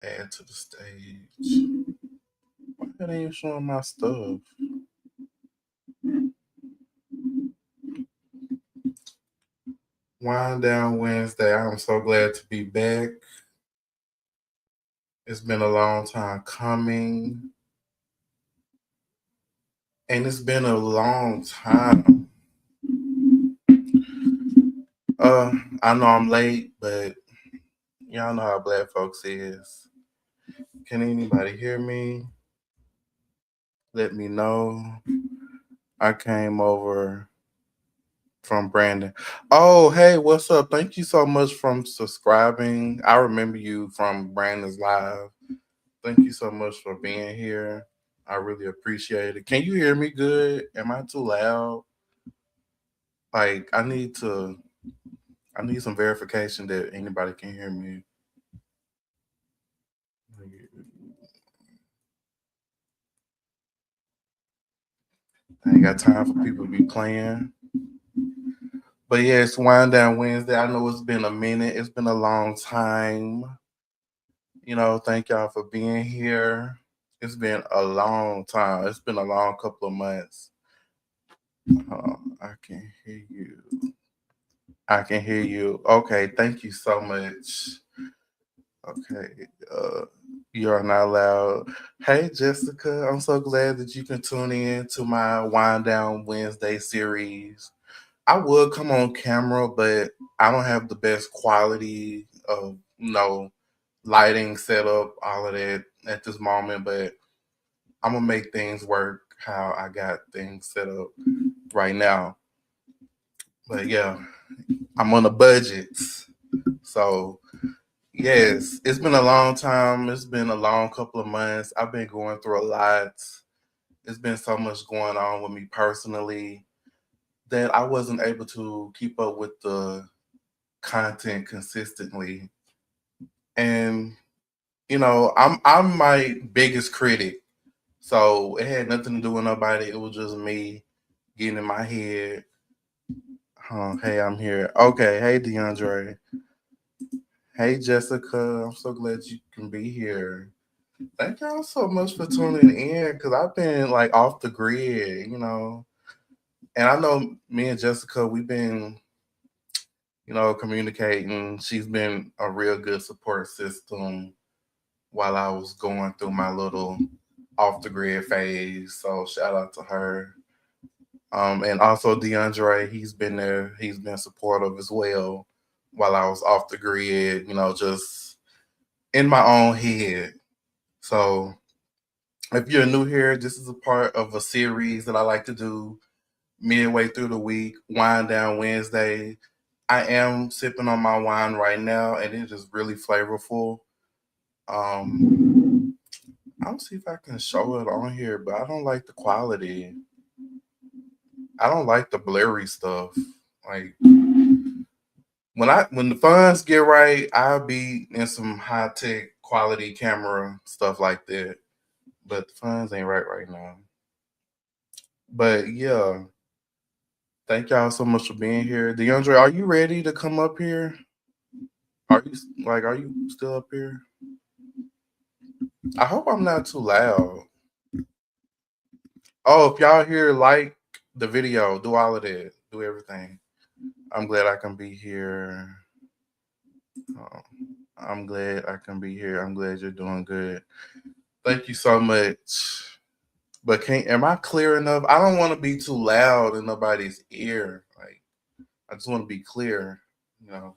Add to the stage. Why it ain't showing my stuff? Wind down Wednesday. I'm so glad to be back. It's been a long time coming. And it's been a long time. Uh, I know I'm late, but y'all know how black folks is. Can anybody hear me? Let me know. I came over from Brandon. Oh, hey, what's up? Thank you so much from subscribing. I remember you from Brandon's live. Thank you so much for being here. I really appreciate it. Can you hear me good? Am I too loud? Like I need some verification that anybody can hear me. I ain't got time for people to be playing. But yeah, it's Wind Down Wednesday. I know it's been a minute. It's been a long time. Thank y'all for being here. It's been a long time. It's been a long couple of months. I can hear you. I can hear you. Okay, thank you so much. Okay, you are not loud. Hey, Jessica, I'm so glad that you can tune in to my Wind Down Wednesday series. I would come on camera, but I don't have the best quality of lighting setup, all of that at this moment. But I'm gonna make things work how I got things set up right now. But yeah, I'm on a budget, so yes, it's been a long time. It's been a long couple of months. I've been going through a lot. It's been so much going on with me personally that I wasn't able to keep up with the content consistently. And I'm my biggest critic. So it had nothing to do with nobody. It was just me getting in my head. Hey, I'm here. Okay, hey DeAndre. Hey Jessica. I'm so glad you can be here. Thank y'all so much for tuning in because I've been like off the grid. And I know me and Jessica, we've been, communicating. She's been a real good support system while I was going through my little off the grid phase. So shout out to her. And also DeAndre, he's been there. He's been supportive as well while I was off the grid, just in my own head. So if you're new here, this is a part of a series that I like to do midway through the week, Wind Down Wednesday. I am sipping on my wine right now, and it is really flavorful. I'll see if I can show it on here, but I don't like the quality. I don't like the blurry stuff. Like when the funds get right, I'll be in some high tech quality camera stuff like that. But the funds ain't right now. But yeah, thank y'all so much for being here. DeAndre, are you ready to come up here? Are you still up here? I hope I'm not too loud. Oh, if y'all here, like the video, do all of that, do everything. I'm glad I can be here. Oh, I'm glad I can be here. I'm glad you're doing good. Thank you so much. But am I clear enough? I don't want to be too loud in nobody's ear. Like I just want to be clear. You know,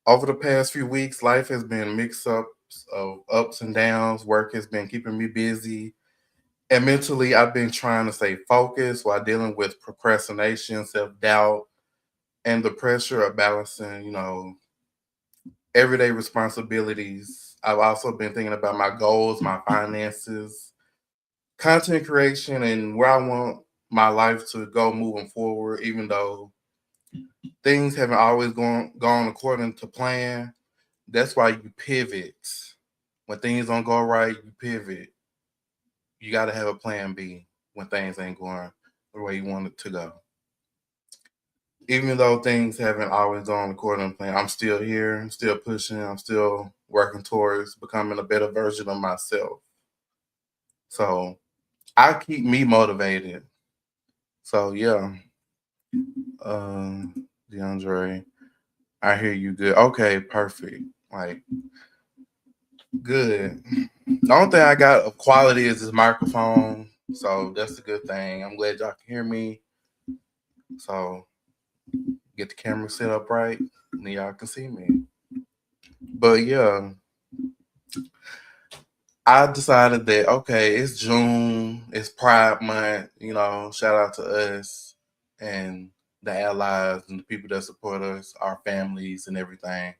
over the past few weeks, life has been mix ups of ups and downs. Work has been keeping me busy. And mentally, I've been trying to stay focused while dealing with procrastination, self doubt, and the pressure of balancing, everyday responsibilities. I've also been thinking about my goals, my finances, content creation, and where I want my life to go moving forward, even though things haven't always gone according to plan. That's why you pivot. When things don't go right, you pivot. You got to have a plan B when things ain't going the way you want it to go. even though things haven't always gone according to plan, I'm still here. I'm still pushing. I'm still working towards becoming a better version of myself. So I keep me motivated. So yeah, DeAndre, I hear you good. Okay, perfect. Like good. The only thing I got of quality is this microphone. So that's a good thing. I'm glad y'all can hear me. So get the camera set up right, and then y'all can see me. But yeah, I decided that okay, it's June, it's Pride Month. Shout out to us and the allies and the people that support us, our families and everything.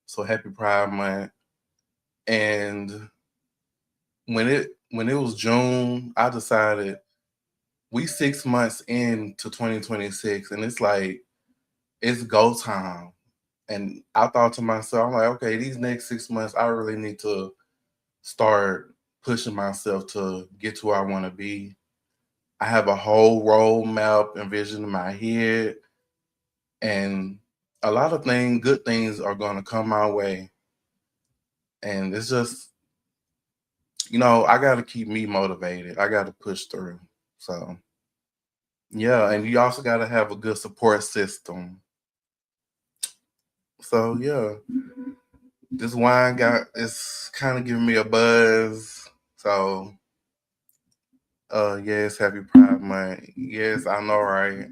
So happy Pride Month. And when it was June, I decided we 6 months into 2026, and it's like it's go time. And I thought to myself, I'm like, okay, these next 6 months, I really need to start pushing myself to get to where I want to be. I have a whole roadmap and vision in my head, and a lot of good things are going to come my way. And it's just, I got to keep me motivated. I got to push through. So, yeah, and you also got to have a good support system. So, yeah, this wine it's kind of giving me a buzz. So, yes, happy Pride Month. Yes, I know, right?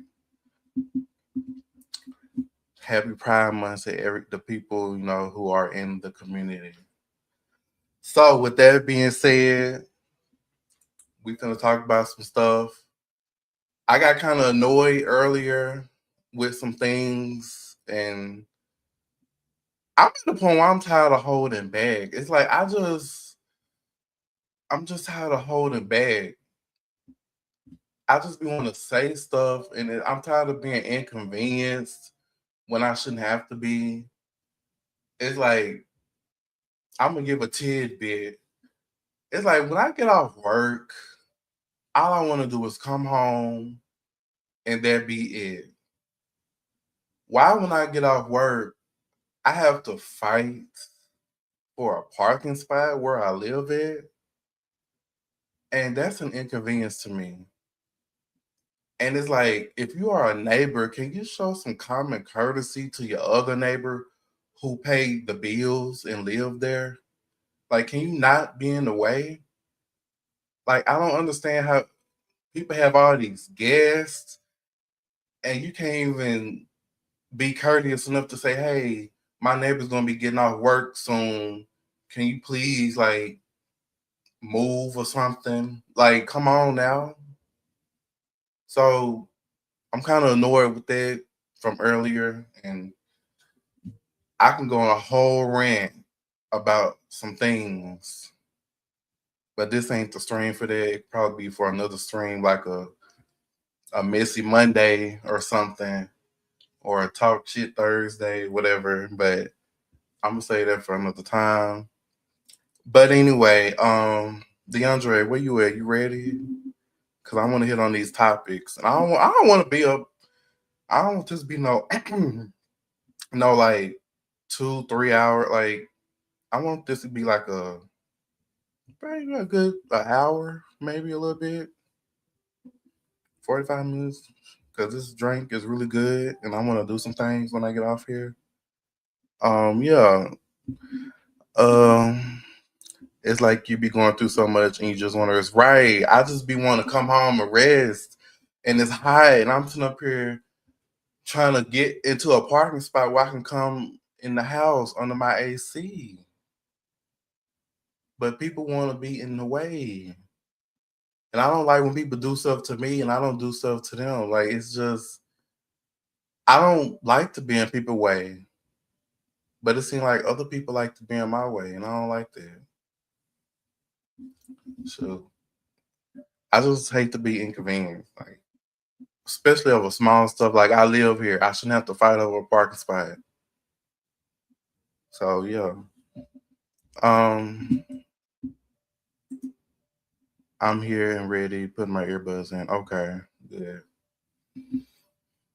Happy Pride Month to the people who are in the community. So, with that being said, we're gonna talk about some stuff. I got kind of annoyed earlier with some things, and I'm at the point where I'm tired of holding back. It's like I'm just tired of holding back. I just be want to say stuff, and I'm tired of being inconvenienced when I shouldn't have to be. It's like I'm gonna give a tidbit. It's like when I get off work, all I want to do is come home and that be it. Why when I get off work, I have to fight for a parking spot where I live at? And that's an inconvenience to me. And it's like, if you are a neighbor, can you show some common courtesy to your other neighbor who paid the bills and live there? Like, can you not be in the way? Like, I don't understand how people have all these guests and you can't even be courteous enough to say, hey, my neighbor's gonna be getting off work soon. Can you please like move or something? Like, come on now. So I'm kind of annoyed with that from earlier, and I can go on a whole rant about some things, but this ain't the stream for that. It probably be for another stream, like a messy Monday or something, or a talk shit Thursday, whatever. But I'm gonna say that for another time. But anyway, DeAndre, where you at? You ready? Cause I want to hit on these topics, and I don't want to be up. I don't want this to be no, no like 2 3 hour. Like I want this to be like maybe a good an hour, maybe a little bit, 45 minutes. Cause this drink is really good, and I want to do some things when I get off here. Yeah. Um, it's like you be going through so much and you just want to rest. Right. I just be want to come home and rest. And it's hot. And I'm sitting up here trying to get into a parking spot where I can come in the house under my AC. But people want to be in the way. And I don't like when people do stuff to me and I don't do stuff to them. Like it's just I don't like to be in people's way. But it seems like other people like to be in my way and I don't like that. So I just hate to be inconvenienced. Like especially over small stuff. Like I live here, I shouldn't have to fight over a parking spot. So yeah, um, I'm here and ready. Putting my earbuds in. Okay, good.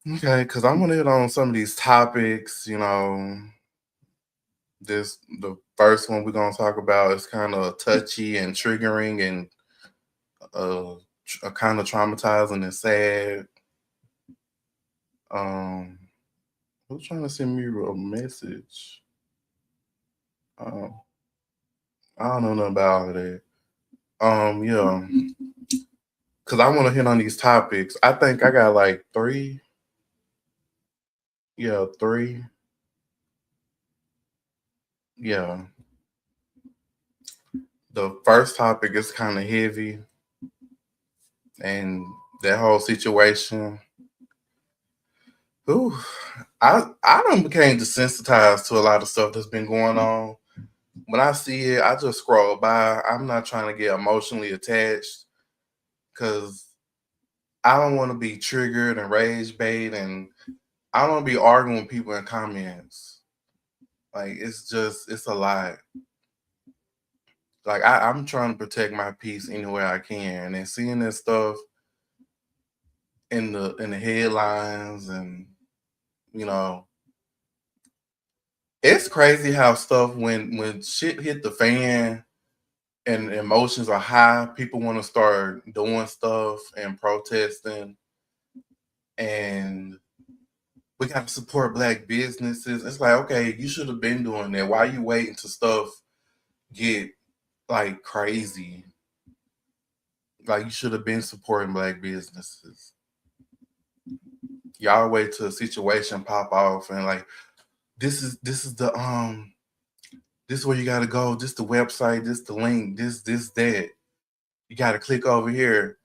Okay, because I'm gonna hit on some of these topics. The first one we're gonna talk about is kind of touchy and triggering and kind of traumatizing and sad. Um, who's trying to send me a message? Um, I don't know nothing about all of that. Yeah, because I want to hit on these topics. I think I got like three. Yeah, three. Yeah. The first topic is kind of heavy, and that whole situation. Ooh, I done became desensitized to a lot of stuff that's been going on. When I see it, I just scroll by. I'm not trying to get emotionally attached because I don't want to be triggered and rage bait, and I don't want to be arguing with people in comments. Like it's a lot. Like I'm trying to protect my peace anywhere I can, and seeing this stuff in the headlines, and you know, it's crazy how stuff when shit hit the fan and emotions are high, people want to start doing stuff and protesting, and we got to support black businesses. It's like, okay, you should have been doing that. Why are you waiting till stuff get like crazy? Like you should have been supporting black businesses. Y'all wait till a situation pop off and like this is where you gotta go. This the website, this the link, this that. You gotta click over here.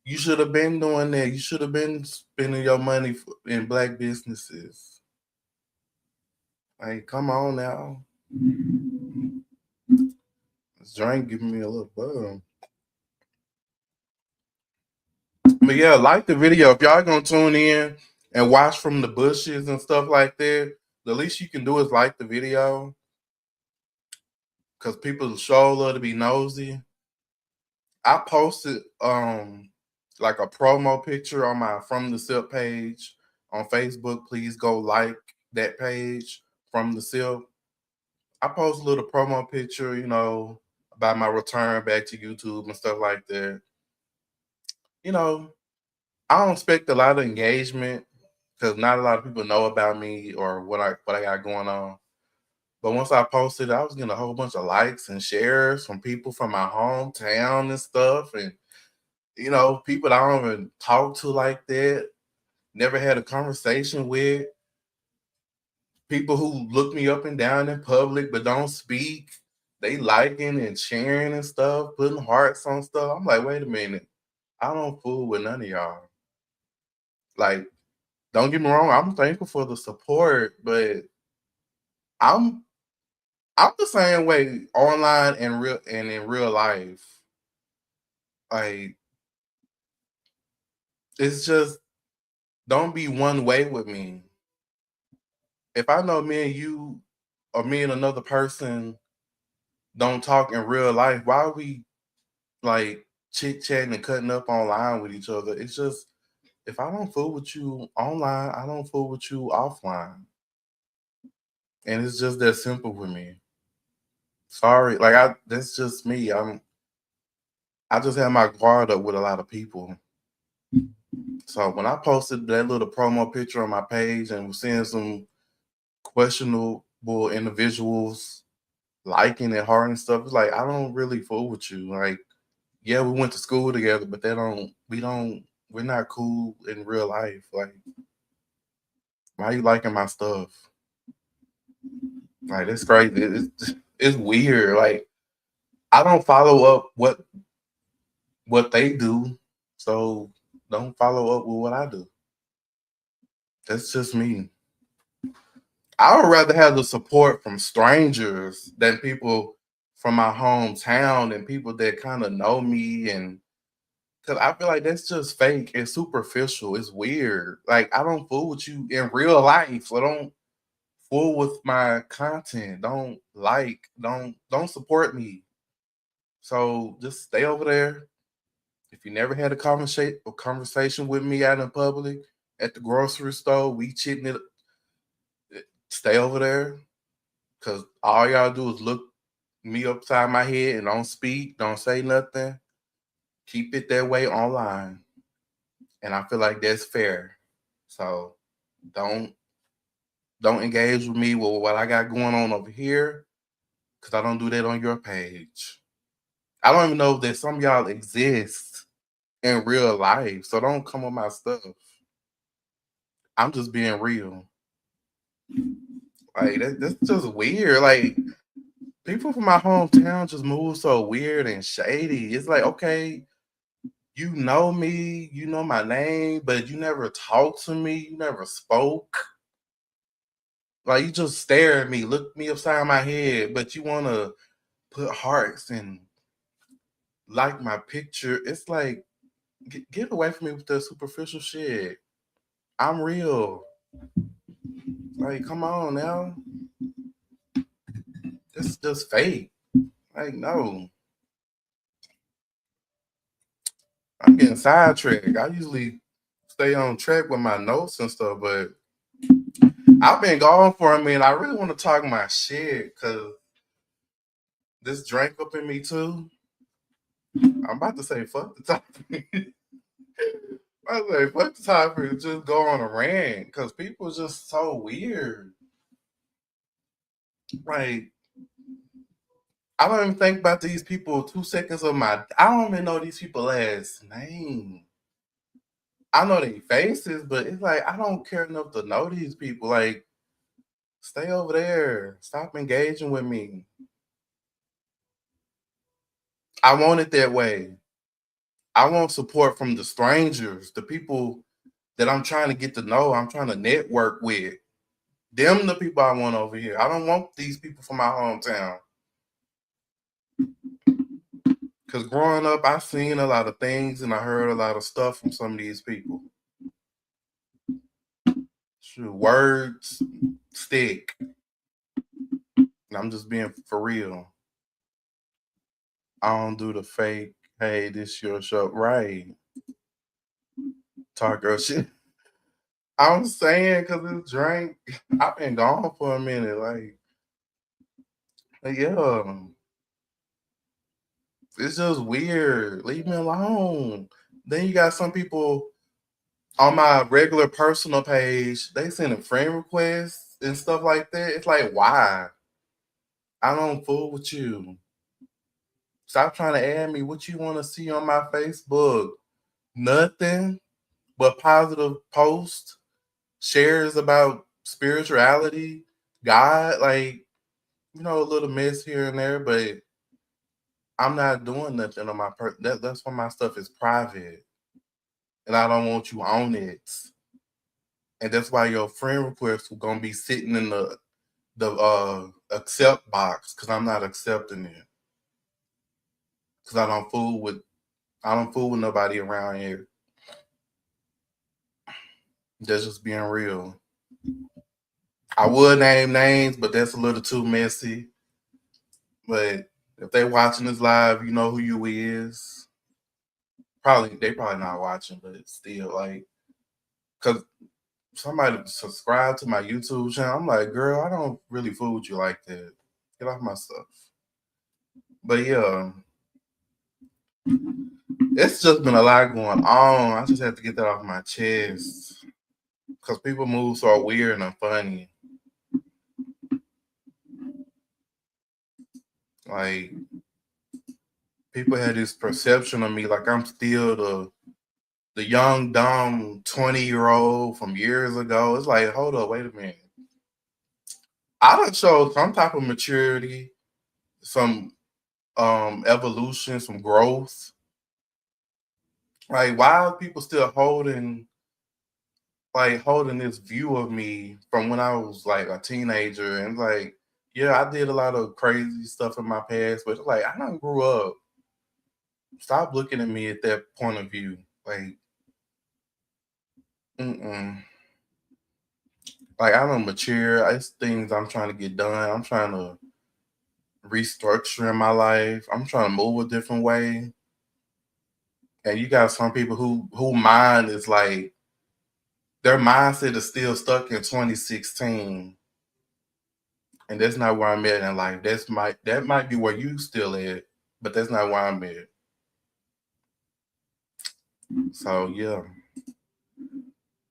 You should have been doing that. You should have been spending your money in black businesses. Like, come on now. This drink giving me a little buzz. But yeah, like the video. If y'all gonna tune in and watch from the bushes and stuff like that, the least you can do is like the video. Cause people show love to be nosy. I posted like a promo picture on my From The Sipp page on Facebook. Please go like that page, From The Sipp. I post a little promo picture, about my return back to YouTube and stuff like that. You know, I don't expect a lot of engagement because not a lot of people know about me or what I got going on. But once I posted, I was getting a whole bunch of likes and shares from people from my hometown and stuff, and people I don't even talk to like that. Never had a conversation with people who look me up and down in public but don't speak. They liking and sharing and stuff, putting hearts on stuff. I'm like, wait a minute. I don't fool with none of y'all. Like, don't get me wrong, I'm thankful for the support, but I'm I'm the same way online and real and in real life. Like, it's just don't be one way with me. If I know me and you or me and another person don't talk in real life, why are we like chit chatting and cutting up online with each other? It's just if I don't fool with you online, I don't fool with you offline. And it's just that simple with me. Sorry, like that's just me. I just have my guard up with a lot of people. So when I posted that little promo picture on my page and was seeing some questionable individuals liking and heart and stuff, it's like I don't really fool with you. Like, yeah, we went to school together, but we're not cool in real life. Like, why you liking my stuff? Like, it's crazy. It's weird. Like, I don't follow up what they do, so don't follow up with what I do. That's just me. I would rather have the support from strangers than people from my hometown and people that kind of know me, and because I feel like that's just fake and superficial. It's weird. Like I don't fool with you in real life, so don't fool with my content. Don't support me. So just stay over there. If you never had a conversation with me out in public, at the grocery store, we chitting it. Stay over there, cause all y'all do is look me upside my head and don't speak, don't say nothing. Keep it that way online, and I feel like that's fair. So don't don't engage with me with what I got going on over here, cause I don't do that on your page. I don't even know that some of y'all exist in real life, so don't come with my stuff. I'm just being real. Like that's just weird. Like people from my hometown just move so weird and shady. It's like, okay, you know me, you know my name, but you never talked to me, you never spoke. Like you just stare at me, look me upside my head, but you wanna put hearts and like my picture. It's like get away from me with that superficial shit. I'm real. Like, come on now. This is just fake. Like, no. I'm getting sidetracked. I usually stay on track with my notes and stuff, but I've been gone for a minute. I really want to talk my shit because this drink up in me too. I'm about to say fuck the topic. I was like, fuck the topic. Just go on a rant because people are just so weird. Like, I don't even think about these people 2 seconds of my. I don't even know these people last name. I know their faces, but it's like I don't care enough to know these people. Like, stay over there. Stop engaging with me. I want it that way. I want support from the strangers, the people that I'm trying to get to know, I'm trying to network with. Them the people I want over here. I don't want these people from my hometown. Cause growing up, I seen a lot of things and I heard a lot of stuff from some of these people. Shoot, words stick. And I'm just being for real. I don't do the fake, hey, this your show. Right. Talk girl shit. I'm saying because it's drink. I've been gone for a minute. Like yeah. It's just weird. Leave me alone. Then you got some people on my regular personal page, they sending friend requests and stuff like that. It's like, why? I don't fool with you. Stop trying to add me. What you want to see on my Facebook? Nothing but positive posts, shares about spirituality, God, like, a little mess here and there, but I'm not doing nothing on my that's why my stuff is private. And I don't want you on it. And that's why your friend requests are gonna be sitting in the accept box because I'm not accepting it. Because I don't fool with nobody around here. That's just being real. I would name names, but that's a little too messy. But if they watching this live, you know who you is. They probably not watching, but it's still like because somebody subscribe to my YouTube channel. I'm like, girl, I don't really fool with you like that. Get off my stuff. But yeah, it's just been a lot going on. I just have to get that off my chest because people move so weird and funny. Like people had this perception of me like I'm still the young dumb 20-year-old from years ago. It's like, hold up, wait a minute. I done showed some type of maturity, some evolution, some growth. Like, why are people still holding this view of me from when I was like a teenager? And like, yeah, I did a lot of crazy stuff in my past, but like, I done grew up. Stop looking at me at that point of view. Like, mm-mm. Like, I don't mature. It's things I'm trying to get done. I'm trying to restructure in my life. I'm trying to move a different way. And you got some people who mind is like their mindset is still stuck in 2016. And that's not where I'm at in life. That might be where you still at, but that's not where I'm at. So yeah.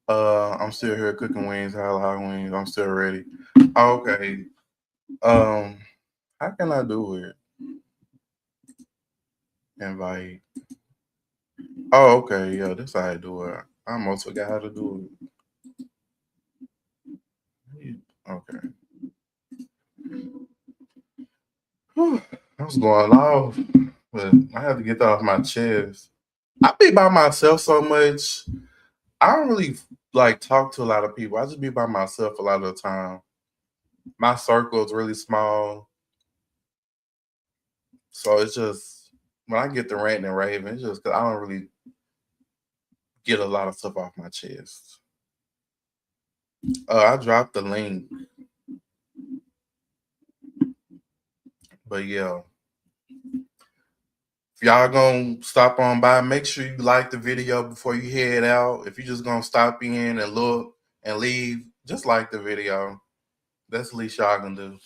I'm still here cooking wings, hot wings. I'm still ready. Okay. Um, how can I do it? Invite. Oh, okay. Yeah, that's how I do it. I almost forgot how to do it. Okay. Whew, I was going off, but I had to get that off my chest. I be by myself so much. I don't really like talk to a lot of people. I just be by myself a lot of the time. My circle is really small, so it's just when I get the rant and raving, it's just because I don't really get a lot of stuff off my chest. I dropped the link, but yeah, if y'all gonna stop on by, make sure you like the video before you head out. If you just gonna stop in and look and leave, just like the video. That's the least y'all gonna do.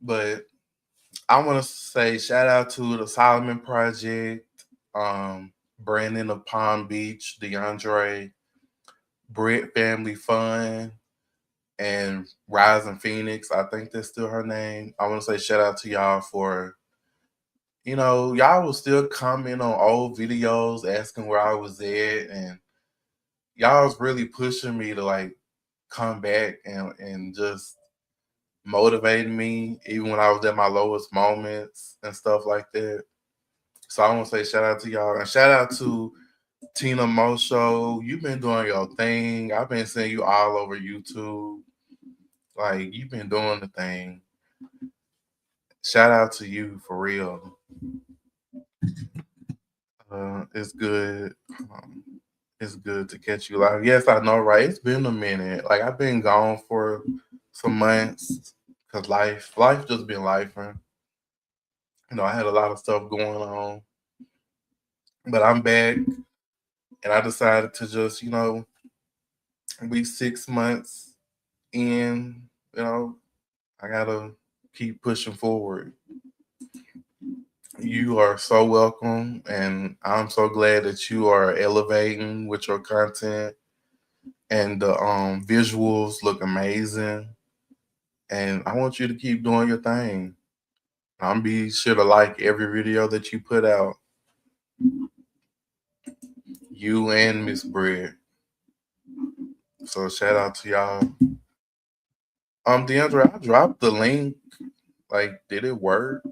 But I want to say shout out to the Solomon Project, Brandon of Palm Beach, DeAndre, Britt Family Fun, and Rising Phoenix. I think that's still her name. I want to say shout out to y'all for, y'all will still comment on old videos asking where I was at, and y'all was really pushing me to like come back and just motivating me even when I was at my lowest moments and stuff like that. So I want to say shout out to y'all and shout out to Tina Mosho. You've been doing your thing. I've been seeing you all over YouTube. Like you've been doing the thing. Shout out to you for real. It's good. Um, it's good to catch you live. Yes, I know, right? It's been a minute. Like I've been gone for some months because life just been life. I had a lot of stuff going on, but I'm back, and I decided to just, be 6 months in. I gotta keep pushing forward. You are so welcome, and I'm so glad that you are elevating with your content, and the visuals look amazing. And I want you to keep doing your thing. I'm be sure to like every video that you put out. You and Miss Bread. So shout out to y'all. DeAndre, I dropped the link. Like, did it work?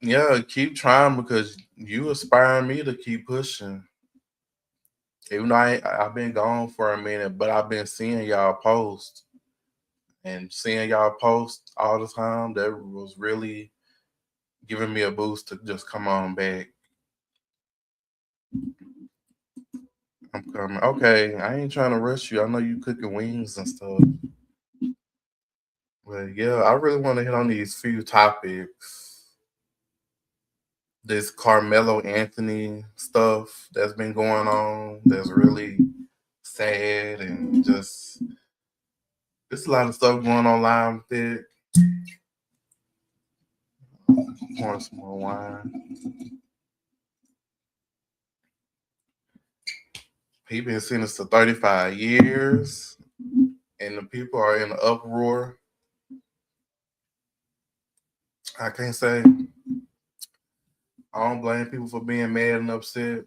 Yeah, keep trying because you inspire me to keep pushing. Even though I've been gone for a minute, but I've been seeing y'all post and seeing y'all post all the time. That was really giving me a boost to just come on back. I'm coming. Okay, I ain't trying to rush you. I know you cooking wings and stuff. But yeah, I really want to hit on these few topics. This Karmelo Anthony stuff that's been going on that's really sad, and just there's a lot of stuff going online with it. Want some more wine? He been sentenced to 35 years, and the people are in an uproar. I can't say I don't blame people for being mad and upset.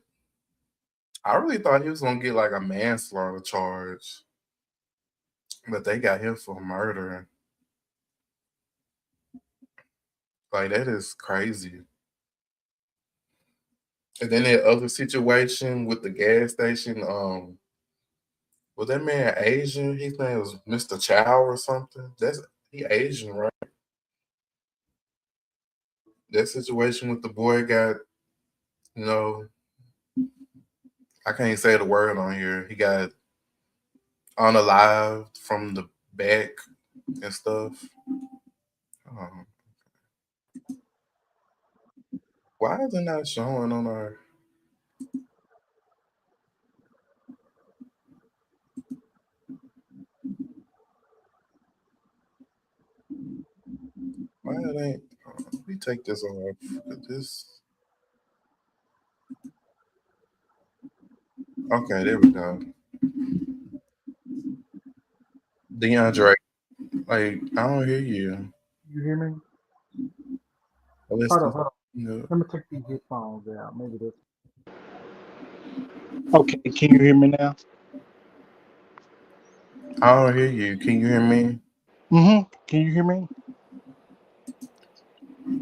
I really thought he was gonna get like a manslaughter charge, but they got him for murder. Like that is crazy. And then that other situation with the gas station, was that man Asian? His name was Mr. Chow or something. He Asian, right? That situation with the boy got, you know, I can't say the word on here. He got unalived from the back and stuff. Um, why is it not showing on our? Why it ain't? Let me take this off. This. Okay, there we go. DeAndre, like I don't hear you. You hear me? Hold Listen. on, hold on. No, Let me take these headphones out. Maybe this. Okay, can you hear me now? I don't hear you. Can you hear me? Mm-hmm. Can you hear me?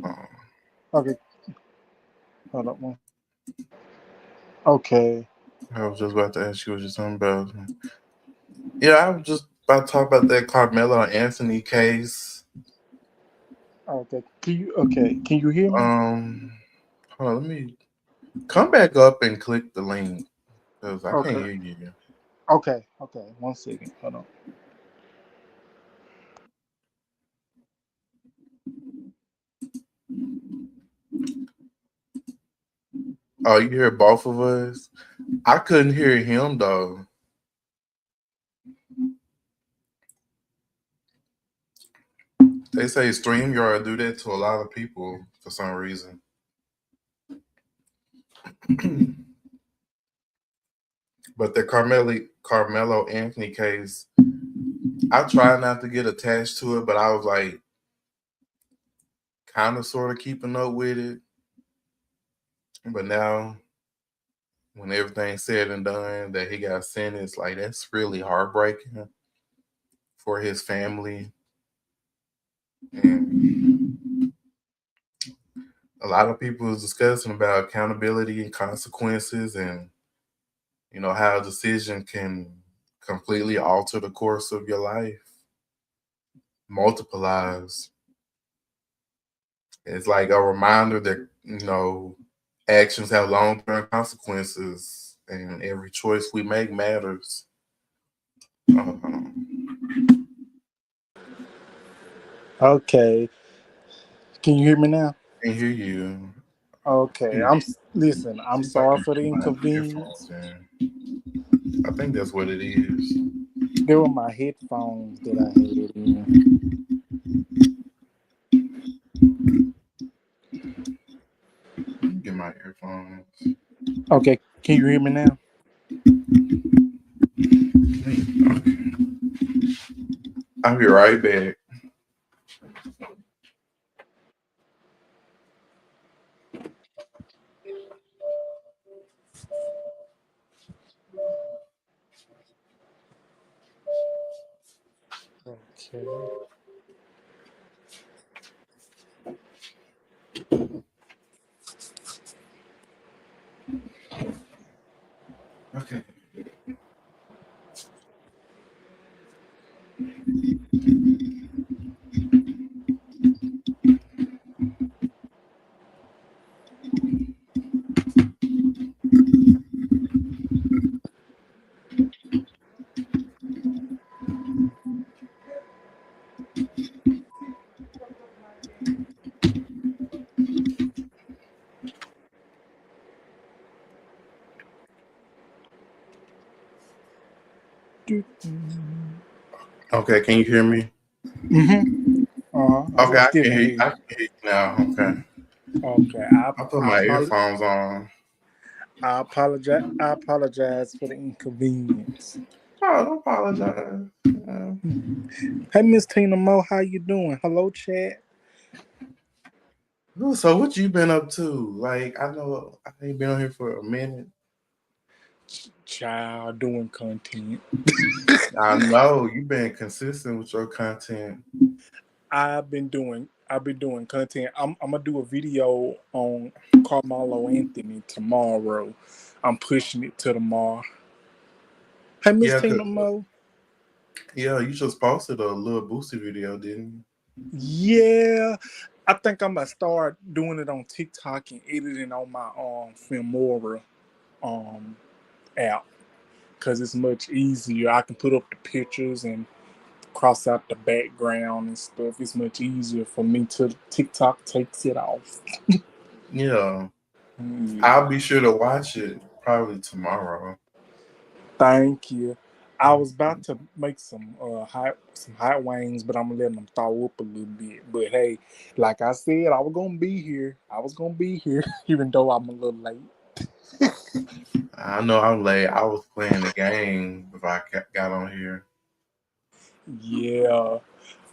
Oh, Okay, hold on. Okay, I was just about to ask you what you're talking about. Yeah, I was just about to talk about that Carmelo Anthony case. okay. Can you hear me? Um, hold on, let me come back up and click the link because I can't Okay, hear you. okay. 1 second. Hold on. Oh, you hear both of us? I couldn't hear him though. They say StreamYard do that to a lot of people for some reason. But the Carmelo Anthony case, I tried not to get attached to it, but I was like kind of sort of keeping up with it. But now, when everything's said and done, that he got sentenced, like that's really heartbreaking for his family. And a lot of people is discussing about accountability and consequences, and how a decision can completely alter the course of your life, multiple lives. It's like a reminder that actions have long-term consequences, and every choice we make matters. Um, Okay, can you hear me now? I can hear you. Okay, Hmm, listen. I'm see if I sorry can for the put my inconvenience. earphones in. I think that's what it is. They were my headphones that I had in. Get my earphones. Okay, can you hear me now? I'll be right back. Okay. Okay. Okay, can you hear me? Mm-hmm. I Okay, I still can can hear you. hear I you. can hear you now. Okay. Okay, I put my earphones on. I apologize. I apologize for the inconvenience. Oh, don't apologize. Hey, Miss Tina Mo, how you doing? Hello, chat. So what you been up to? Like, I know I ain't been on here for a minute. Child doing content. I know you've been consistent with your content. I've been doing content. I'm gonna do a video on Karmelo Anthony tomorrow. I'm pushing it to tomorrow. Hey, Miss Yeah, Tina Mo. yeah, you just posted a little Boosie video, didn't Yeah, I think I'm gonna start doing it on TikTok and editing on my Filmora um app because it's much easier. I can put up the pictures and cross out the background and stuff. It's much easier for me to TikTok takes it off. you? Yeah, Yeah. I'll be sure to watch it probably tomorrow. Thank you. I was about to make some hot wings, but I'm gonna let them thaw up a little bit. But hey, like I said, I was gonna be here. I was gonna be here, even though I'm a little late. I know I'm late. I was playing the game before I got on here. Yeah,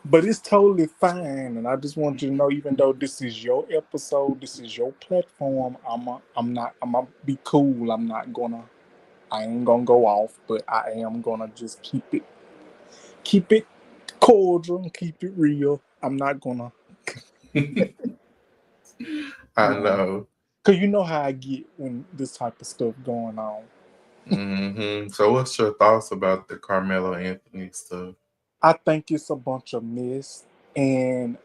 but it's totally fine. And I just want you to know, even though this is your episode, this is your platform. I'm gonna be cool. I ain't gonna go off, but I am gonna just keep it cordial and keep it real. I'm not gonna. I Yeah. know. Cause you know how I get when this type of stuff going on. So, what's your thoughts about the Carmelo Anthony stuff? I think it's a bunch of mess, and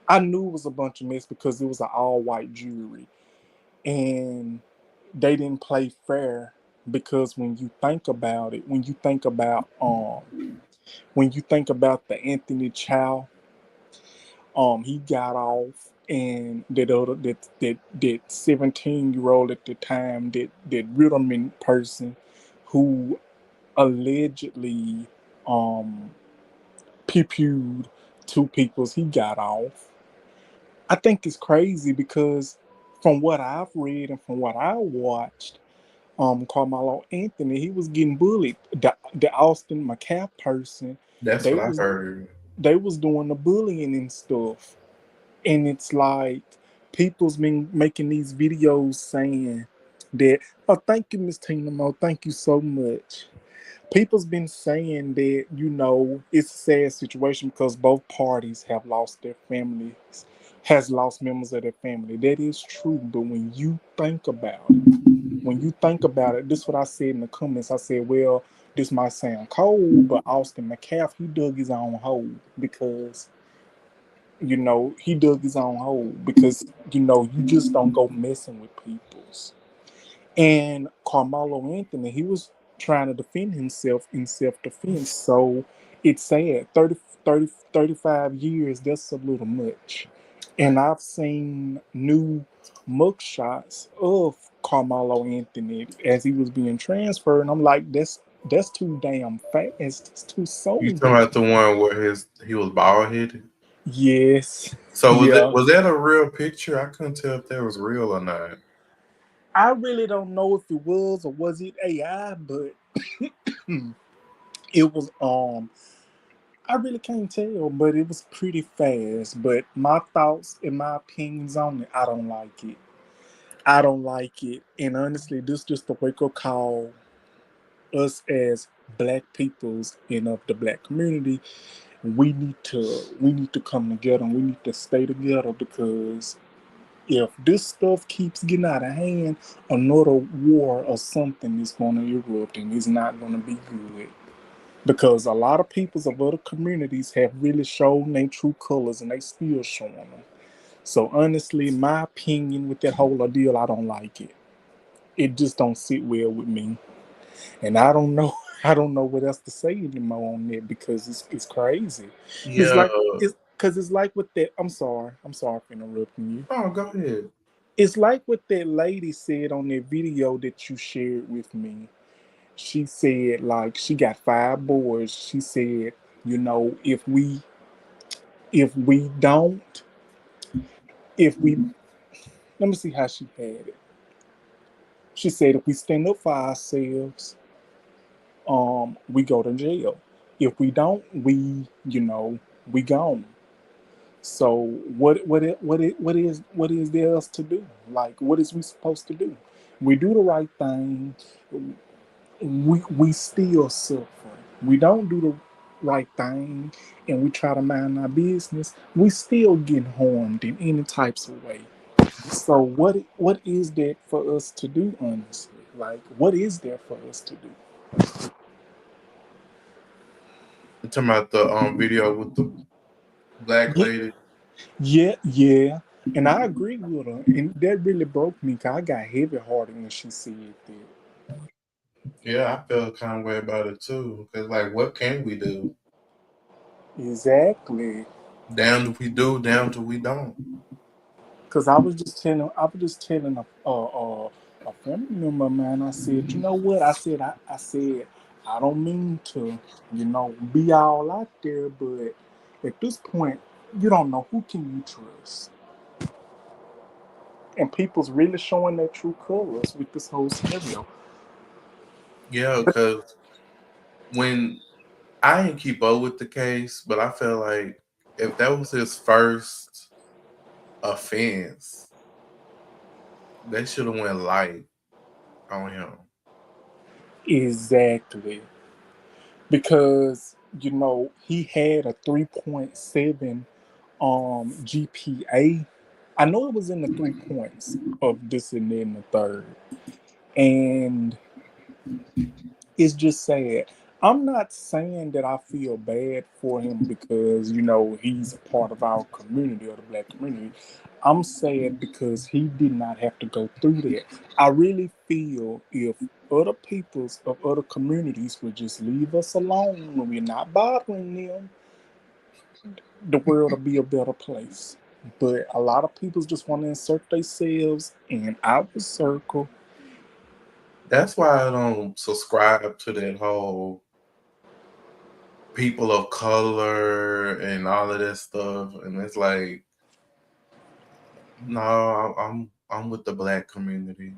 I knew it was a bunch of mess because it was an all white jury, and they didn't play fair. Because when you think about it, when you think about the Anthony Chow, he got off, and that 17-year-old at the time, that Riddleman person who allegedly um pew-pewed two peoples, he got off. I think it's crazy because from what I've read and from what I watched, Carmelo Anthony, he was getting bullied. The Austin McCaff person, That's they what I was heard. they was doing the bullying and stuff. And it's like people's been making these videos saying that, oh, thank you, Miss Tina Mo, thank you so much. People's been saying that, it's a sad situation because both parties have lost their families, has lost members of their family. That is true, but when you think about it, this is what I said in the comments. I said, well, this might sound cold, but Austin McCaff, he dug his own hole because he dug his own hole because you just don't go messing with people's. And Carmelo Anthony, he was trying to defend himself in self-defense. So it's sad. 35 years, that's a little much. And I've seen new mugshots of Carmelo Anthony as he was being transferred, and I'm like, that's too damn fast. It's too You so talking damn. about the one where he was bald headed? Yes. So Yeah. was that a real picture? I couldn't tell if that was real or not. I really don't know if it was or was it AI, but it was I really can't tell, but it was pretty fast. But my thoughts and my opinions on it, I don't like it. I don't like it. And honestly, this just a wake up call us as black peoples and of the black community. We need to come together and we need to stay together because if this stuff keeps getting out of hand, another war or something is going to erupt and it's not going to be good. Because a lot of peoples of other communities have really shown their true colors and they still showing them. So honestly, my opinion with that whole ordeal, I don't like it. It just don't sit well with me, and I don't know. I don't know what else to say anymore on that because it's crazy. It's Yeah. like it's like with that. I'm sorry for interrupting you. Oh, go ahead. It's like what that lady said on that video that you shared with me. She said like she got 5 boys. She said, if we don't, if we let me see how she had it. She said if we stand up for ourselves, we go to jail. If we don't, we gone. So what is there else to do? Like what is we supposed to do? We do the right thing. We still suffer. We don't do the right thing, and we try to mind our business. We still get harmed in any types of way. So what is there for us to do, honestly? Like what is there for us to do? You talking about the video with the black Yeah, lady? yeah. And I agree with her. And that really broke me because I got heavy hearted when she said that. Yeah, I felt kind of way about it too. Cause like, what can we do? Exactly. Damned if we do, damned if we don't. Because I was just telling a family member, man. I said, you know what? I said, I don't mean to, be all out there, but at this point, you don't know who can you trust. And people's really showing their true colors with this whole scenario. Yeah, because when I didn't keep up with the case, but I feel like if that was his first offense, they should have went light on him. Exactly. Because, he had a 3.7 GPA. I know it was in the 3 points of this and then the third. And it's just sad. I'm not saying that I feel bad for him because, he's a part of our community or the black community. I'm sad because he did not have to go through that. I really feel if other peoples of other communities would just leave us alone when we're not bothering them, the world will be a better place. But a lot of people just want to insert themselves in our circle. That's why I don't subscribe to that whole people of color and all of that stuff. And it's like, no, I'm with the black community.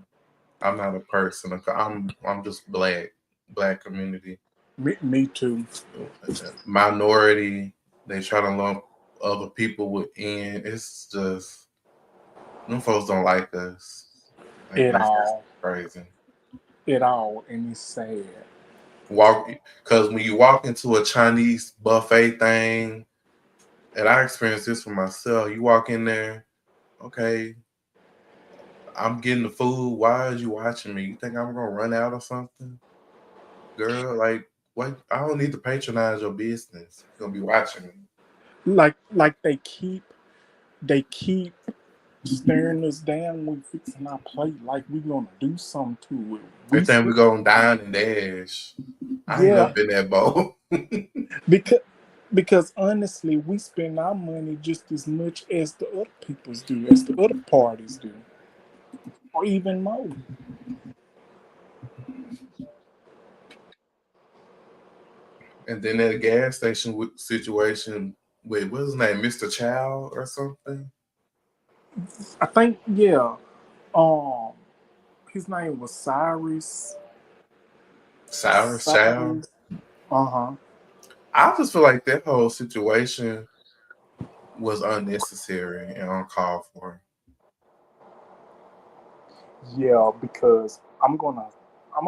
I'm not a person. I'm just black community. Me too. Minority. They try to lump other people within. It's just them folks don't like us. Like At it's all. crazy. At all. And it's sad. Walk because when you walk into a Chinese buffet thing, and I experienced this for myself. You walk in there, okay, I'm getting the food. Why is you watching me? You think I'm gonna run out or something, girl? Like, what? I don't need to patronize your business. You're gonna be watching me. Like they keep staring us down when we fixing our plate like we gonna do something to it. They We think sit we gonna dine and dash. I ain't Yeah, never been that bold. because honestly we spend our money just as much as the other people's do, as the other parties do, or even more. And then that gas station situation with what's his name, Mr. Chow or something. I think, yeah. Um his name was Cyrus. Sour Chow. Cyrus. Uh-huh. I just feel like that whole situation was unnecessary and uncalled for. Yeah, because I'm gonna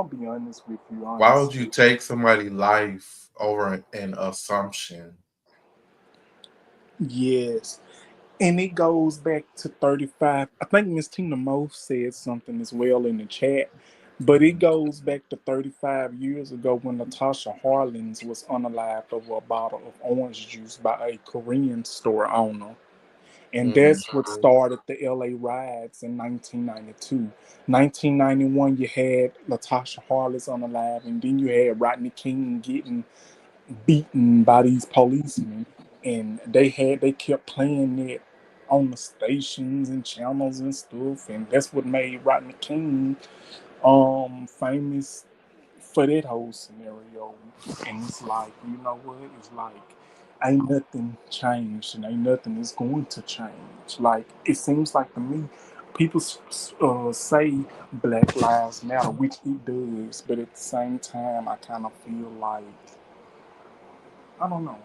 be honest with you, Why would you honestly. take somebody's life over an assumption? Yes. And it goes back to 35. I think Miss Tina Moe said something as well in the chat, but it goes back to 35 years ago when Natasha Harlins was unalived over a bottle of orange juice by a Korean store owner. And Mm-hmm. that's what started the LA riots in 1992. 1991, you had Latasha Harlins unalive, and then you had Rodney King getting beaten by these policemen, and they kept playing it on the stations and channels and stuff, and that's what made Rodney King famous for that whole scenario. And it's like, you know what? It's like ain't nothing changed and ain't nothing is going to change. Like it seems like to me, people say Black Lives Matter, which it does, but at the same time, I kind of feel like I don't know.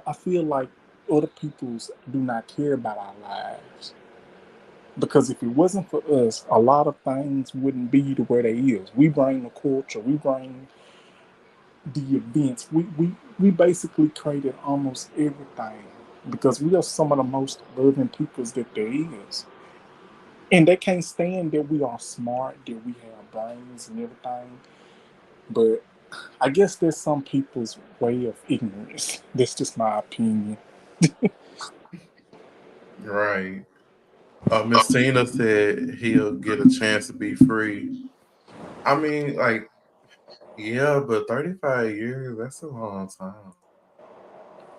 I feel like other people's do not care about our lives. Because if it wasn't for us, a lot of things wouldn't be the way they is. We bring the culture, we bring the events. We basically created almost everything because we are some of the most loving peoples that there is. And they can't stand that we are smart, that we have brains and everything. But I guess there's some people's way of ignorance. That's just my opinion. Right. Miss Tina said he'll get a chance to be free. I mean, like, yeah, but 35 years, that's a long time.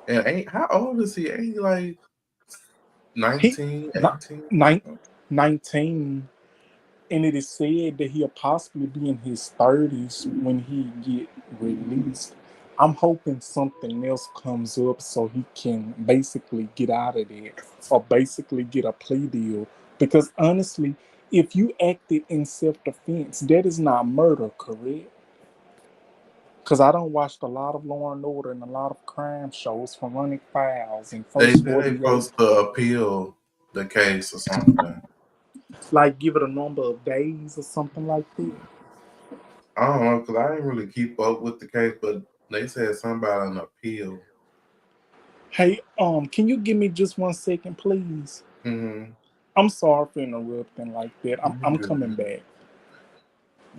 And ain't how old is he? Ain't he like He 19, not 18? nine, 19, and it is said that he'll possibly be in his 30s when he get released. I'm hoping something else comes up so he can basically get out of there or basically get a plea deal. Because honestly, if you acted in self-defense, that is not murder, correct? Because I don't watched a lot of Law and Order and a lot of crime shows, from Running Files and They First said they 48. supposed to appeal the case or something. Like give it a number of days or something like that. I don't know because I didn't really keep up with the case, but they said something about an appeal. Hey, can you give me just 1 second, please? Hmm. I'm sorry for interrupting like that. You I'm coming good? back.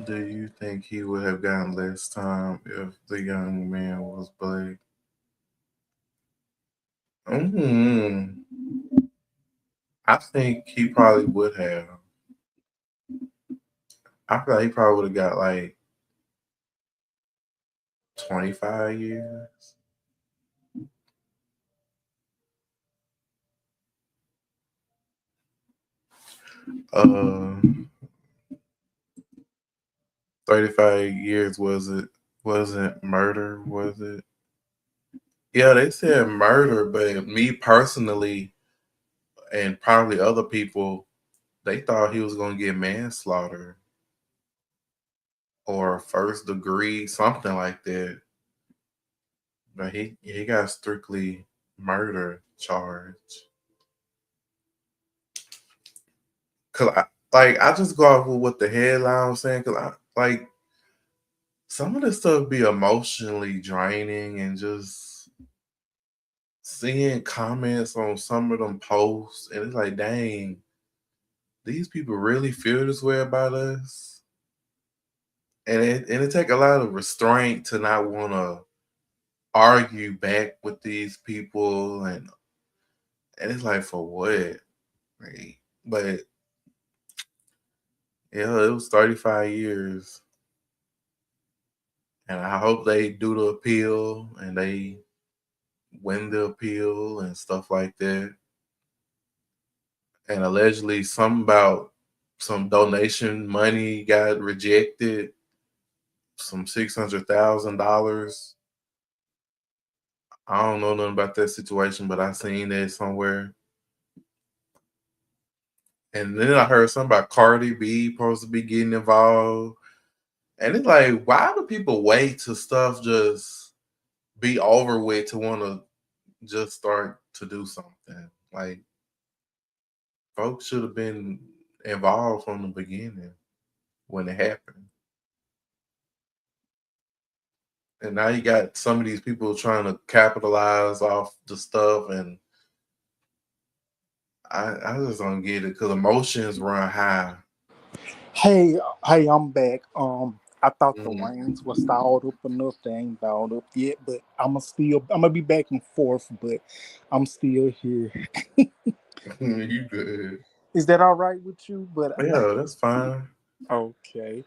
Do you think he would have gotten less time if the young man was black? Hmm. I think he probably would have. I feel like he probably would have got like 25 years. Uh, 35 years was it? Wasn't murder? Was it? Yeah, they said murder, but me personally, and probably other people, they thought he was gonna get manslaughter or first degree, something like that. But he got strictly murder charge. Cause I just go off with what the headline was saying. Cause I like some of this stuff be emotionally draining, and just seeing comments on some of them posts, and it's like, dang, these people really feel this way about us. And it take a lot of restraint to not want to argue back with these people, and it's like, for what? Right? But yeah, it was 35 years, and I hope they do the appeal and they win the appeal and stuff like that. And allegedly, some about some donation money got rejected, some $600,000. I don't know nothing about that situation, but I seen that somewhere. And then I heard something about Cardi B supposed to be getting involved. And it's like, why do people wait till stuff just be over with to want to just start to do something? Like, folks should have been involved from the beginning when it happened. And now you got some of these people trying to capitalize off the stuff, and I just don't get it because emotions run high. Hey, hey, I'm back. I thought the Mhm. rains was stalled up enough. They ain't stalled up yet, but I'm gonna be back and forth, but I'm still here. You good? Is that all right with you? But Yeah, that's fine. okay.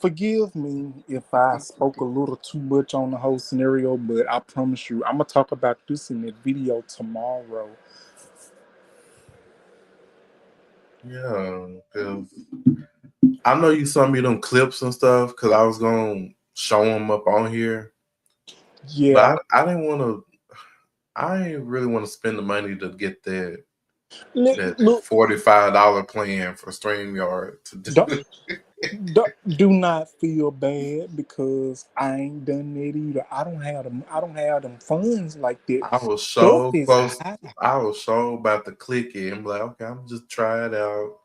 Forgive me if I spoke a little too much on the whole scenario, but I promise you, I'm gonna talk about this in the video tomorrow. Yeah, because I know you sent me them clips and stuff because I was gonna show them up on here, but Yeah, I didn't want to. I didn't really want to spend the money to get that look, $45 plan for StreamYard to do don't, it. do not feel bad because I ain't done that either. I don't have them. I don't have them funds like that. I was Stuff so is close. high. I was so about to click it and be like, okay, I'm just try it out.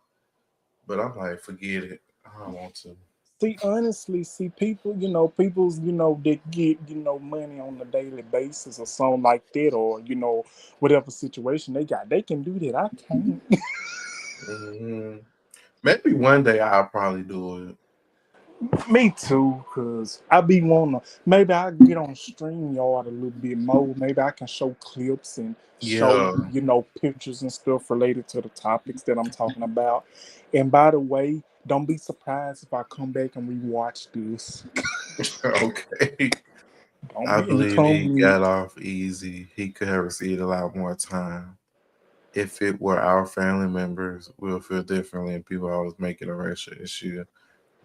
But I'm like, forget it. I don't want to. See, honestly, see people, people's, that get, money on a daily basis or something like that, or whatever situation they got, they can do that. I can't. Hmm. Maybe one day I'll probably do it. Me too, cause I be wanna. Maybe I get on Streamyard a little bit more. Maybe I can show clips and show Yeah. pictures and stuff related to the topics that I'm talking about. And by the way, don't be surprised if I come back and rewatch this. Okay. Don't I be and believe come he with. got off easy. He could have received a lot more time if it were our family members, we'll feel differently, and people always make it a racial issue.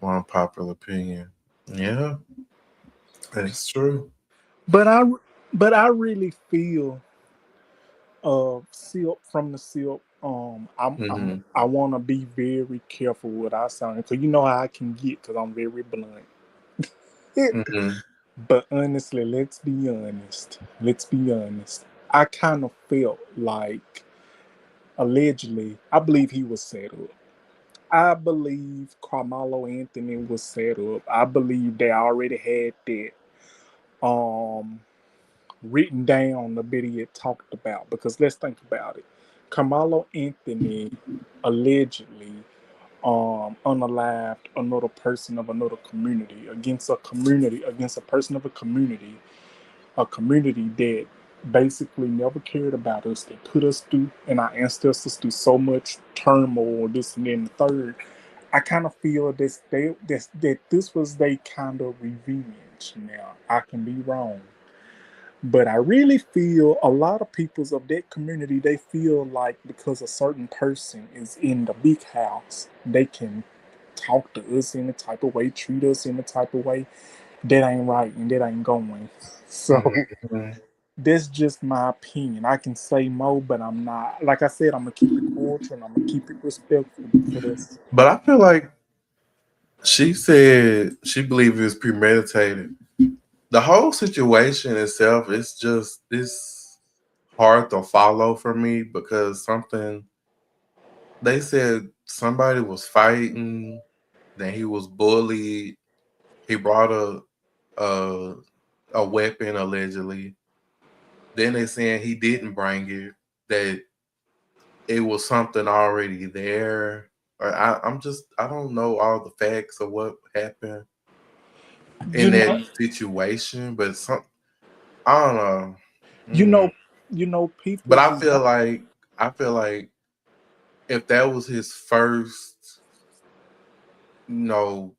One popular opinion. Yeah, that's true. But I really feel Silk from the Silk. Hmm. I want to be very careful what I say because you know how I can get because I'm very blunt. Hmm. But honestly, let's be honest. Let's be honest. I kind of felt like allegedly, I believe he was set up. I believe Karmelo Anthony was set up. I believe they already had that um written down the bit he had talked about. Because let's think about it. Karmelo Anthony allegedly unalived another person of another community against a person of a community that basically never cared about us. They put us through and our ancestors through so much turmoil, this and then the third. I kind of feel that this was their kind of revenge. Now I can be wrong, but I really feel a lot of peoples of that community they feel like because a certain person is in the big house, they can talk to us in a type of way, treat us in a type of way that ain't right and that ain't going. So Hmm. that's just my opinion. I can say more, but I'm not. Like I said, I'm gonna keep it cordial and I'm gonna keep it respectful because But I feel like she said she believed it was premeditated. The whole situation itself is just it's hard to follow for me because something they said somebody was fighting, then he was bullied. He brought a a weapon allegedly. Then they saying he didn't bring it. That it was something already there. Or I don't know all the facts of what happened you in that know, situation, but some I don't know. you Mm. know, you know, But people's is I feel like if that was his first, you know,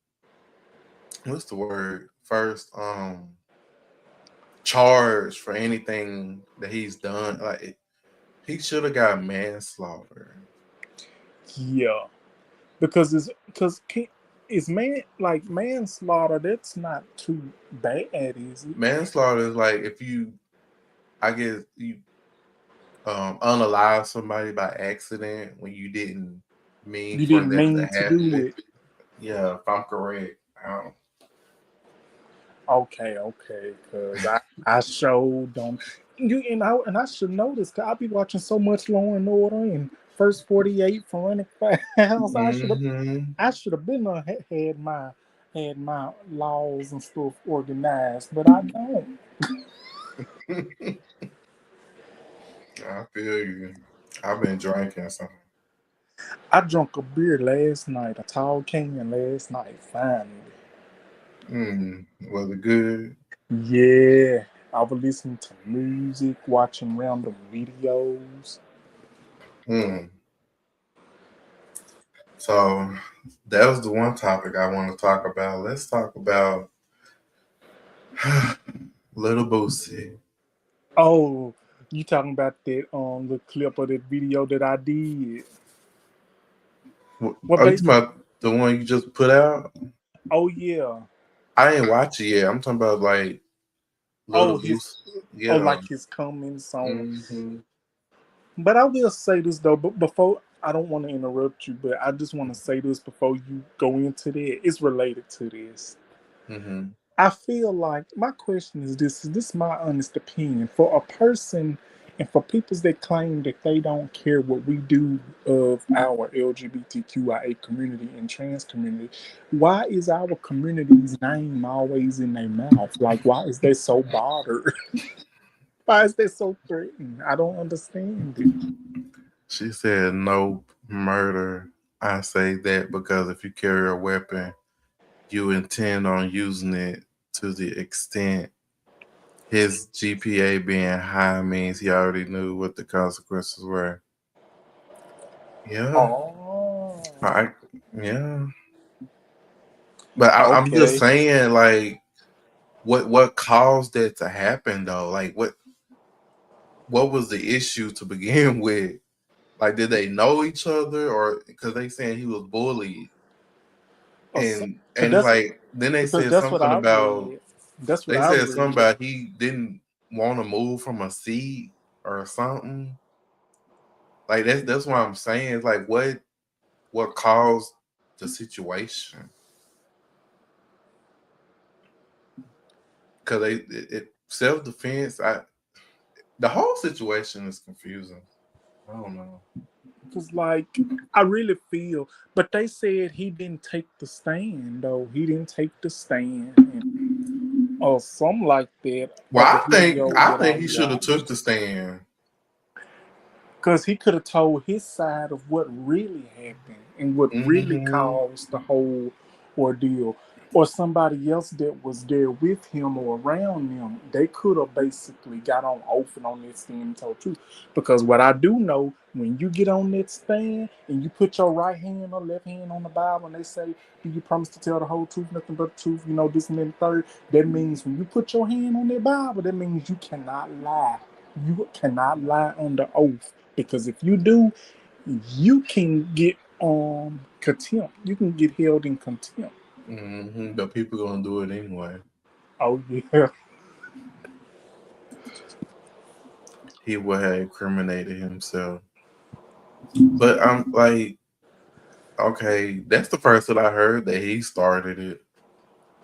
what's the word? First charge for anything that he's done, like he should have got manslaughter. yeah, because it's man like manslaughter. That's not too bad, is it? Manslaughter is like if you I guess you unalive somebody by accident when you didn't mean You for didn't that to mean to do happen. it. Yeah, if I'm correct. Okay, okay, because I showed don't you and I should know this because I be watching so much Law and Order and First 48 Forensic Files. Mm-hmm. I should have been had my laws and stuff organized, but I don't. I feel you. I've been drinking something. I drank a beer last night, a tall can last night. Finally, Was it good? yeah. I was listening to music, watching random videos. Mm. So that was the one topic I want to talk about. Let's talk about Little Boosie. Oh, you talking about that the clip of that video that I did? Well, Oh, you talking basically, about the one you just put out? oh yeah, I ain't watch it yet. I'm talking about like Little oh his, Boosie. oh Yeah. like his comments on. Mm-hmm. But I will say this though, but before I don't want to interrupt you, but I just want to say this before you go into that. It's related to this. Mm-hmm. I feel like my question is this my honest opinion for a person and for people that claim that they don't care what we do of our LGBTQIA community and trans community, why is our community's name always in their mouth? Like, why is they so bothered? Why is they so threatened? I don't understand it. She said no murder. I say that because if you carry a weapon, you intend on using it to the extent his GPA being high means he already knew what the consequences were. Yeah, Oh, I yeah, but I'm just okay. saying, like, what caused that to happen though? Like, what was the issue to begin with? Like, did they know each other, or because they saying he was bullied, Or so, and cause it's that's like then they because said that's what something I about read. That's what they I said something read. about he didn't want to move from a seat or something. Like that's what I'm saying. It's like what caused the situation? Because it self defense. The whole situation is confusing. I don't know. Cause like I really feel, but they said he didn't take the stand though. He didn't take the stand, or something like that Well, of the video I that I think he should have took watched. the stand. Because he could have told his side of what really happened and what really Hmm. caused the whole ordeal. Or somebody else that was there with him or around him, they could have basically got on oath and on that stand and told truth. Because what I do know, when you get on that stand and you put your right hand or left hand on the Bible and they say, do you promise to tell the whole truth, nothing but the truth, this and then the third, that means when you put your hand on that Bible, that means you cannot lie. You cannot lie on the oath. Because if you do, you can get contempt. You can get held in contempt. But people gonna do it anyway. Oh yeah. He would have incriminated himself. But I'm like, okay, that's the first that I heard that he started it.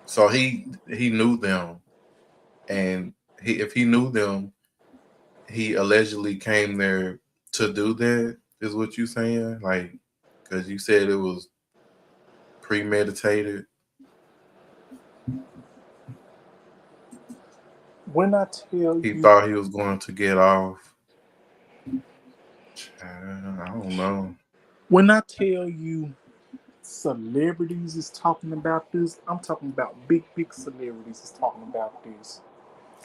So he knew them, and if he knew them, he allegedly came there to do that. Is what you saying? Like, because you said it was premeditated. When I tell He you, thought he was going to get off. I don't know. when I tell you, celebrities is talking about this. I'm talking about big celebrities is talking about this.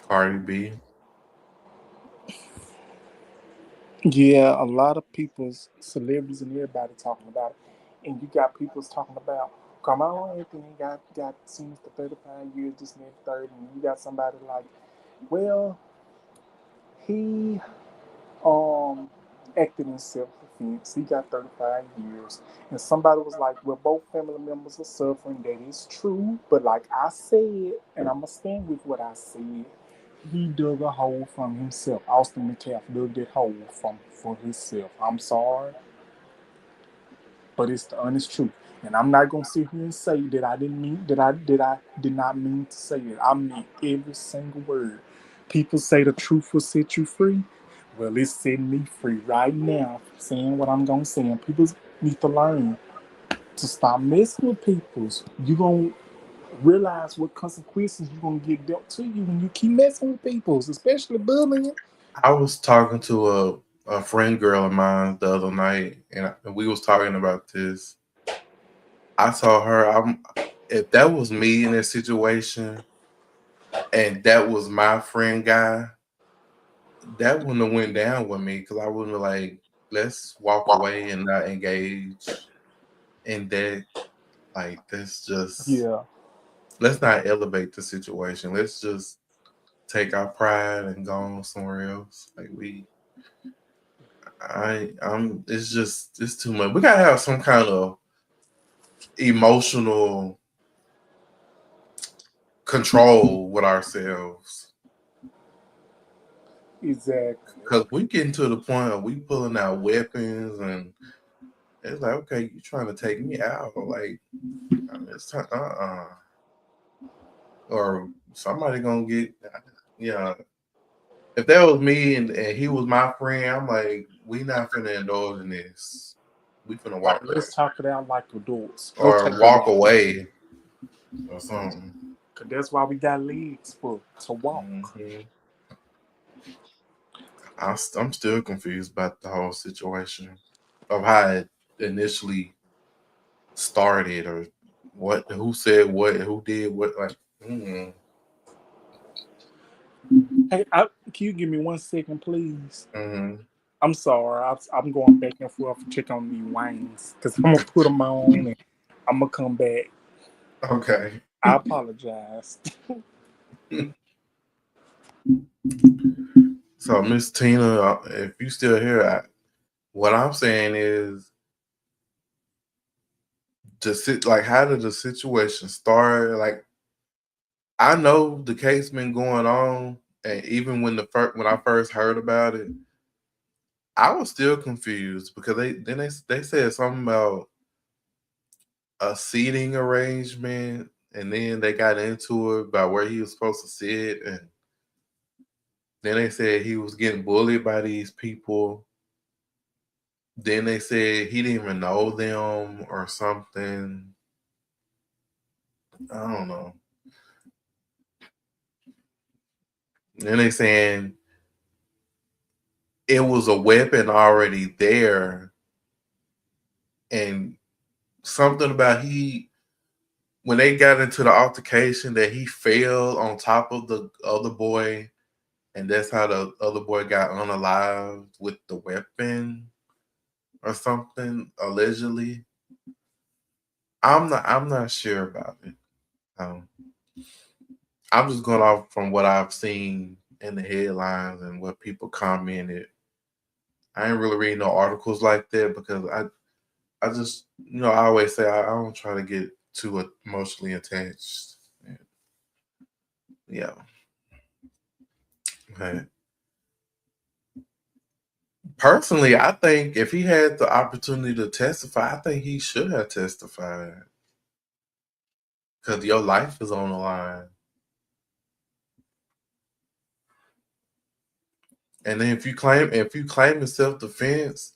Cardi B. Yeah, a lot of people's celebrities and everybody talking about it. And you got people's talking about Karmelo Anthony got sentenced to 35 years, this and that, third, and you got somebody like, well, he um acted in self-defense. He got 35 years. And somebody was like, well, both family members are suffering. That is true. But like I said, and I'm going to stand with what I said, he dug a hole from himself. Austin McCaff dug that hole for himself. I'm sorry, but it's the honest truth. And I'm not gonna sit here and say that I didn't mean that I did not mean to say it. I mean every single word. People say the truth will set you free. Well, it's setting me free right now, saying what I'm gonna say. And people need to learn to stop messing with people's. You're gonna realize what consequences you're gonna get dealt to you when you keep messing with people's, especially bullying. I was talking to a friend girl of mine the other night, and we was talking about this. I told her, if that was me in that situation, and that was my friend guy, that wouldn't have went down with me because I wouldn't have like, let's walk away and not engage in that. Like, Yeah. let's not elevate the situation. Let's just take our pride and go on somewhere else. Like it's too much. We gotta have some kind of emotional control with ourselves. Exactly. Because we getting to the point of we pulling out weapons and it's like, okay, you trying to take me out. Like, it's time, or somebody gonna get, yeah. If that was me and he was my friend, I'm like, we not finna indulge in this. We finna Like, walk away. let's talk it out like adults. No Or walk takeaways. away or something. Cause that's why we got legs for to walk. Hmm. I'm still confused about the whole situation of how it initially started or who said what, who did what. Like, Hey, can you give me 1 second, please? mm-hmm. I'm sorry. I'm going back and forth to check on these wines because I'm gonna put them on and I'm gonna come back. Okay. I apologize. So, Miss Tina, if you still here, What I'm saying is like how did the situation start? Like I know the case been going on, and even when I first heard about it, I was still confused because they said something about a seating arrangement, and then they got into it about where he was supposed to sit, and then they said he was getting bullied by these people. Then they said he didn't even know them or something. I don't know. Then they saying it was a weapon already there, and something about he when they got into the altercation that he fell on top of the other boy, and that's how the other boy got unalived with the weapon or something allegedly. I'm not sure about it. Um, I'm just going off from what I've seen in the headlines and what people commented. I ain't really reading no articles like that because I just I always say I don't try to get too emotionally attached. Yeah. Okay. Personally, I think if he had the opportunity to testify, I think he should have testified because your life is on the line. And then if you claim in self defense,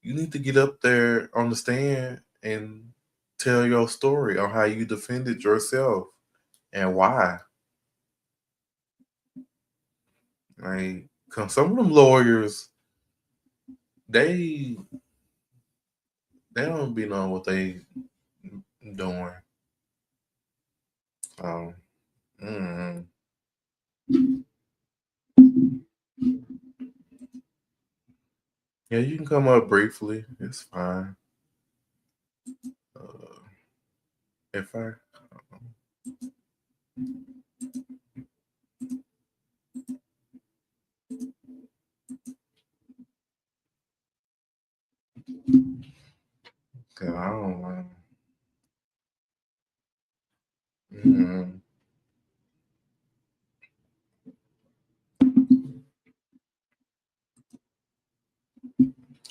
you need to get up there on the stand and tell your story on how you defended yourself and why. Like, cause some of them lawyers, they they don't be knowing what they doing. Um, mm. Yeah, you can come up briefly. It's fine. Uh, if I, cause I don't know. Mm.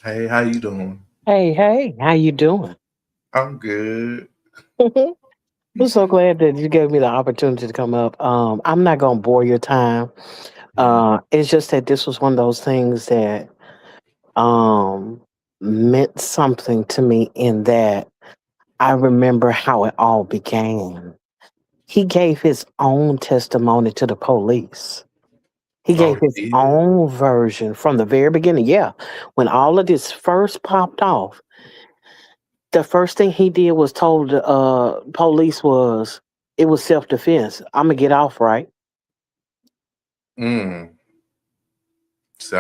Hey, how you doing? Hey, hey, how you doing? I'm good. I'm so glad that you gave me the opportunity to come up. I'm not gonna bore your time. Mm. It's just that this was one of those things that um meant something to me in that I remember how it all began. He gave his own testimony to the police. He Oh, gave his he did. own version from the very beginning. Yeah. When all of this first popped off, the first thing he did was told the police was it was self defense. I'm gonna get off right Mm.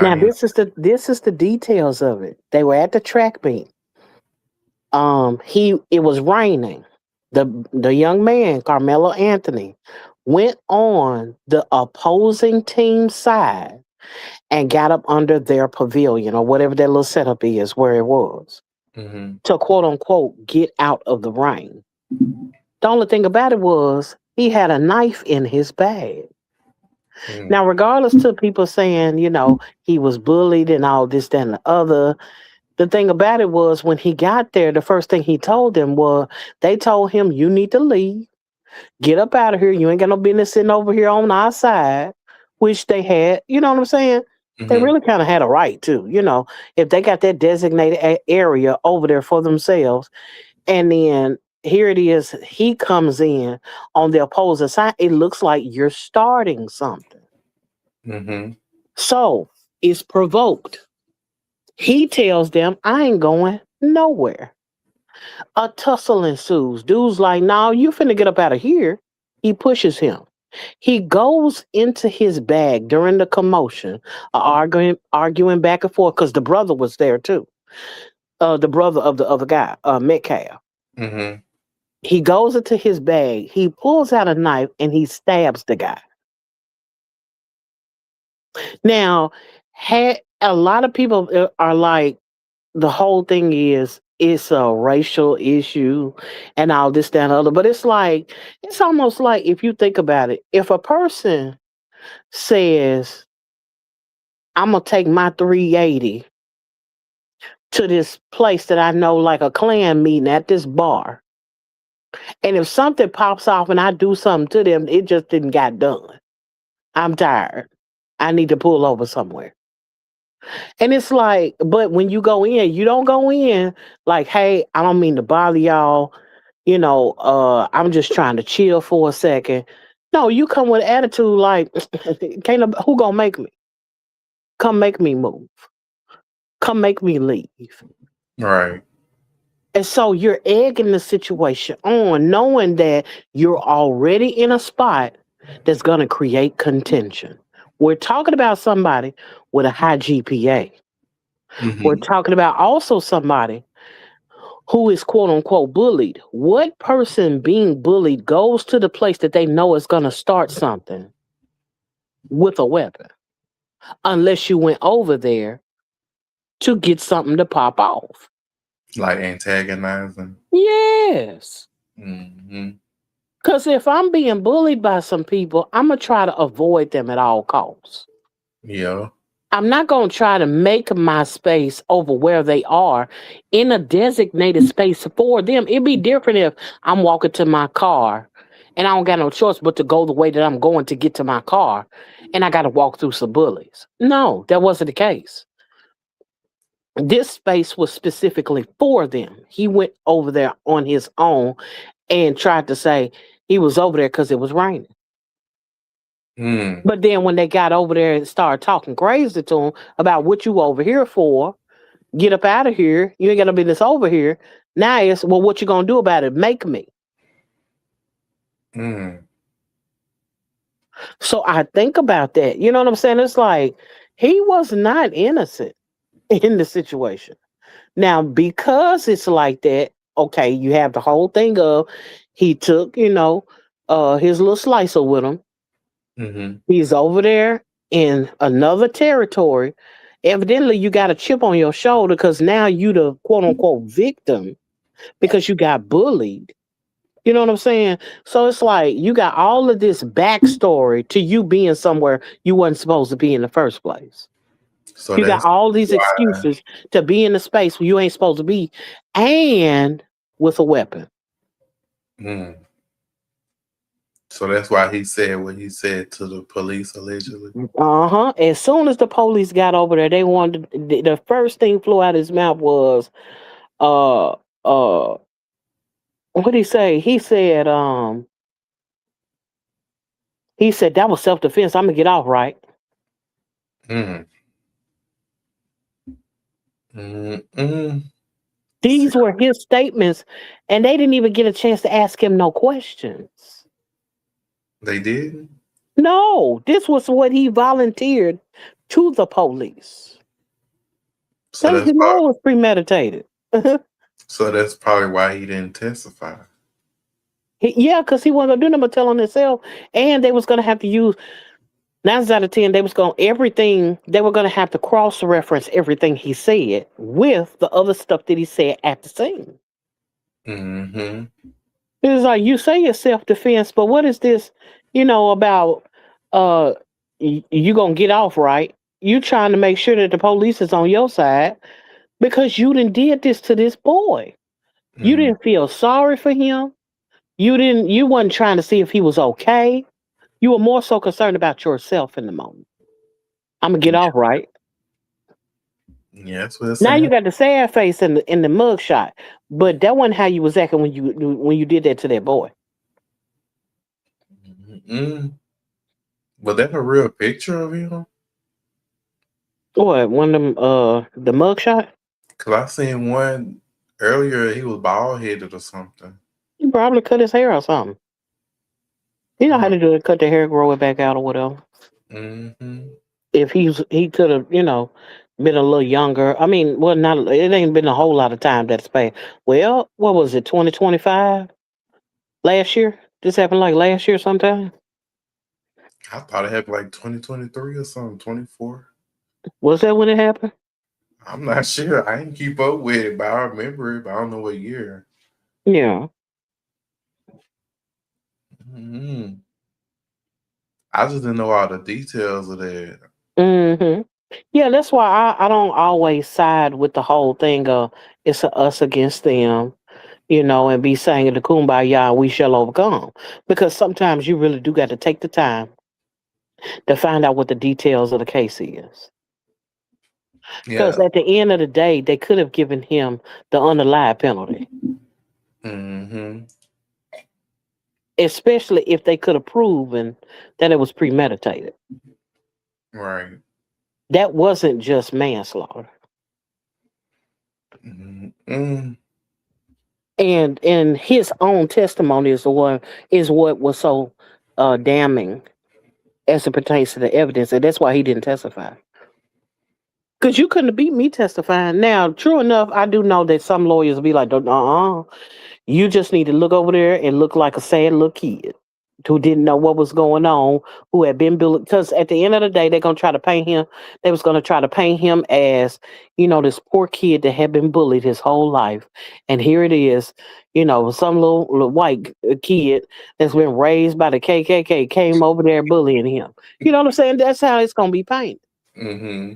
now. Same. This is the details of it. They were at the track meet. It was raining. The young man Karmelo Anthony went on the opposing team side and got up under their pavilion or whatever that little setup is where it was Mm-hmm. to quote unquote get out of the rain. The only thing about it was he had a knife in his bag. Mm. Now, regardless to people saying, he was bullied and all this, that, and the other, the thing about it was when he got there, the first thing he told them was they told him, you need to leave, get up out of here. You ain't got no business sitting over here on our side, which they had, you know what I'm saying? They Mm-hmm. really kind of had a right to, if they got that designated area over there for themselves. And then here it is, he comes in on the opposing side. It looks like you're starting something. Mm-hmm. So it's provoked. He tells them, I ain't going nowhere. A tussle ensues. Dude's like, no, you finna get up out of here. He pushes him. He goes into his bag during the commotion, arguing back and forth, because the brother was there too. The brother of the other guy, Metcalf. Mm-hmm. He goes into his bag, he pulls out a knife, and he stabs the guy. Now, a lot of people are like, the whole thing is it's a racial issue and all this, that, and other. But it's like it's almost like if you think about it, if a person says, I'm gonna take my 380 to this place that I know like a clan meeting at this bar. And if something pops off and I do something to them, it just didn't got done. I'm tired. I need to pull over somewhere. And it's like, but when you go in, you don't go in like, hey, I don't mean to bother y'all. I'm just trying to chill for a second. No, you come with attitude like, who gonna make me? Come make me move. Come make me leave. Right. And so you're egging the situation on, knowing that you're already in a spot that's gonna create contention. We're talking about somebody with a high GPA. We're Mm-hmm. talking about also somebody who is quote unquote bullied. What person being bullied goes to the place that they know is going to start something with a weapon? Unless you went over there to get something to pop off. Like antagonizing. Yes. Mm-hmm. Because if I'm being bullied by some people, I'm going to try to avoid them at all costs. Yeah. I'm not going to try to make my space over where they are in a designated space for them. It'd be different if I'm walking to my car and I don't got no choice but to go the way that I'm going to get to my car and I got to walk through some bullies. No, that wasn't the case. This space was specifically for them. He went over there on his own and tried to say he was over there because it was raining. Mm. But then when they got over there and started talking crazy to him about what you over here for, get up out of here. You ain't got no business over here. Now it's, well, what you gonna do about it? Make me. Mm. So I think about that. You know what I'm saying? It's like he was not innocent in the situation. Now, because it's like that, okay, you have the whole thing of he took, his little slicer with him. Mm-hmm. He's over there in another territory. Evidently, you got a chip on your shoulder because now you the quote unquote victim because you got bullied. You know what I'm saying? So it's like you got all of this backstory to you being somewhere you wasn't supposed to be in the first place. So You got that's all these why. excuses to be in the space where you ain't supposed to be and with a weapon. Mm. So that's why he said what he said to the police allegedly. Uh-huh. As soon as the police got over there, they wanted the first thing flew out his mouth was uh uh what did he say? He said that was self-defense. I'm gonna get off, right? Mm. Mm. These were his statements, and they didn't even get a chance to ask him no questions. They did. No, this was what he volunteered to the police. So So that's you know probably, it was premeditated. so that's probably why he didn't testify. Yeah, because he wasn't gonna do nothing but tell on himself, and they was gonna have to use 9 out of 10. They was going everything. They were gonna have to cross reference everything he said with the other stuff that he said at the scene. Mm-hmm. It was like you say it's self defense, but what is this? About uh, you gonna get off, right? You trying to make sure that the police is on your side because you didn't did this to this boy. You Mm. didn't feel sorry for him. You wasn't trying to see if he was okay. You were more so concerned about yourself in the moment. I'm gonna get Yeah, off, right? yeah, that's what it's Now you saying. got the sad face in the mug shot, but that wasn't how you was acting when you did that to that boy. Mm. But that's a real picture of him. What, one of them the mug shot? Cause I seen one earlier. He was bald headed or something. He probably cut his hair or something. You know how Uh, to do it, cut the hair, grow it back out or whatever. mm-hmm. If he could have, been a little younger. I mean, well, not it ain't been a whole lot of time that's passed. Well, what was it, 2025? Last year? This happened like last year sometime? I thought it happened like 2023 or something. 24. Was that when it happened? I'm not sure. I didn't keep up with it, but I remember it. But I don't know what year. Yeah. Hmm. I just didn't know all the details of that. Hmm. Yeah, that's why I don't always side with the whole thing of it's a us against them, and be saying the kumbaya, we shall overcome. Because sometimes you really do got to take the time to find out what the details of the case is. Because Yeah. at the end of the day, they could have given him the underlying penalty, Hmm. especially if they could have proven that it was premeditated. Right. That wasn't just manslaughter. Mm. And his own testimony is what was so damning as it pertains to the evidence, and that's why he didn't testify. Because you couldn't have beat me testifying. Now, true enough, I do know that some lawyers will be like, you just need to look over there and look like a sad little kid who didn't know what was going on, who had been bullied. Because at the end of the day, they're gonna try to paint him. They was gonna try to paint him as, this poor kid that had been bullied his whole life, and here it is, some little white kid that's been raised by the KKK came over there bullying him. You know what I'm saying? That's how it's gonna be painted. Hmm.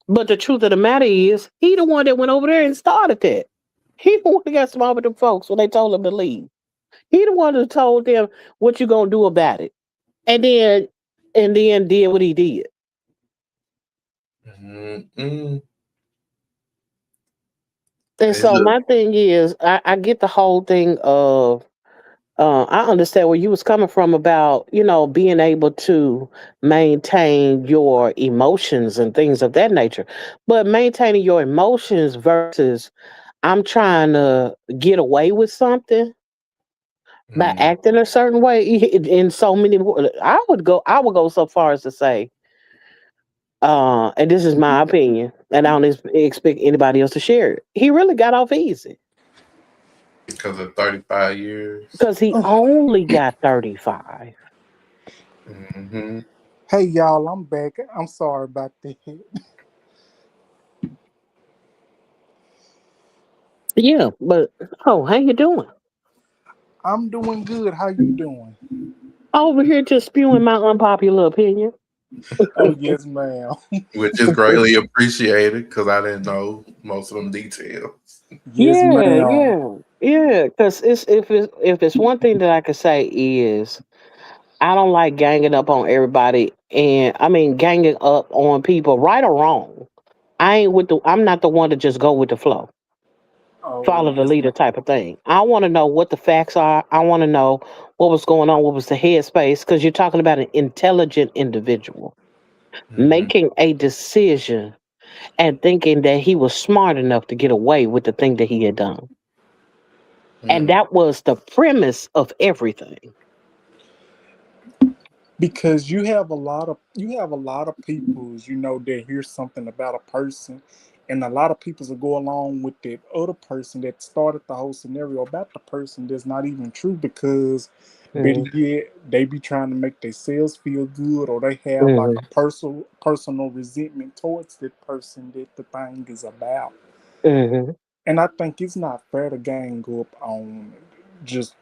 But the truth of the matter is, he the one that went over there and started that. He the one that got smart with them folks when they told him to leave. He the one that told them what you gonna do about it, and then did what he did. Mm. And It's so just, my thing is, I get the whole thing of, I understand where you was coming from about, being able to maintain your emotions and things of that nature, but maintaining your emotions versus I'm trying to get away with something by mm, acting a certain way in so many. I would go so far as to say, and this is my opinion, and I don't expect anybody else to share it. He really got off easy because of 35 years. because he only got 35. Hmm. Hey y'all, I'm back. I'm sorry about that. Yeah, but how you doing? I'm doing good. How you doing? Over here just spewing my unpopular opinion. Oh yes, ma'am. Which is greatly appreciated because I didn't know most of them details. Yes, Yeah, ma'am. yeah, yeah. Because if it's one thing that I could say is I don't like ganging up on everybody, and I mean ganging up on people, right or wrong. I'm not the one to just go with the flow, Oh follow the yes, leader ma'am. type of thing. I want to know what the facts are. I want to know what was going on, what was the headspace, because you're talking about an intelligent individual Hmm. making a decision and thinking that he was smart enough to get away with the thing that he had done. And Mm. that was the premise of everything. Because you have a lot of peoples, that hear something about a person, and a lot of peoples will go along with that other person that started the whole scenario about the person that's not even true because better Mm-hmm. yet, they be trying to make themselves feel good or they have like a Mm-hmm. personal resentment towards that person that the thing is about. Mm-hmm. And I think it's not fair to gang up on just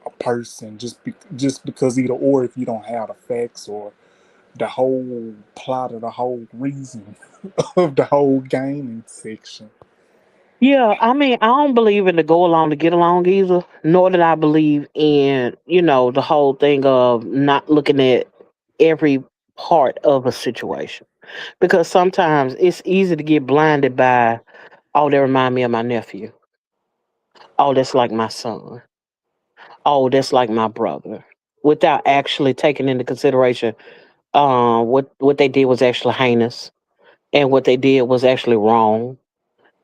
a person just because either or if you don't have the facts or the whole plot or the whole reason of the whole gaming section. Yeah, I mean, I don't believe in the go along to get along either, nor did I believe in, the whole thing of not looking at every part of a situation. Because sometimes it's easy to get blinded by, oh, they remind me of my nephew. Oh, that's like my son. Oh, that's like my brother. Without actually taking into consideration what they did was actually heinous and what they did was actually wrong.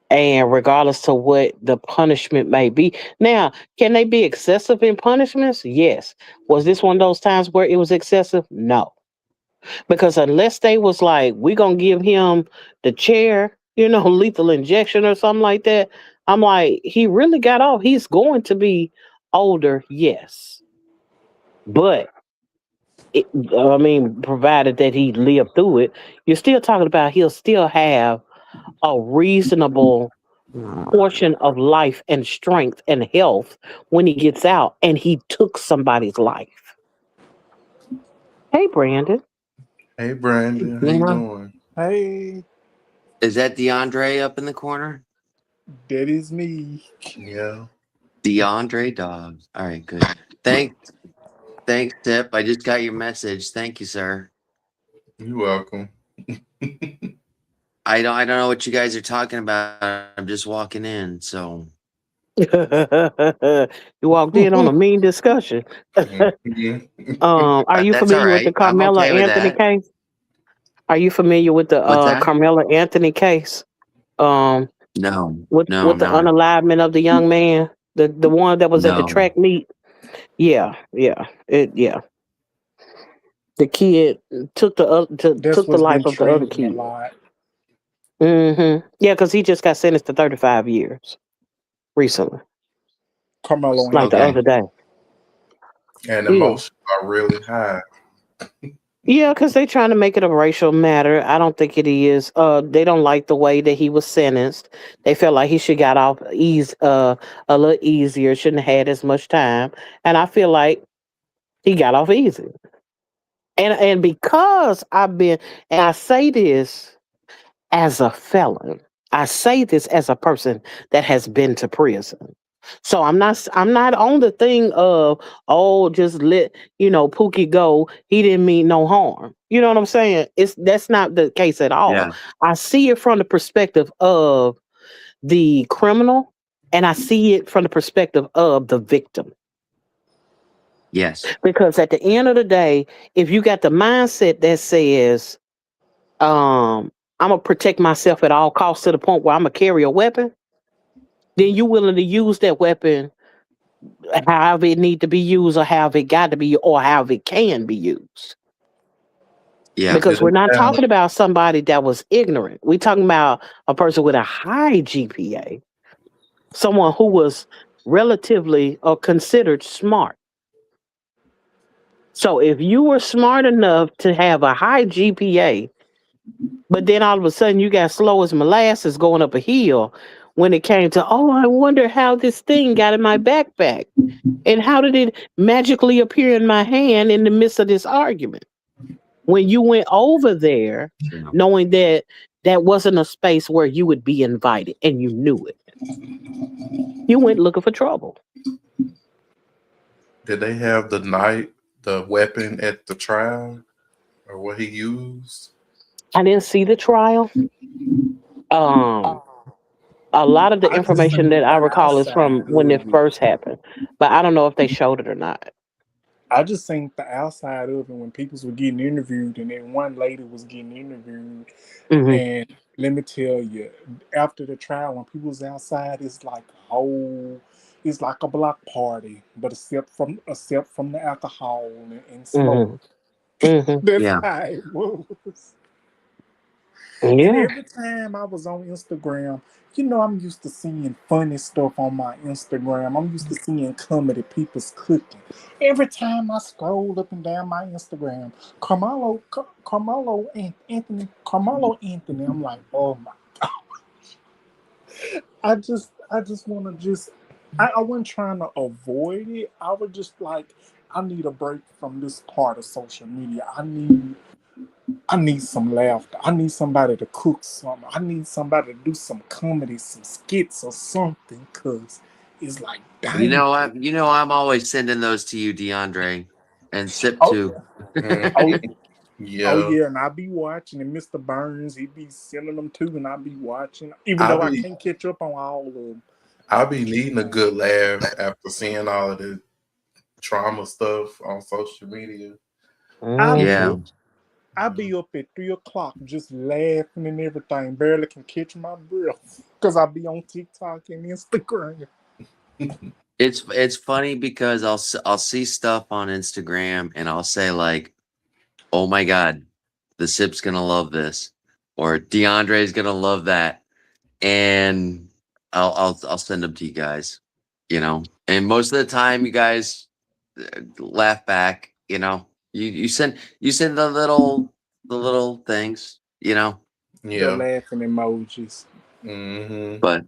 And regardless to what the punishment may be. Now, can they be excessive in punishments? Yes. Was this one of those times where it was excessive? No. Because unless they was like, we gonna give him the chair, lethal injection or something like that, I'm like, he really got off. He's going to be older, yes. But it, I mean, provided that he lived through it, you're still talking about he'll still have a reasonable portion of life and strength and health when he gets out, and he took somebody's life. Hey, Brandon. Hey Brandon, how you Yeah. doing? Hey, Is that DeAndre up in the corner? that is me. Yeah. DeAndre Dobbs. All right, good. Thanks, Tip. I just got your message. Thank you, sir. You're welcome. I don't know what you guys are talking about. I'm just walking in, so You walked in on a mean discussion. Mhm. Are you that's all familiar with the right. I'm Carmelo okay with Anthony that. case? Are you familiar with the What's that? Carmelo Anthony case? Um, No, with I'm the not. unalivement of the young man, the one that was at the No. track meet. Yeah, yeah. The kid That's took the what's life been of the other trending a kid. lot. Yeah, because he just got sentenced to 35 years recently, Carmelo like the Okay. other Anthony. day. And Yeah. emotions are really high. Yeah, because they trying to make it a racial matter. I don't think it is. They don't like the way that he was sentenced. They felt like he should got off a little easier. Shouldn't have had as much time. And I feel like he got off easy. And because and I say this as a felon, I say this as a person that has been to prison. So I'm not on the thing of, oh, just let Pookie go. He didn't mean no harm. You know what I'm saying? That's not the case at all. Yeah. I see it from the perspective of the criminal, and I see it from the perspective of the victim. Yes. Because at the end of the day, if you got the mindset that says, I'm gonna protect myself at all costs to the point where I'm gonna carry a weapon, then you willing to use that weapon however it need to be used, or however it got to be, or however it can be used. Yeah. Because Did we're not they have talking about somebody that was ignorant. We're talking about a person with a high GPA, someone who was relatively or considered smart. So if you were smart enough to have a high GPA, but then all of a sudden you got slow as molasses going up a hill when it came to, oh, I wonder how this thing got in my backpack. And how did it magically appear in my hand in the midst of this argument? When you went over there, Yeah. knowing that that wasn't a space where you would be invited and you knew it, you went looking for trouble. the weapon at the trial or what he used? I didn't see the trial. Um, a lot of the I just information seen that I the recall is from outside when it of it. first happened, but I don't know if they showed it or not. I just seen the outside of it when people were getting interviewed, and then one lady was getting interviewed. Hmm. And let me tell you, after the trial, when people was outside, it's like a block party, but except from the alcohol and smoke. Hmm. Hmm. That's Yeah. how it was. And Yeah. every time I was on Instagram, I'm used to seeing funny stuff on my Instagram. I'm used to seeing comedy, people's cooking. Every time I scroll up and down my Instagram, Carmelo Anthony. I'm like, oh my! I just want to I wasn't trying to avoid it. I was just like, I need a break from this part of social media. I need some laughter. I need somebody to cook something. I need somebody to do some comedy, some skits or something. Cause it's like, dang. I'm always sending those to you, DeAndre, and Sip Oh too. yeah. Oh, Mhm. oh Yeah. yeah. And I be watching, and Mr. Burns, he be sending them too, and I be watching. Even I though I be can't catch up on all of them. I be needing a good laugh after seeing all of the trauma stuff on social media. I be Yeah. Hmm. up. I be up at 3 o'clock just laughing and everything. Barely can catch my breath. Cause I be on TikTok and Instagram. It's funny because I'll see stuff on Instagram and I'll say like, "Oh my god, the Sip's gonna love this," or "DeAndre's gonna love that," and I'll send them to you guys. And most of the time, you guys laugh back. You send the little things. The Yeah. laughing emojis. Mm-hmm. But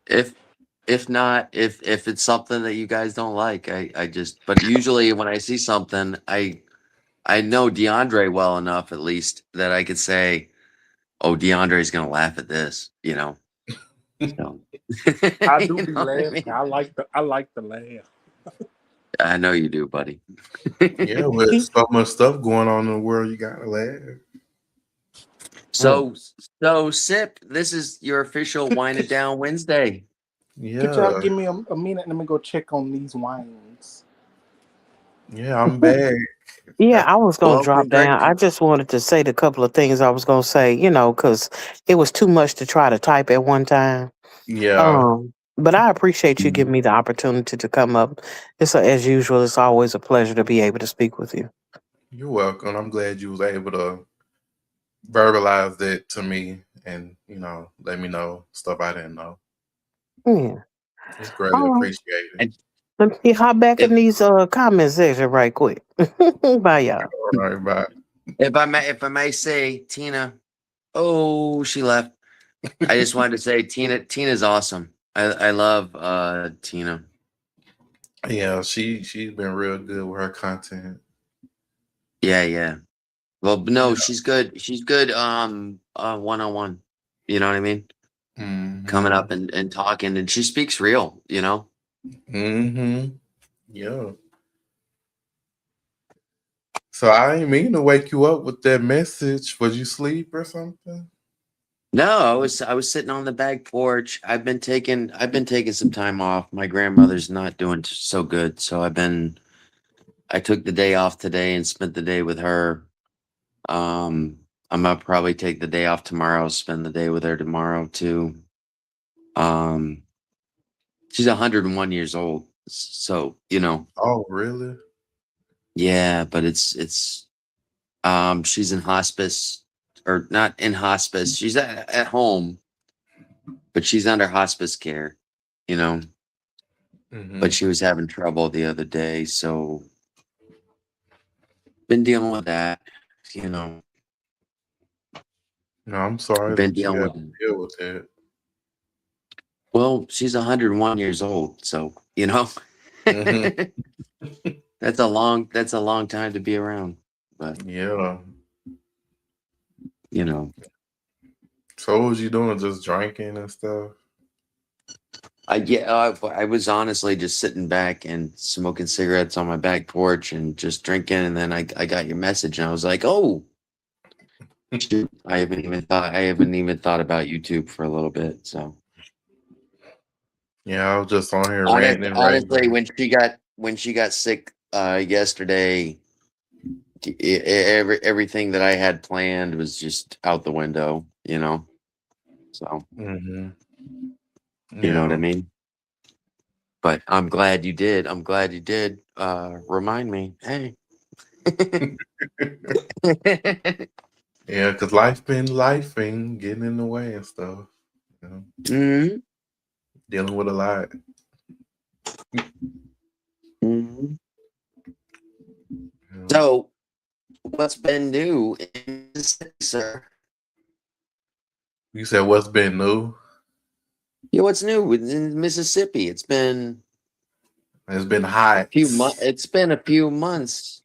if not, if it's something that you guys don't like, I just. But usually when I see something, I know DeAndre well enough at least that I could say, "Oh, DeAndre's gonna laugh at this," you know. So I do you be know what I laughing. mean? I like the laugh. I know you do, buddy. Yeah, with so much stuff going on in the world, you gotta laugh. So Sip, this is your official Wine It Down Wednesday. Could y'all Yeah, give me a minute? Let me go check on these wines. yeah, I'm back. Yeah, I was gonna Well, drop down. I just wanted to say the couple of things I was gonna say, because it was too much to try to type at one time. Yeah, But I appreciate you giving me the opportunity to come up. As usual, it's always a pleasure to be able to speak with you. you're welcome. I'm glad you was able to verbalize that to me and let me know stuff I didn't know. Yeah. It's greatly All right. appreciated. And Let me hop back in if these comment section right quick. Bye, y'all. All right, bye. if I may say, Tina, oh, she left. I just wanted to say, Tina's awesome. I love Tina. Yeah, she's been real good with her content. Yeah. Well, no, Yeah. she's good. She's good. One-on-one. You know what I mean? Coming Mm-hmm. up and talking, and she speaks real. You know. Mm-hmm. Yeah. So I didn't mean to wake you up with that message. Was you sleep or something? No, I was sitting on the back porch. I've been taking some time off. My grandmother's not doing so good, so I took the day off today and spent the day with her. I'm gonna probably take the day off tomorrow, spend the day with her tomorrow too. Um, she's 101 years old, so Oh, really? yeah, but she's in hospice or not in hospice. She's at home, but she's under hospice care, you know. Mm-hmm. But she was having trouble the other day, so been dealing with that, you know. No, I'm sorry Been that you dealing have with to it. deal with it. Well, she's 101 years old, so Mm-hmm. that's a long time to be around. But Yeah. you know, So what was you doing? Just drinking and stuff? I was honestly just sitting back and smoking cigarettes on my back porch and just drinking, and then I got your message, and I was like, oh, shoot, I haven't even thought about YouTube for a little bit. So Yeah, I was just on here ranting and honestly, raving. when she got sick yesterday, everything that I had planned was just out the window, you know. So Mm-hmm. you know what I Yeah. mean. But I'm glad you did. I'm glad you did. Remind me. Hey. Yeah, because life been lifing, getting in the way and stuff. You know, Mhm, dealing with a lot. mhm. You know. So, what's been new in Mississippi, sir? You said what's been new? Yeah, what's new in Mississippi? It's been It's been hot. few months. It's been a few months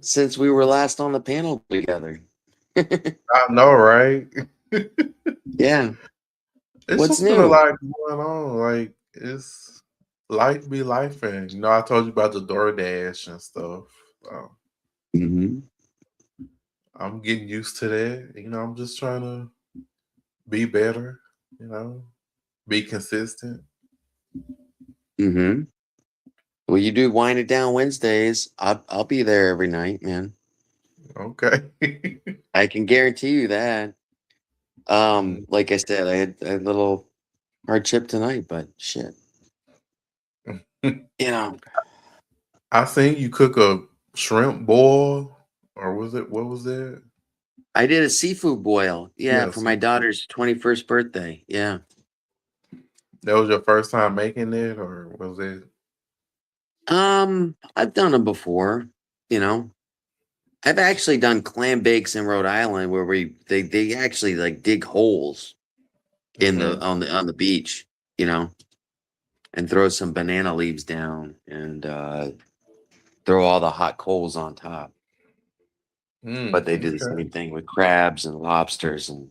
since we were last on the panel together. I know, right? Yeah. It's What's just been a new? lot going on. Like it's life be life, and I told you about the DoorDash and stuff. Hmm. I'm getting used to that. I'm just trying to be better. Be consistent. Hmm. Well, you do Wind It Down Wednesdays. I'll be there every night, man. Okay. I can guarantee you that. Like I said, I had a little hardship tonight, but shit, you know. I seen you cook a shrimp boil, or was it what was that? I did a seafood boil, yeah, Yeah, for my seafood. daughter's 21st birthday. Yeah. That was your first time making it, or was it? I've done them before, you know. I've actually done clam bakes in Rhode Island where they actually like dig holes in the on the beach, you know, and throw some banana leaves down and throw all the hot coals on top. But they do the Okay. same thing with crabs and lobsters and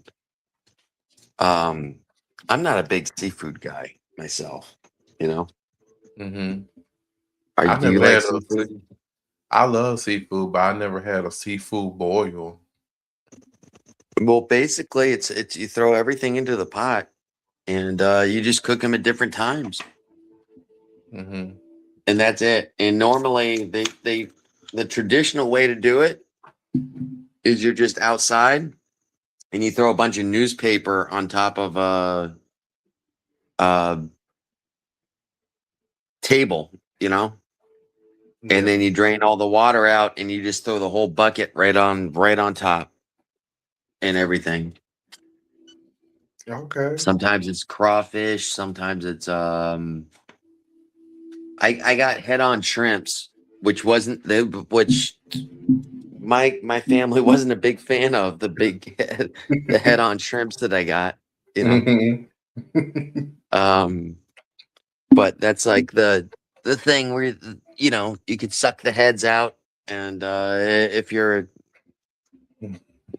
I'm not a big seafood guy myself, you know. I Do you never like had seafood? I love seafood, but I never had a seafood boil. Well, basically, it's you throw everything into the pot and you just cook them at different times, Mm-hmm. and that's it. And normally, the traditional way to do it is you're just outside and you throw a bunch of newspaper on top of a table, you know, and Yeah. then you drain all the water out and you just throw the whole bucket right on top and everything. Okay. Sometimes it's crawfish, sometimes it's I got head on shrimps, which wasn't the which my family wasn't a big fan of the head on shrimps that I got, you know. Mhm. Um, but that's like the thing where you know you could suck the heads out, and if you're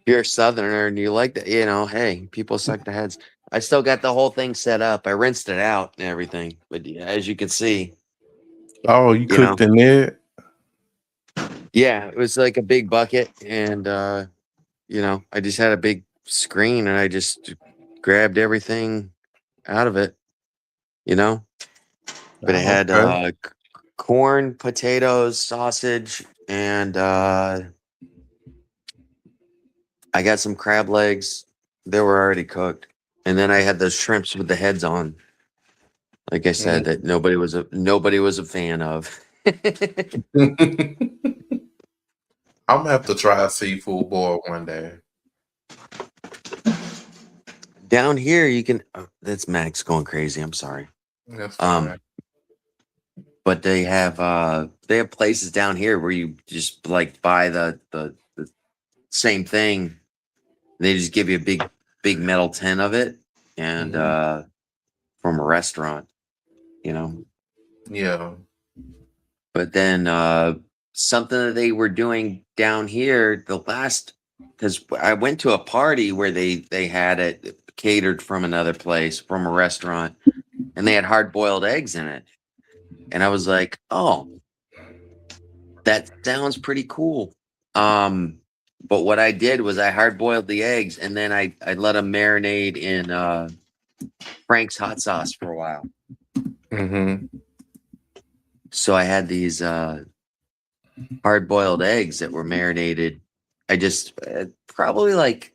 a southerner and you like that, you know, hey, people suck the heads. I still got the whole thing set up. I rinsed it out and everything, but yeah, as you can see, Oh, you you know, cooked in it? yeah, it was like a big bucket, and you know, I just had a big screen, and I just grabbed everything out of it, you know. But it Oh, had okay. corn, potatoes, sausage, and I got some crab legs. They were already cooked, and then I had those shrimps with the heads on. Like I said, that nobody was a fan of. I'm gonna have to try a seafood boil one day. Down here, you can. Oh, that's Max going crazy. I'm sorry. That's Um, fine. but they have places down here where you just like buy the same thing. They just give you a big metal tin of it, and Mhm. from a restaurant, you know. Yeah. But then something that they were doing down here the last, because I went to a party where they had it catered from another place, from a restaurant, and they had hard boiled eggs in it, and I was like, oh, that sounds pretty cool. But what I did was I hard boiled the eggs, and then I let them marinate in Frank's hot sauce for a while. Mm-hmm. So I had these hard boiled eggs that were marinated. I just probably like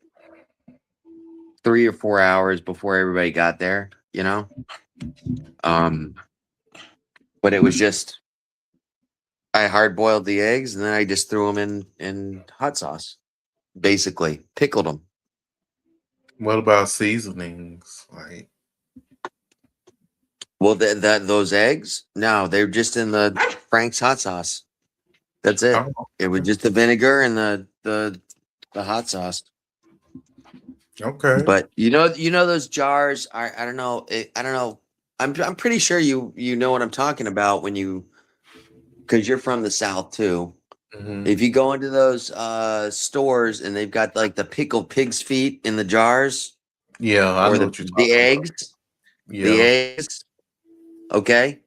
3 or 4 hours before everybody got there, you know. Um, but it was just I hard boiled the eggs and then I just threw them in hot sauce, basically pickled them. What about seasonings? Like, Well, those eggs, no, they're just in the Frank's hot sauce. That's it. oh, It was just the vinegar and the hot sauce. okay. But you know those jars. I don't know. I don't know. I'm pretty sure you know what I'm talking about when you because you're from the South too. Mm-hmm. If you go into those stores and they've got like the pickled pig's feet in the jars Yeah, I or know the what you're the talking about. eggs, the Yeah. eggs. Okay,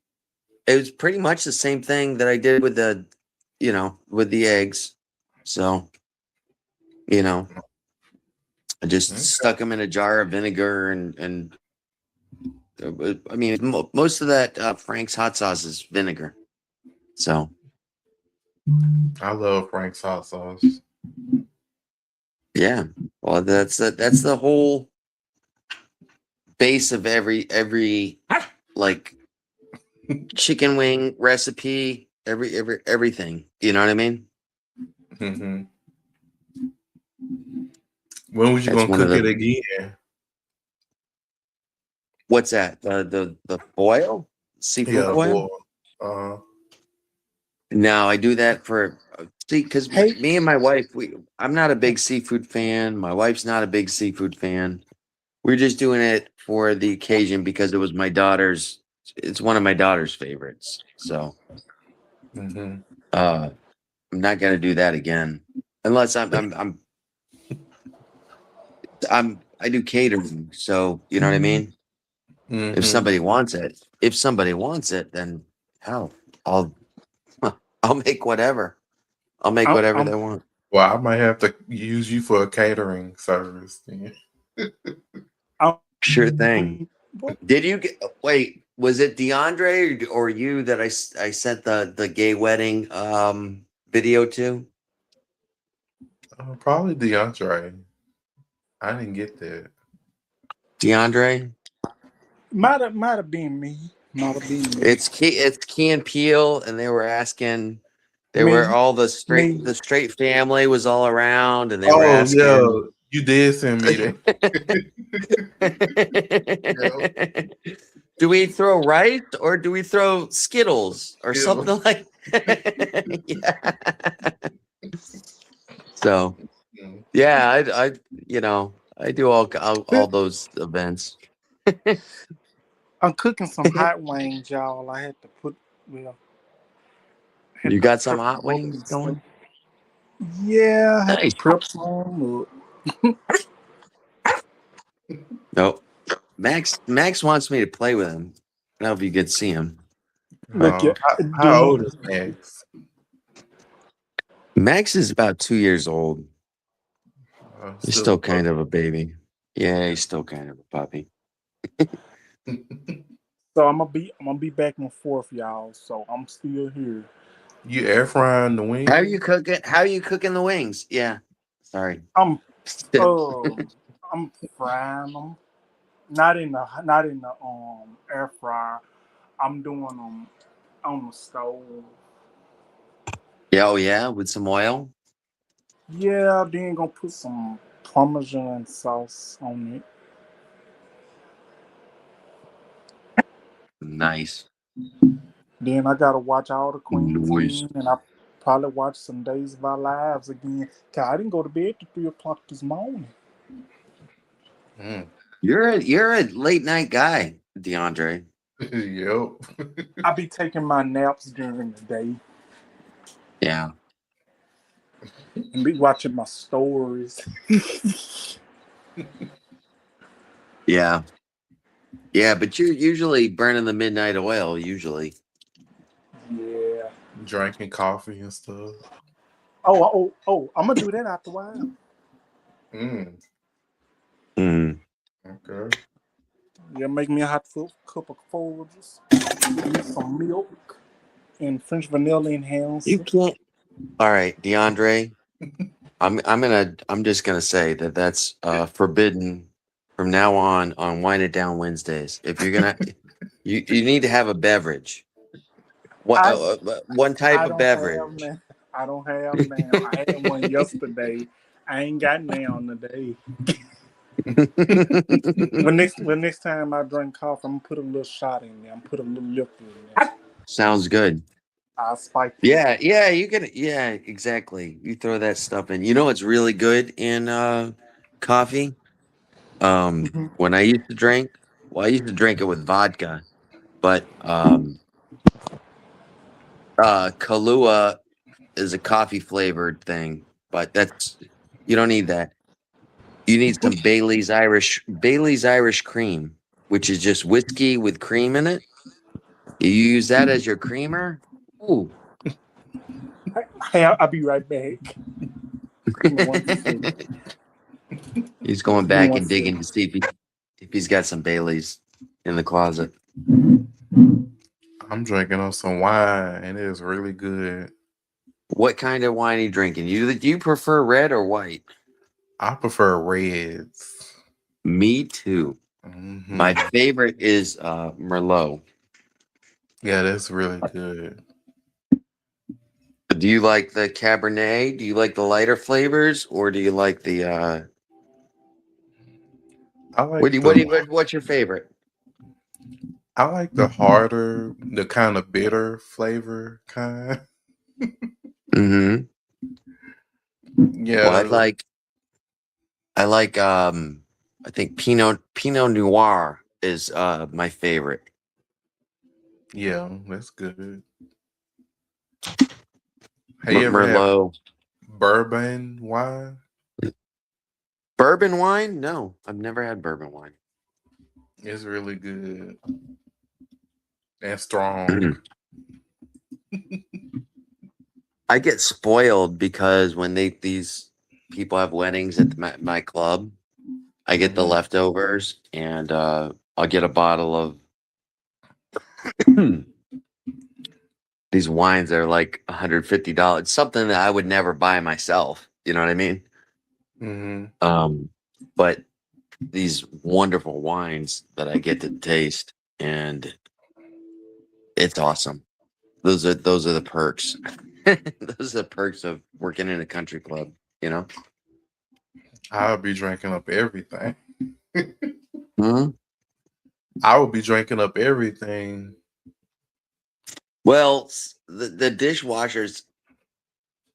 it was pretty much the same thing that I did with with the eggs. So you know, I just Okay. stuck them in a jar of vinegar and I mean, most of that Frank's hot sauce is vinegar. So I love Frank's hot sauce. yeah, well, that's the whole base of every like chicken wing recipe, everything. You know what I mean? Mm-hmm. When was you That's gonna one of cook it the again? what's that? The boil, Yeah, seafood the boil. boil. Uh, No, I do that for because Hey, me and my wife, I'm not a big seafood fan. My wife's not a big seafood fan. We're just doing it for the occasion because it was my daughter's. It's one of my daughter's favorites. So Mm-hmm. I'm not gonna do that again unless I do catering. So you know what I mean. If Mm-hmm. somebody wants it, then hell, I'll I'll make whatever. I'll make whatever I'm they want. Well, I might have to use you for a catering service then. Sure thing. what? Did you get? Wait, was it DeAndre or you that I sent the gay wedding video to? Probably DeAndre. I didn't get that. DeAndre? Might have been me. Might have been me. It's Key and Peele, and they were asking. They were Me. all Me. the straight family was all around, and they were Oh yeah, asking. you did send me that. Yep. Do we throw rice or do we throw Skittles or Ew. something like? Yeah. So Mm. yeah, I do all those events. I'm cooking some hot wings, y'all. I had to put well, had You to got some prep hot them up wings and stuff. going? Yeah, I had to Nice. prep some up. Nope. Max wants me to play with him. I don't know if you could see him. Look, yeah, do How you? old is Max? Max is about 2 years old. He's Still a still kind of a baby. Yeah, he's still kind of a puppy. puppy. So I'm gonna be back and forth, y'all. So I'm still here. You air frying the How wings? you cooking? How you cooking the wings? Yeah. Sorry. I'm I'm frying them. Not in the air fryer. I'm doing them on the stove. Yeah, oh yeah, with some oil. Yeah, then gonna put some Parmesan sauce on it. Nice. Then I gotta watch all the Queens Noise. again, and I probably watch some Days of Our Lives again. Cause I didn't go to bed till 3 o'clock this morning. Mm. You're a late night guy, DeAndre. Yep. I be taking my naps during the day Yeah. and be watching my stories. Yeah. Yeah, but you're usually burning the midnight oil, usually. Yeah. Drinking coffee and stuff. Oh! I'm gonna do that after a while. Mm. Mm. Okay. Yeah, make me a hot cup of Folgers, with some milk and French vanilla You enhancer. can't. All right, DeAndre. I'm just gonna say that that's forbidden from now on Wine It Down Wednesdays. If you're gonna, you need to have a beverage. What I one type I of don't have beverage? now. I don't have now. I had one yesterday. I ain't got now today. When next time I drink coffee, I'm gonna put a little shot in there. I'm put a little liquor in there. Sounds good. I'll spike it up. Yeah, yeah, you can. Yeah, exactly. You throw that stuff in. You know what's really good in coffee? When I used to drink, well, I used to drink it with vodka, but Kahlua is a coffee flavored thing, but that's you don't need that. You need some Bailey's Irish cream, which is just whiskey with cream in it. You use that as your creamer. Ooh, Hey, I'll be right back. Give me one second. he's going Give me back one and digging to second. see if he's got some Bailey's in the closet. I'm drinking on some wine and it's really good. What kind of wine are you drinking? Do you prefer red or white? I prefer reds. Me too. My Hmm. favorite is Merlot. Yeah, that's really good. Do you like the Cabernet? Do you like the lighter flavors, or do you like the I like the what's your favorite? I like the harder, the kind of bitter flavor kind. Hmm. Well, Yeah, I think Pinot Noir is my favorite. yeah, that's good. Have you ever had Merlot. bourbon wine? Bourbon wine? No, I've never had bourbon wine. It's really good and strong. I get spoiled because when these people have weddings at my club, I get the Mhm. leftovers and I'll get a bottle of these wines that are like $150. Something that I would never buy myself. You know what I mean? Mhm. But these wonderful wines that I get to taste, and it's awesome. Those are the perks. Those are the perks of working in a country club. You know. I'll be drinking up everything. Hmm. I would be drinking up everything. Well, the dishwashers,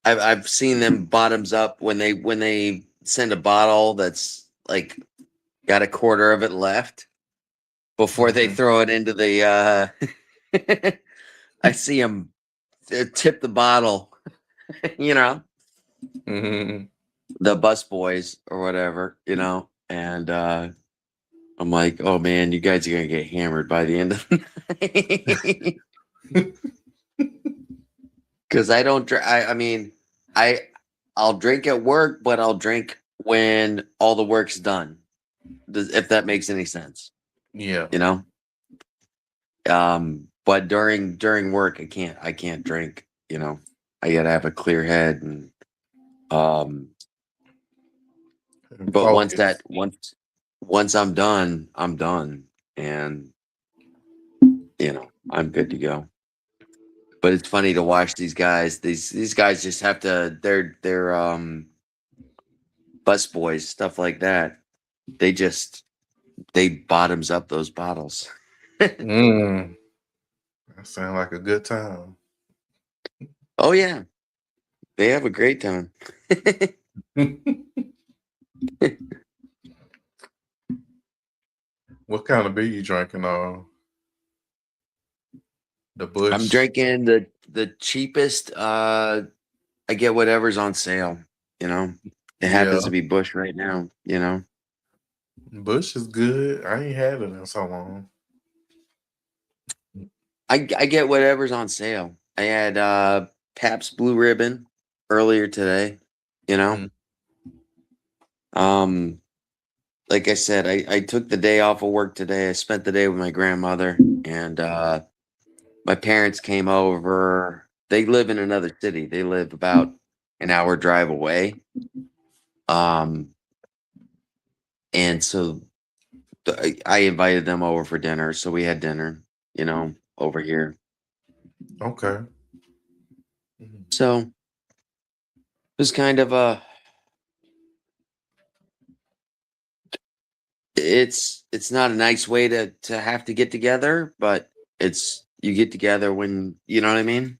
I've seen them bottoms up when they send a bottle that's like got a quarter of it left before they Mhm. throw it into the. I see them tip the bottle, you know, Mhm. the bus boys or whatever, you know, and I'm like, oh man, you guys are gonna get hammered by the end of the night. Because I don't drink. I mean, I I'll drink at work, but I'll drink when all the work's done. If that makes any sense, Yeah. you know. But during work, I can't drink. You know, I gotta have a clear head and um. And But focus. once I'm done, I'm done, and I'm good to go. But it's funny to watch these guys. These guys just have to. They're bus boys, stuff like that. They bottoms up those bottles. Mm. That sounds like a good time. Oh yeah, they have a great time. What kind of beer you drinking on? The I'm Bush. drinking the cheapest. I get whatever's on sale. You know, it Yeah. happens to be Bush right now. You know, Bush is good. I ain't had it in so long. I get whatever's on sale. I had Pabst Blue Ribbon earlier today. You know, Mm. um, like I said, I took the day off of work today. I spent the day with my grandmother, and my parents came over. They live in another city. They live about an hour drive away. Um, and so I invited them over for dinner. So we had dinner, over here. Okay. Mhm. So it was kind of it's not a nice way to have to get together, but it's you get together when you know what I mean.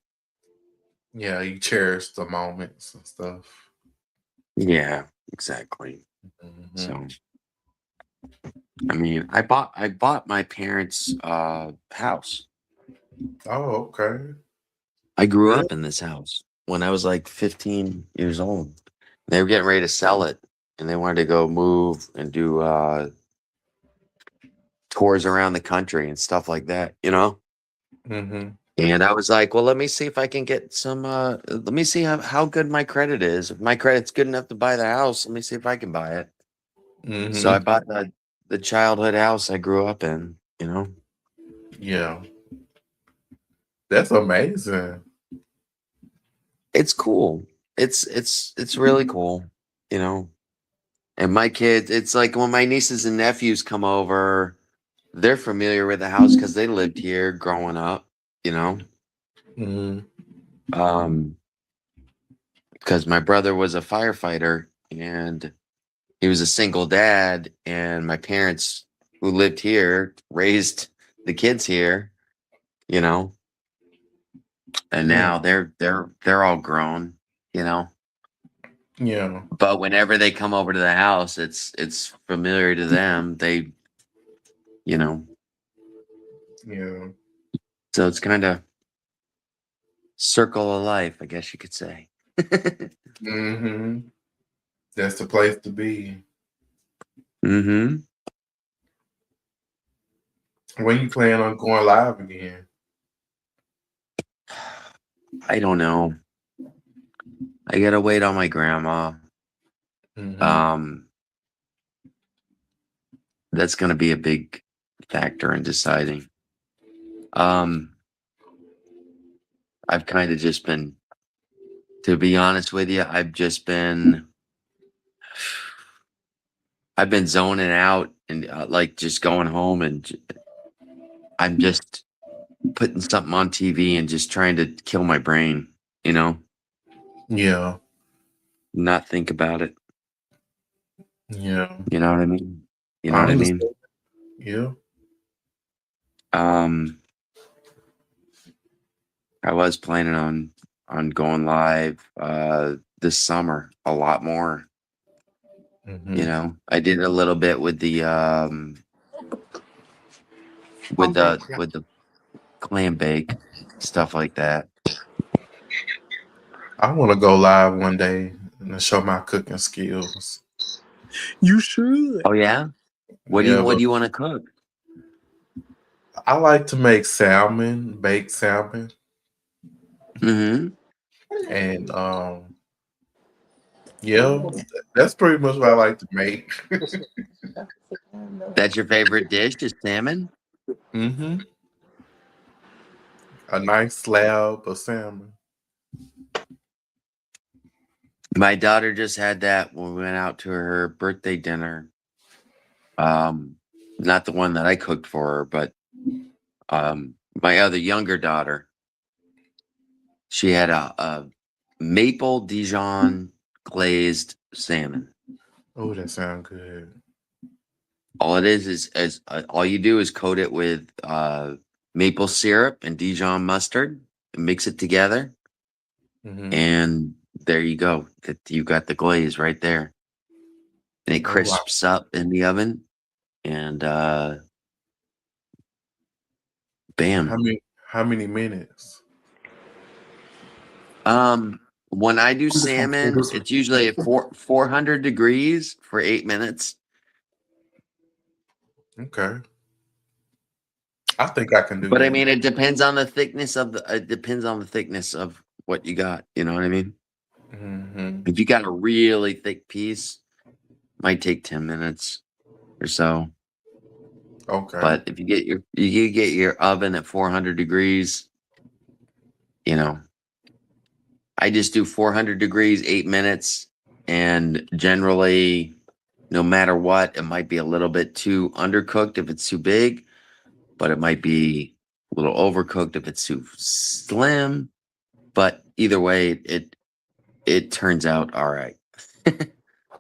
Yeah, you cherish the moments and stuff. Yeah, exactly. Hmm. So I mean, I bought my parents' house. Oh, okay. I grew Good. up in this house when I was like 15 years old. They were getting ready to sell it, and they wanted to go move and do tours around the country and stuff like that, you know. Hmm. And I was like, well, let me see if I can get some. Let me see how good my credit is. If my credit's good enough to buy the house, let me see if I can buy it. So I Hmm. bought the childhood house I grew up in. You know, Yeah, that's amazing. it's cool. It's really cool. You know, and my kids, it's like when my nieces and nephews come over, they're familiar with the house because they lived here growing up. You know, Hmm. um, because my brother was a firefighter and he was a single dad, and my parents who lived here raised the kids here, you know. And now they're all grown, you know. Yeah. But whenever they come over to the house, it's familiar to them. They, you know, Yeah. so it's kind of circle of life, I guess you could say. Mm-hmm. That's the place to be. Mm-hmm. When you plan on going live again? I don't know. I gotta wait on my grandma. Mm-hmm. That's gonna be a big factor in deciding. I've kind of just been, to be honest with you, I've been zoning out and like just going home and I'm just putting something on TV and just trying to kill my brain, you know, Yeah. not think about it. Yeah. You know what I mean? You know I what I mean? understand. Yeah. I was planning on going live this summer a lot more. Mm-hmm. You know, I did a little bit with the with the clam bake, stuff like that. I want to go live one day and show my cooking skills. You should. Oh yeah? What Yeah, do but you want to cook? I like to make salmon, baked salmon, Mm-hmm. and yeah, that's pretty much what I like to make. That's your favorite dish is salmon? Mm-hmm. A nice slab of salmon. My daughter just had that when we went out to her birthday dinner. Not the one that I cooked for her, but my other younger daughter, she had a maple Dijon glazed salmon. Oh, that sounds good. All it is all you do is coat it with maple syrup and Dijon mustard and mix it together. Mm-hmm. And there you go. You got the glaze right there. And it Oh, wow. crisps up in the oven. And How bam. many how many minutes? When I do I'm just gonna say salmon, this. it's usually at 400 degrees for 8 minutes. Okay. I think I can do But I that. mean, it depends on the thickness of what you got. You know what I mean? Mm-hmm. If you got a really thick piece, might take 10 minutes or so. Okay. But if you get your oven at 400 degrees, you know, I just do 400 degrees, 8 minutes, and generally, no matter what, it might be a little bit too undercooked if it's too big, but it might be a little overcooked if it's too slim. But either way, it turns out all right.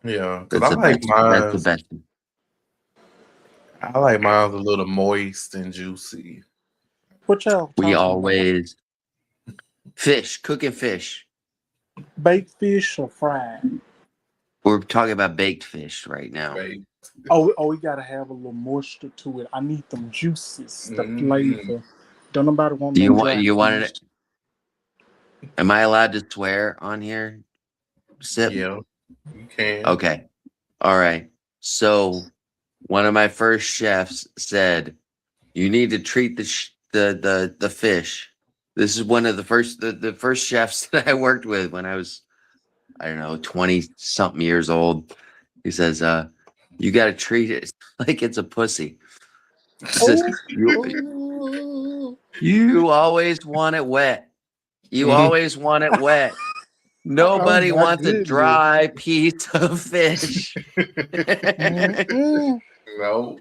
Yeah, because That's I the like best. That's the mine. best. I like mine a little moist and juicy. What y'all We talking about? always cooking fish. Baked fish or fried? We're talking about baked fish right now. Babe. Oh, we gotta have a little moisture to it. I need them juices, the Mm-hmm. flavor. Don't nobody want Do no dry you want fish. it? Am I allowed to swear on here? Sip. Yeah, you can. Okay. All right. So one of my first chefs said, "You need to treat the fish." This is one of the first chefs that I worked with when I was, I don't know, 20 something years old. He says, "You got to treat it like it's a pussy." He says, Oh, You always want it wet. You always want it wet. oh Nobody my wants a goodness. dry piece of fish." Mm-mm. No.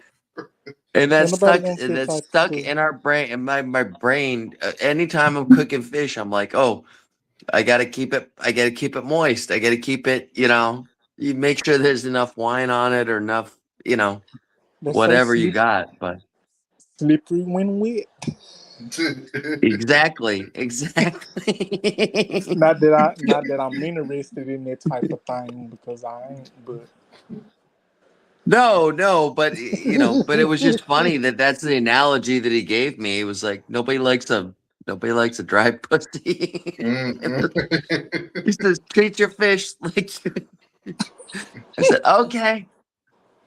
And Don't nobody wants that that's type of stuck stuff. in our brain, in my brain. Anytime I'm cooking fish, I'm like, oh, I gotta keep it moist. I gotta keep it, you make sure there's enough wine on it or enough, They say whatever you got. But slippery when wet. Exactly. Not that I'm interested in that type of thing because I ain't. But No, but but it was just funny that that's the analogy that he gave me. It was like nobody likes a dry pussy. He says treat your fish like I said, okay,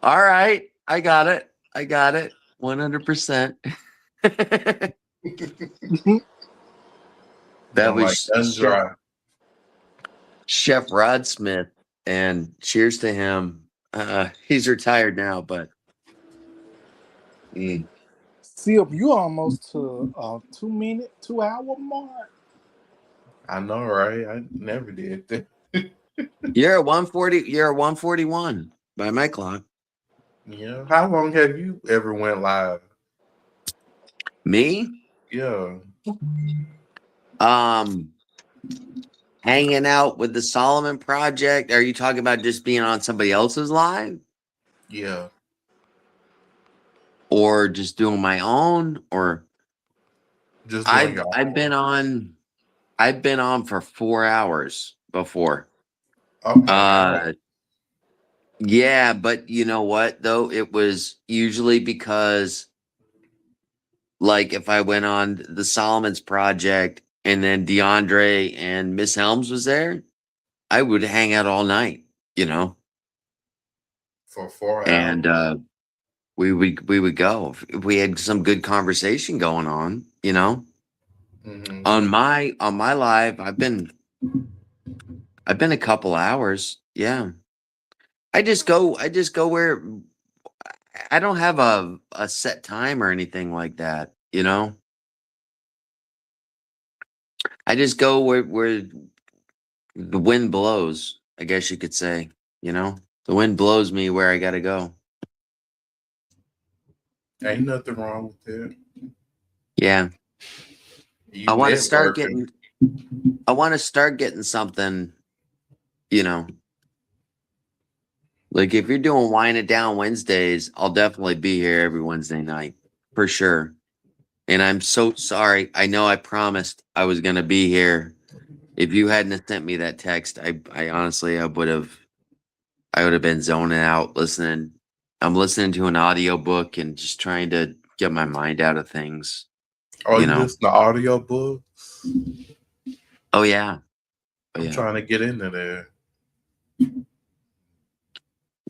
all right, I got it, 100%. That Don't like was none dry. Chef Rod Smith, and cheers to him. He's retired now, but Sipp, you almost to 2 minute, 2 hour mark. I know, right? I never did that. you're at 140. You're at 141 by my clock. Yeah. How long have you ever went live? Me, Yeah. um, hanging out with the Solomon Project. Are you talking about just being on somebody else's live, Yeah. or just doing my own? Or Just doing your I've been on. I've been on for 4 hours before. Oh my God. Uh, yeah, but you know what though? It was usually because, like, if I went on the Solomon's Project and then DeAndre and Miss Helms was there, I would hang out all night, For 4 hours. and we would go if we had some good conversation going on. Mm-hmm. On my live, I've been a couple hours. Yeah, I just go where I don't have a set time or anything like that. I just go where the wind blows, I guess you could say. The wind blows me where I gotta go. Ain't nothing wrong with that. Yeah. You I want to start networking. getting I want to start getting something, you know. Like if you're doing Wine It Down Wednesdays, I'll definitely be here every Wednesday night for sure. And I'm so sorry. I know I promised I was gonna be here. If you hadn't have sent me that text, I honestly I would have been zoning out listening. I'm listening to an audiobook and just trying to get my mind out of things, Oh, you you know. listen to audio books? Oh yeah. Oh I'm yeah. trying to get into there.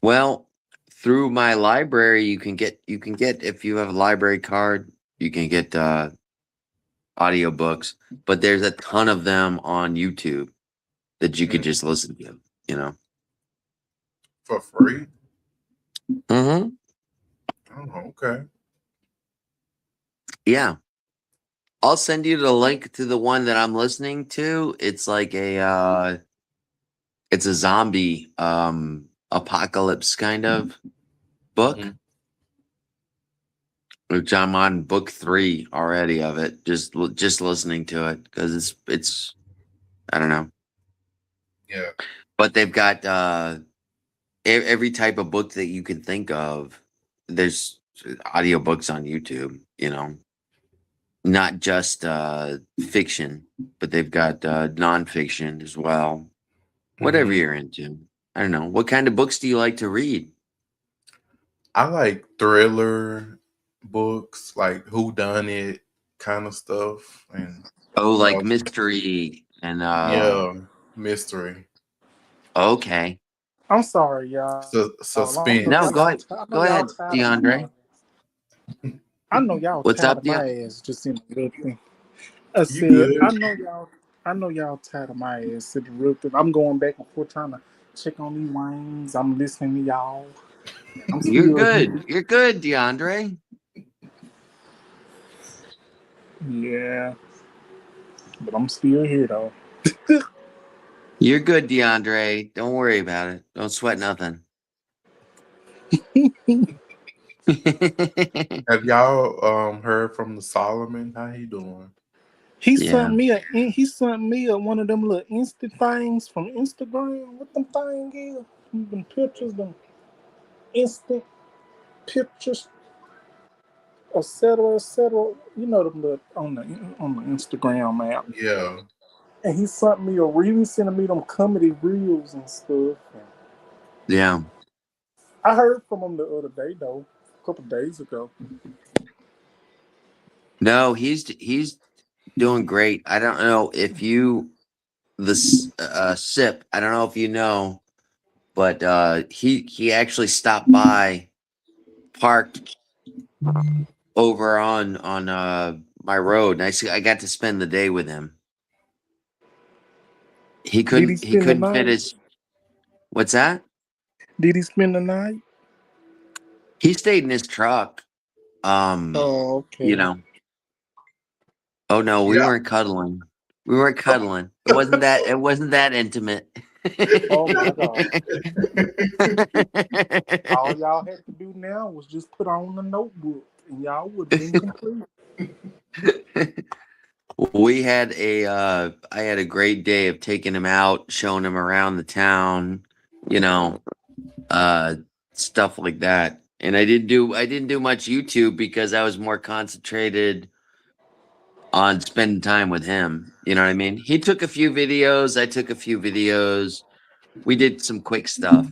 Well, through my library, you can get if you have a library card, you can get audiobooks, but there's a ton of them on YouTube that you could Mm. just listen to. For free? Mm-hmm. Oh, okay. Yeah. I'll send you the link to the one that I'm listening to. It's like it's a zombie apocalypse kind of book. Mhm. Which I'm on book 3 already of it. Just listening to it because it's I don't know. Yeah. But they've got every type of book that you can think of. There's audiobooks on YouTube. Not just fiction, but they've got nonfiction as well. Whatever Hmm. you're into. I don't know. What kind of books do you like to read? I like thriller books, like who done it kind of stuff, and Oh, you like know, mystery and yeah, mystery, okay. I'm sorry, y'all. No, suspense. I know go y'all ahead, tired of my DeAndre. I know y'all What's tired of up, my Deon? ass just interrupting. I You said, good? I know y'all tired of my ass interrupting. I'm going back and forth trying to check on these wines. I'm listening to y'all. I'm You're still good. here. You're good, DeAndre. Yeah, but I'm still here though. You're good, DeAndre. Don't worry about it. Don't sweat nothing. Have y'all heard from the Solomon? How he doing? Yeah. He sent me a one of them little instant things from Instagram. What them thing is? Them pictures, them instant pictures. et cetera. You know them on the Instagram app. Yeah. And he sent me a reel. He sent me them comedy reels and stuff. And Yeah. I heard from him the other day though, a couple days ago. No, he's doing great. I don't know if you Sip. I don't know if you know, but he actually stopped by, parked over on my road, and I got to spend the day with him. He Did he couldn't he spend the couldn't fit night? his what's that? Did he spend the night? He stayed in his truck. Oh, You okay. know. Oh no, we Yeah. weren't cuddling. We weren't cuddling. It wasn't that intimate. Oh my God. All y'all had to do now was just put on the notebook and y'all would have been complete. We had I had a great day of taking him out, showing him around the town, you know, uh stuff like that. And I didn't do much YouTube because I was more concentrated on spending time with him. You know what I mean? He took a few videos, I took a few videos. We did some quick stuff.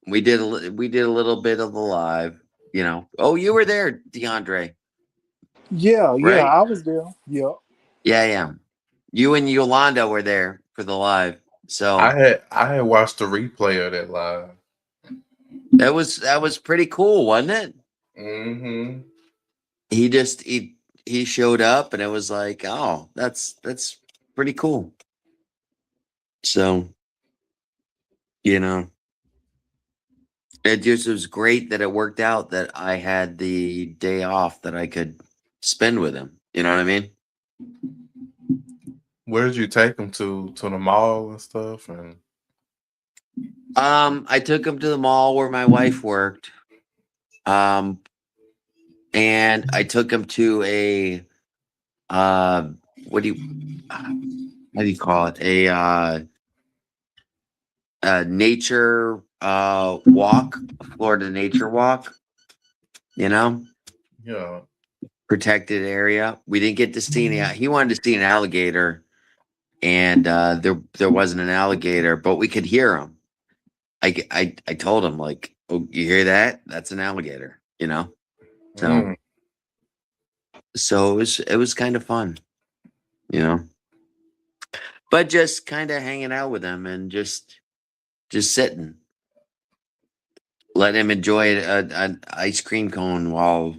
We did a little bit of the live, you know. Oh, you were there, DeAndre, Yeah, yeah, right? I was there. Yeah. Yeah, yeah. You and Yolanda were there for the live. So I had watched the replay of that live. that was pretty cool, wasn't it? Mm-hmm. He just he showed up and it was like, oh, that's pretty cool. So, you know, it just was great that it worked out that I had the day off that I could spend with him. You know what I mean? Where did you take him to the mall and stuff? And I took him to the mall where my wife worked. Um, and I took him to a uh, what do you how do you call it? A nature walk, a Florida nature walk. You know, yeah, protected area. We didn't get to see any. He wanted to see an alligator, and there wasn't an alligator, but we could hear him. I told him like, oh, you hear that? That's an alligator. You know, so mm, it was kind of fun. You know, but just kind of hanging out with him and just sitting, let him enjoy an ice cream cone while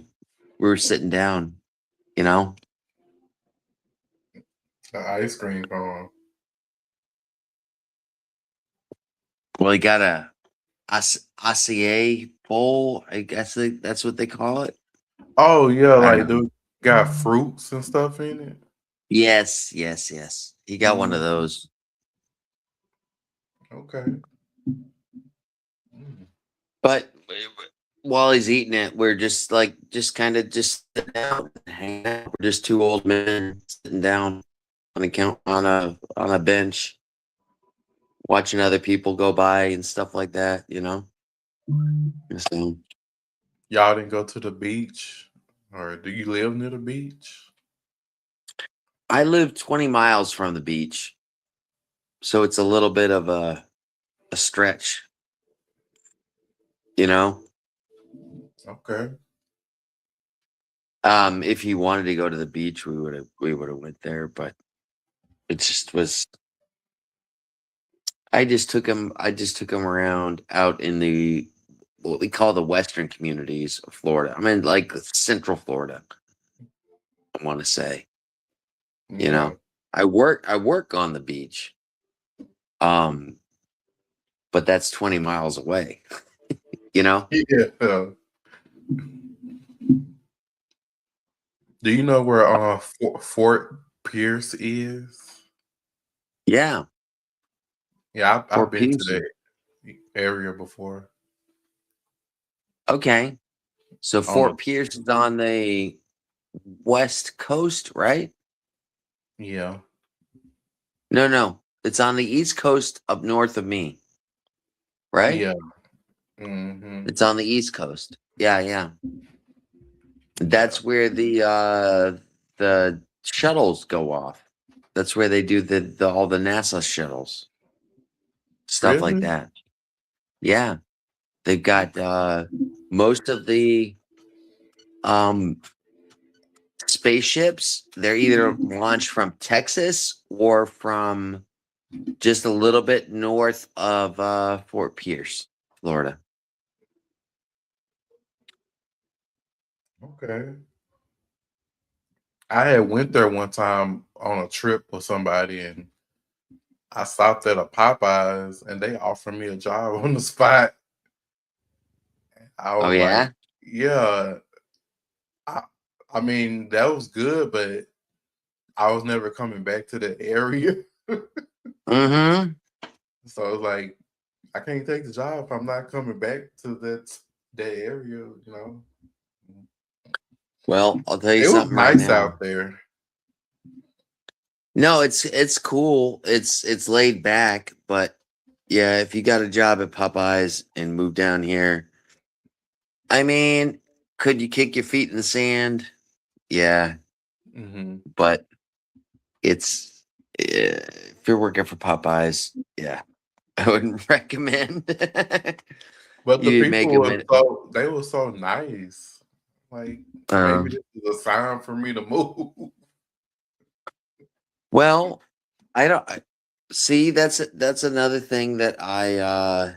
we were sitting down. You know, the ice cream cone. well, he got a acai bowl. I guess that's what they call it. Oh yeah, I don't like know. dude got fruits and stuff in it. Yes, yes, yes. He got one Mm, of those. okay. Mm. But while he's eating it, we're just like just kind of just sitting down, and hanging out. We're just two old men sitting down on a on a bench, watching other people go by and stuff like that. You know. So Y'all didn't go to the beach, or do you live near the beach? I live 20 miles from the beach, so it's a little bit of a stretch. You know. Okay. If he wanted to go to the beach, we would have went there, but it just was. I just took him around out in the what we call the western communities of Florida. I mean, like Central Florida. I want to say, you Yeah. know, I work on the beach, um, but that's 20 miles away. You know, Yeah. Do you know where Fort Pierce is? yeah, Yeah, I've Fort been to Pearson. that area before. Okay, so On the Fort Pierce is on the west coast, right? yeah, No, no, it's on the east coast up north of me, right? yeah. Mm-hmm. It's on the east coast. Yeah, yeah. That's where the shuttles go off. That's where they do the all the NASA shuttles, stuff like Really? that. Yeah, they've got most of the um spaceships. They're either launched from Texas or from just a little bit north of Fort Pierce, Florida. Okay. I had went there one time on a trip with somebody, and I stopped at a Popeyes, and they offered me a job on the spot. I Oh was like, yeah. yeah. I, I mean, that was good, but I was never coming back to the area. Mm-hmm. So I was like, I can't take the job if I'm not coming back to that area, you know. Well, I'll tell you It was something right nice now. out there. No, it's cool. It's laid back, but yeah, if you got a job at Popeyes and move down here, I mean, could you kick your feet in the sand? Yeah, Hmm. but it's if you're working for Popeyes, yeah, I wouldn't recommend. But the You make people a were minute. they were so nice. Like maybe Um, this is a sign for me to move. well, I don't see. That's another thing that I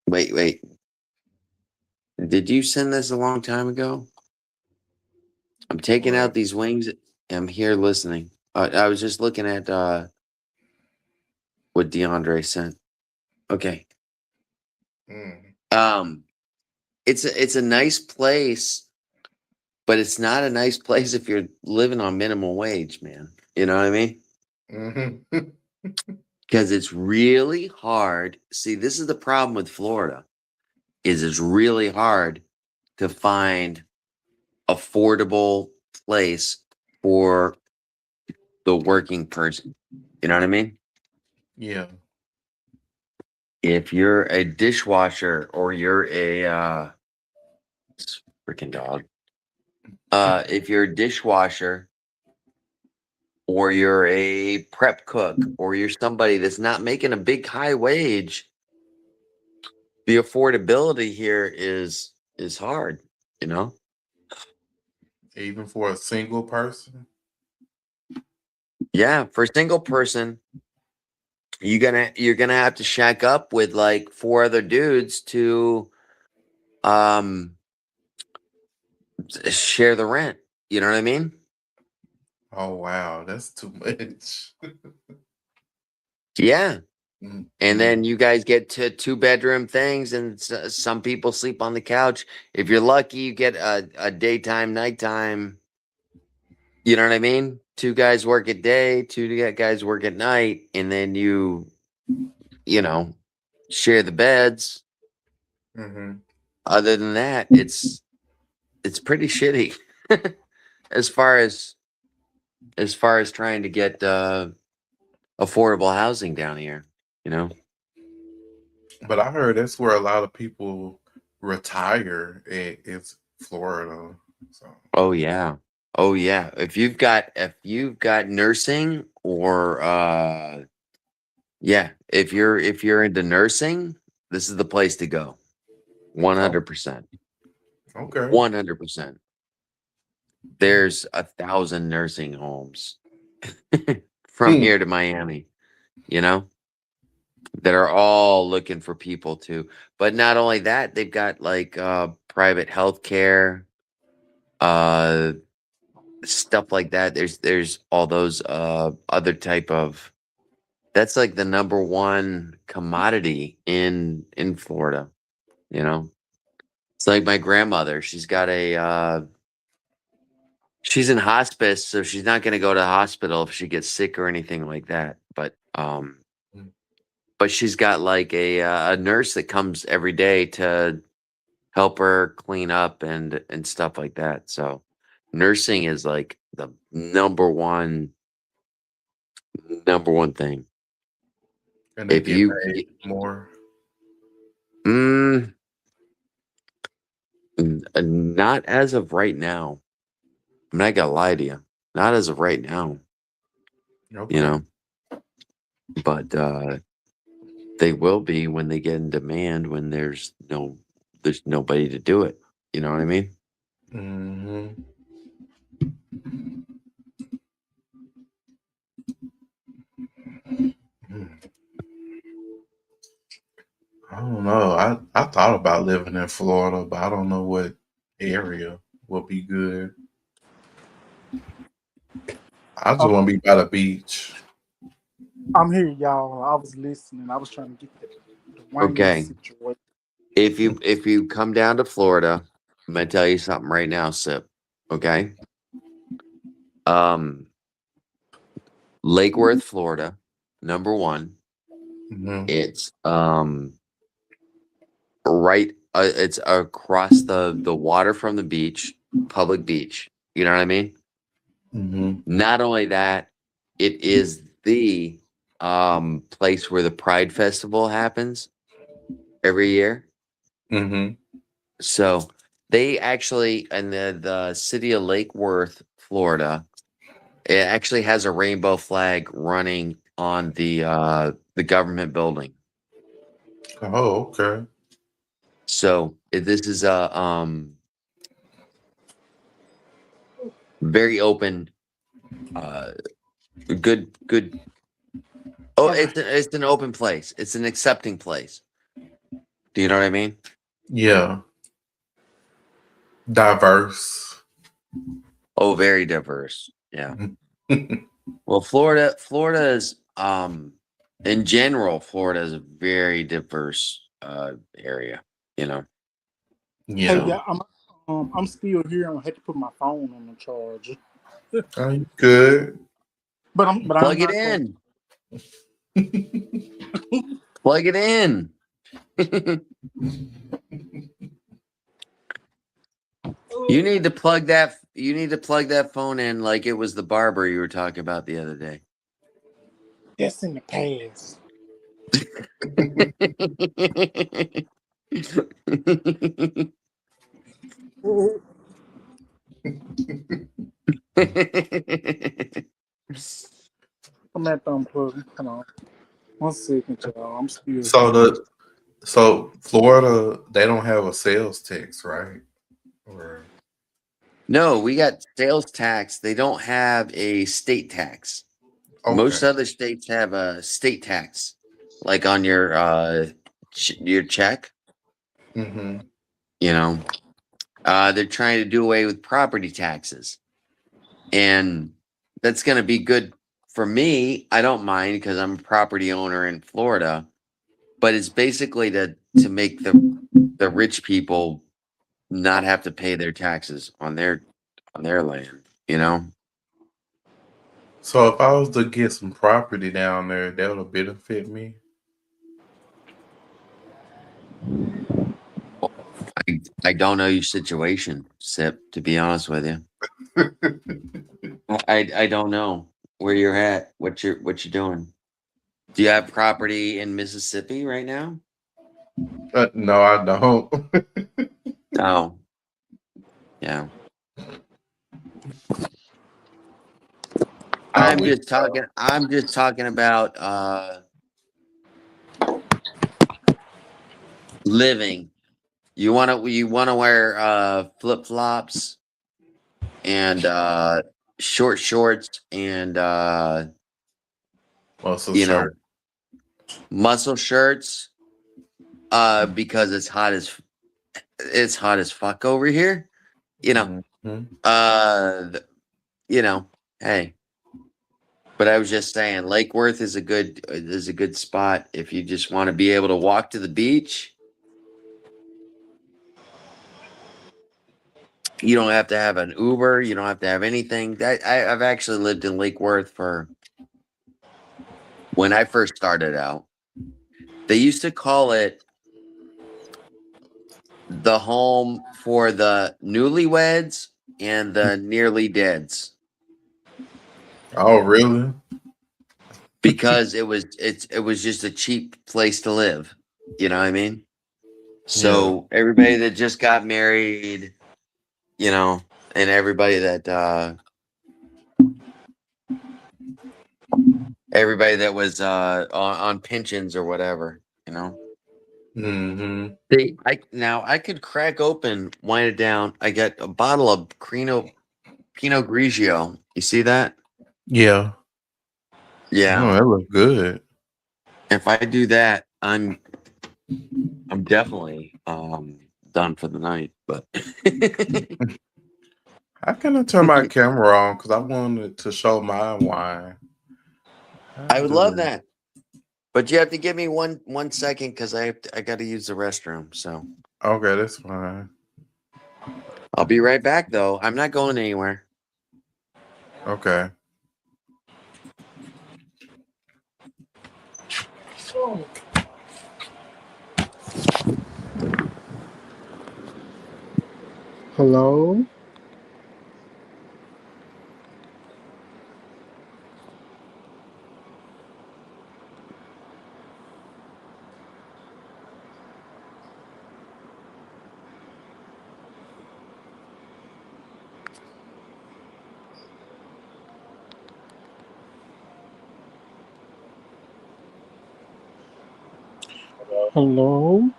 wait. Did you send this a long time ago? I'm taking Well, out these wings. I'm here listening. I was just looking at what DeAndre sent. Okay. mm, Um, it's a nice place, but it's not a nice place if you're living on minimum wage, man. You know what I mean? mhm. Because it's really hard. See, this is the problem with Florida, is it's really hard to find affordable place for the working person. You know what I mean? Yeah. If you're a dishwasher or you're a freaking dog, if you're a dishwasher or you're a prep cook or you're somebody that's not making a big high wage, the affordability here is hard, you know? Even for a single person. Yeah, for a single person, you're gonna have to shack up with like four other dudes to um share the rent. You know what I mean? Oh wow, that's too much. Yeah. And Mm. then you guys get to two-bedroom things, and some people sleep on the couch. If you're lucky, you get a daytime, nighttime. You know what I mean? Two guys work at day, guys work at night, and then you know, share the beds. Hmm. Other than that, it's pretty shitty as far as trying to get affordable housing down here. You know? But I heard that's where a lot of people retire. It's Florida. So Oh yeah. Oh yeah. If you've got nursing or yeah, if you're into nursing, this is the place to go. oh, 100%. okay. 100%. There's 1,000 nursing homes from Hmm. here to Miami, you know, that are all looking for people to. But not only that, they've got like private health care, uh stuff like that. There's all those other type of, that's like the number one commodity in Florida, you know. It's like my grandmother, she's in hospice, so she's not going to go to the hospital if she gets sick or anything like that, but she's got like a nurse that comes every day to help her clean up and stuff like that. So nursing is like the number one thing. And they If get you paid more. mm, Not as of right now. I'm not gonna lie to you. Not as of right now. Okay. You know, but they will be when they get in demand. When there's nobody to do it. You know what I mean? Mm-hmm. I don't know. I thought about living in Florida, but I don't know what area would be good. I just want to be by the beach. I'm here, y'all. I was listening. I was trying to get the Wayne Okay. situation. If you come down to Florida, I'm gonna tell you something right now, Sip. Okay. Lake Worth, Florida, number one. Mm-hmm. It's right. It's across the water from the beach, public beach. You know what I mean? Mm-hmm. Not only that, it is the place where the Pride Festival happens every year. Mm-hmm. So they actually in the city of Lake Worth, Florida, it actually has a rainbow flag running on the government building. Oh, okay. So this is a very open, uh, good. Oh, it's an open place. It's an accepting place. Do you know what I mean? Yeah. Diverse. Oh, very diverse. Yeah. Well, Florida is in general, Florida is a very diverse area. You know. Hey, Yeah. yeah, I'm still here. I had to put my phone on the charge, Are you good? but I'm Plug it not going. in. Plug it in. You need to plug that. You need to plug that phone in like it was the barber you were talking about the other day. That's in the past. I'm at the unplug. Hold on. 1 second, y'all. I'm still So here. Florida, they don't have a sales tax, right? Or No, we got sales tax. They don't have a state tax. Most okay. other states have a state tax, like on your check. Mm-hmm. You know, they're trying to do away with property taxes, and that's going to be good for me. I don't mind because I'm a property owner in Florida, but it's basically to make the rich people not have to pay their taxes on their land. You know. So if I was to get some property down there, that would benefit me. I don't know your situation, Sip, to be honest with you. I don't know where you're at, what you're doing. Do you have property in Mississippi right now? No, I don't. Oh, yeah. I wish so. I'm just talking about living. You wanna wear flip-flops and short shorts and Muscle you know, shirt. muscle shirts because it's hot as fuck over here. You know, Mm-hmm. th- you know, hey, but I was just saying Lake Worth is a good spot if you just want to be able to walk to the beach. You don't have to have an Uber, you don't have to have anything. I've actually lived in Lake Worth for when I first started out. They used to call it the home for the newlyweds and the nearly deads Oh, really? because it was just a cheap place to live. You know what I mean? So everybody that just got married, you know, and everybody that was on pensions or whatever, you know. Mm-hmm. I could crack open, wind it down. I got a bottle of Pinot Grigio. You see that? Yeah. Yeah. Oh, that looks good. If I do that, I'm definitely done for the night. But I cannot turn my camera on because I wanted to show my wine. I would love that. But you have to give me one second because I got to use the restroom. So Okay, that's fine. I'll be right back though. I'm not going anywhere. Okay. Hello? Hello?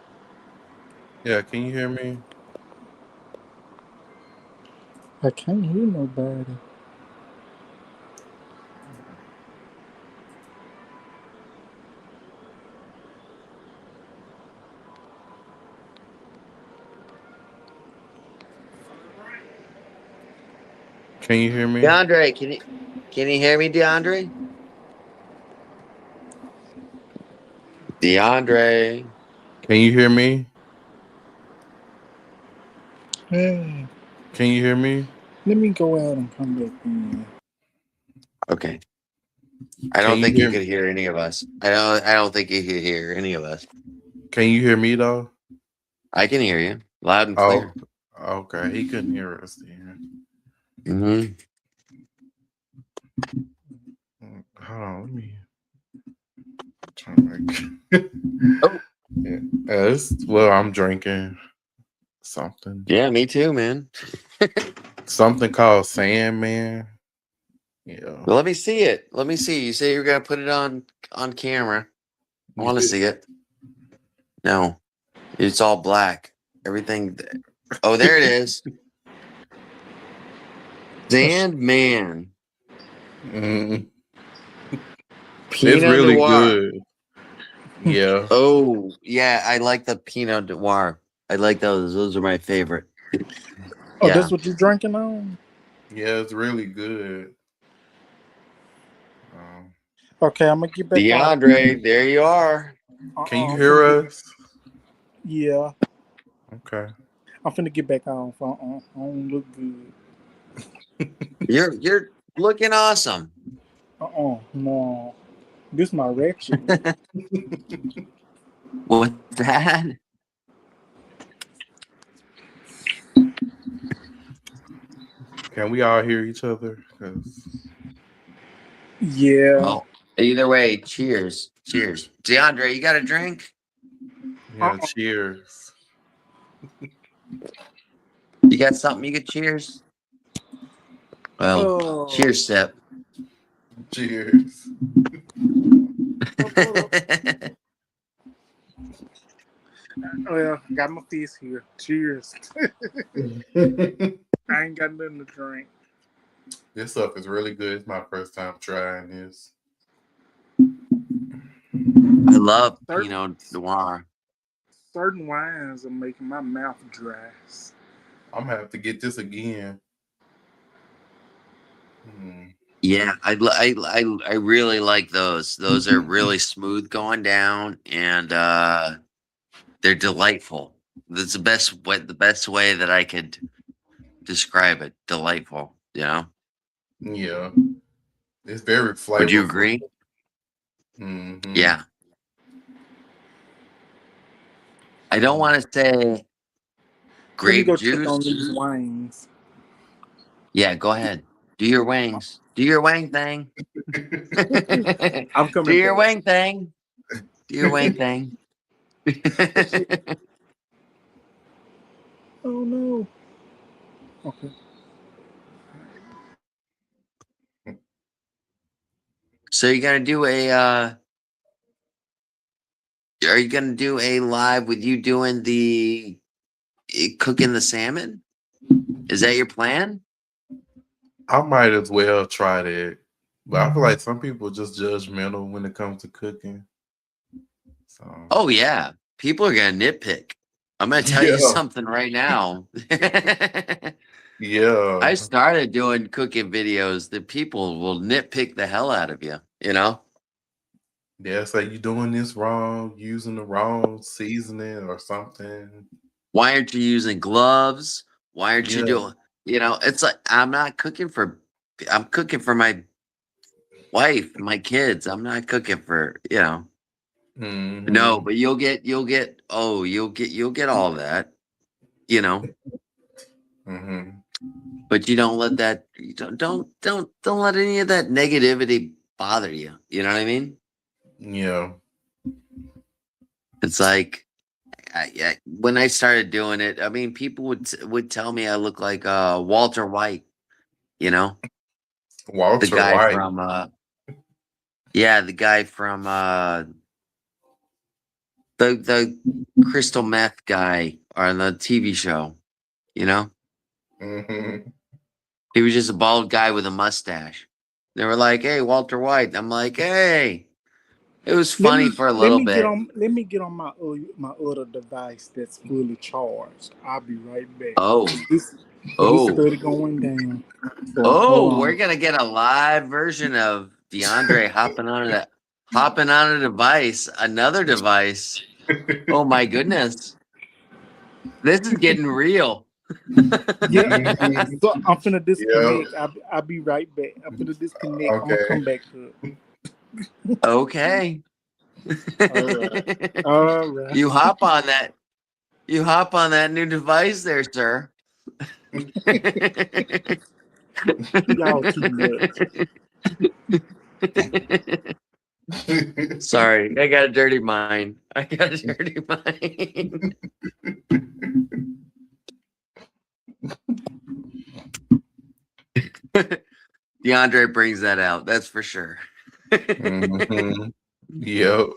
Yeah, can you hear me? I can't hear nobody. Can you hear me? DeAndre, can you hear me, DeAndre? DeAndre. Can you hear me? Hey, Can you hear me? let me go out and come back in. Okay. I Can don't you think you hear could me? hear any of us. I don't think you could hear any of us. Can you hear me though? I can hear you loud and Oh, clear. okay. He couldn't hear us then. Mm-hmm. Hold on, let me turn my. Oh. Yeah, well, I'm drinking something. Yeah, me too, man. Something called Sandman. Yeah. Well, let me see it. Let me see. You say you're gonna put it on camera. I want to see it. No, it's all black. Everything. Oh, there it is. Sandman. Mm, it's Pinot really Noir. good. Yeah. Oh, yeah. I like the Pinot Noir. I like those. Those are my favorite. Oh, Yeah. that's what you're drinking on? Yeah, it's really good. Okay, I'm gonna get back off. DeAndre, there you are. Can you I'm finna hear get, us? yeah, Okay. I'm finna get back off. I don't look good. You're looking awesome. No. This my ratchet look. What's that? Can we all hear each other? 'Cause- Yeah. Well, either way, cheers. Cheers. DeAndre, you got a drink? yeah, cheers. You got something you could cheers? Well, Oh, cheers, Sip. Cheers. well, got my fist here. Cheers. I ain't got nothing to drink. This stuff is really good. It's my first time trying this. I love Pinot Noir. Certain wines are making my mouth dry. I'm gonna have to get this again. Yeah, I really like those. Those are really smooth going down, and they're delightful. That's the best way that I could describe it. Delightful. You know? Yeah, it's very flavorful. Would you agree? Mm-hmm. Yeah. I don't want to say Let me grape go check on juice. these wines. Yeah, go ahead. Do your wings. Do your wang thing. I'm Do coming your back. wang thing. Do your wang thing. Oh no. Okay. So you gonna do a are you gonna do a live with you doing the cooking the salmon? Is that your plan? I might as well try that. But I feel like some people are just judgmental when it comes to cooking. So Oh yeah. People are gonna nitpick. I'm gonna tell you yeah, something right now. yeah, I started doing cooking videos that people will nitpick the hell out of you, you know? yeah. Say you doing this wrong, using the wrong seasoning or something. Why aren't you using gloves? Why aren't you Yeah. doing, it's like I'm cooking for my wife, my kids. I'm not cooking for, no, Hmm. but you'll get all that, you know, Hmm. but you don't let that, you don't let any of that negativity bother you. You know what I mean? Yeah. It's like, when I started doing it, I mean, people would tell me I look like Walter White, you know, the Walter guy White. from the guy from the crystal meth guy on the TV show, you know, Hmm. he was just a bald guy with a mustache. They were like, "Hey, Walter White." I'm like, "Hey." It was Let funny me for a little bit. let me get on my other device that's fully charged. I'll be right back. Oh, This oh, study going down. So hold oh, we're on. gonna get a live version of DeAndre hopping on a device, another device. Oh my goodness. This is getting real. Yeah. Hmm. So I'm finna Yeah. disconnect. I'll be right back. I'm finna disconnect. I'm gonna Okay. come back up. Okay. All right. All right. You hop on that. You hop on that new device there, sir. Y'all too much. Sorry, I got a dirty mind. I got a dirty mind. DeAndre brings that out. That's for sure. Hmm. Yep.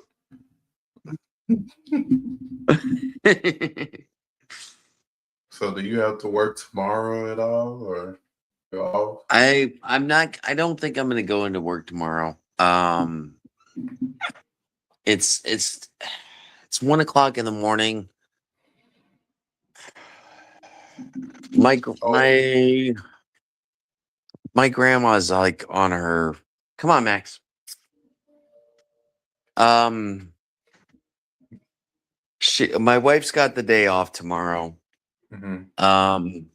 So do you have to work tomorrow at all, or you're off? I'm not. I don't think I'm going to go into work tomorrow. It's 1 o'clock in the morning. My gr- Oh. my my grandma's like on her. Come on, Max. Um, my wife's got the day off tomorrow. Hmm. Um,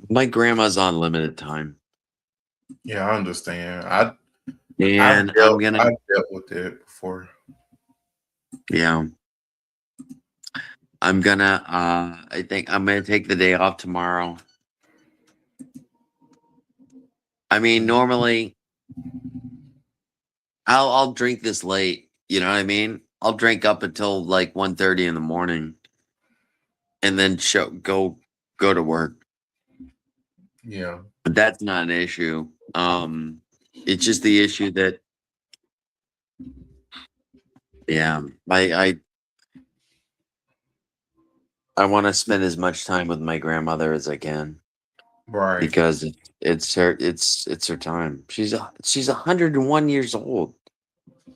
my grandma's on limited time, Yeah, I understand. I've and dealt I've dealt with it before. yeah, I think I'm gonna take the day off tomorrow. I mean, normally I'll drink this late. You know what I mean? I'll drink up until like 1:30 in the morning, and then go to work. Yeah. But that's not an issue. It's just the issue that, yeah, I want to spend as much time with my grandmother as I can, Right. because it's her time. She's 101 years old.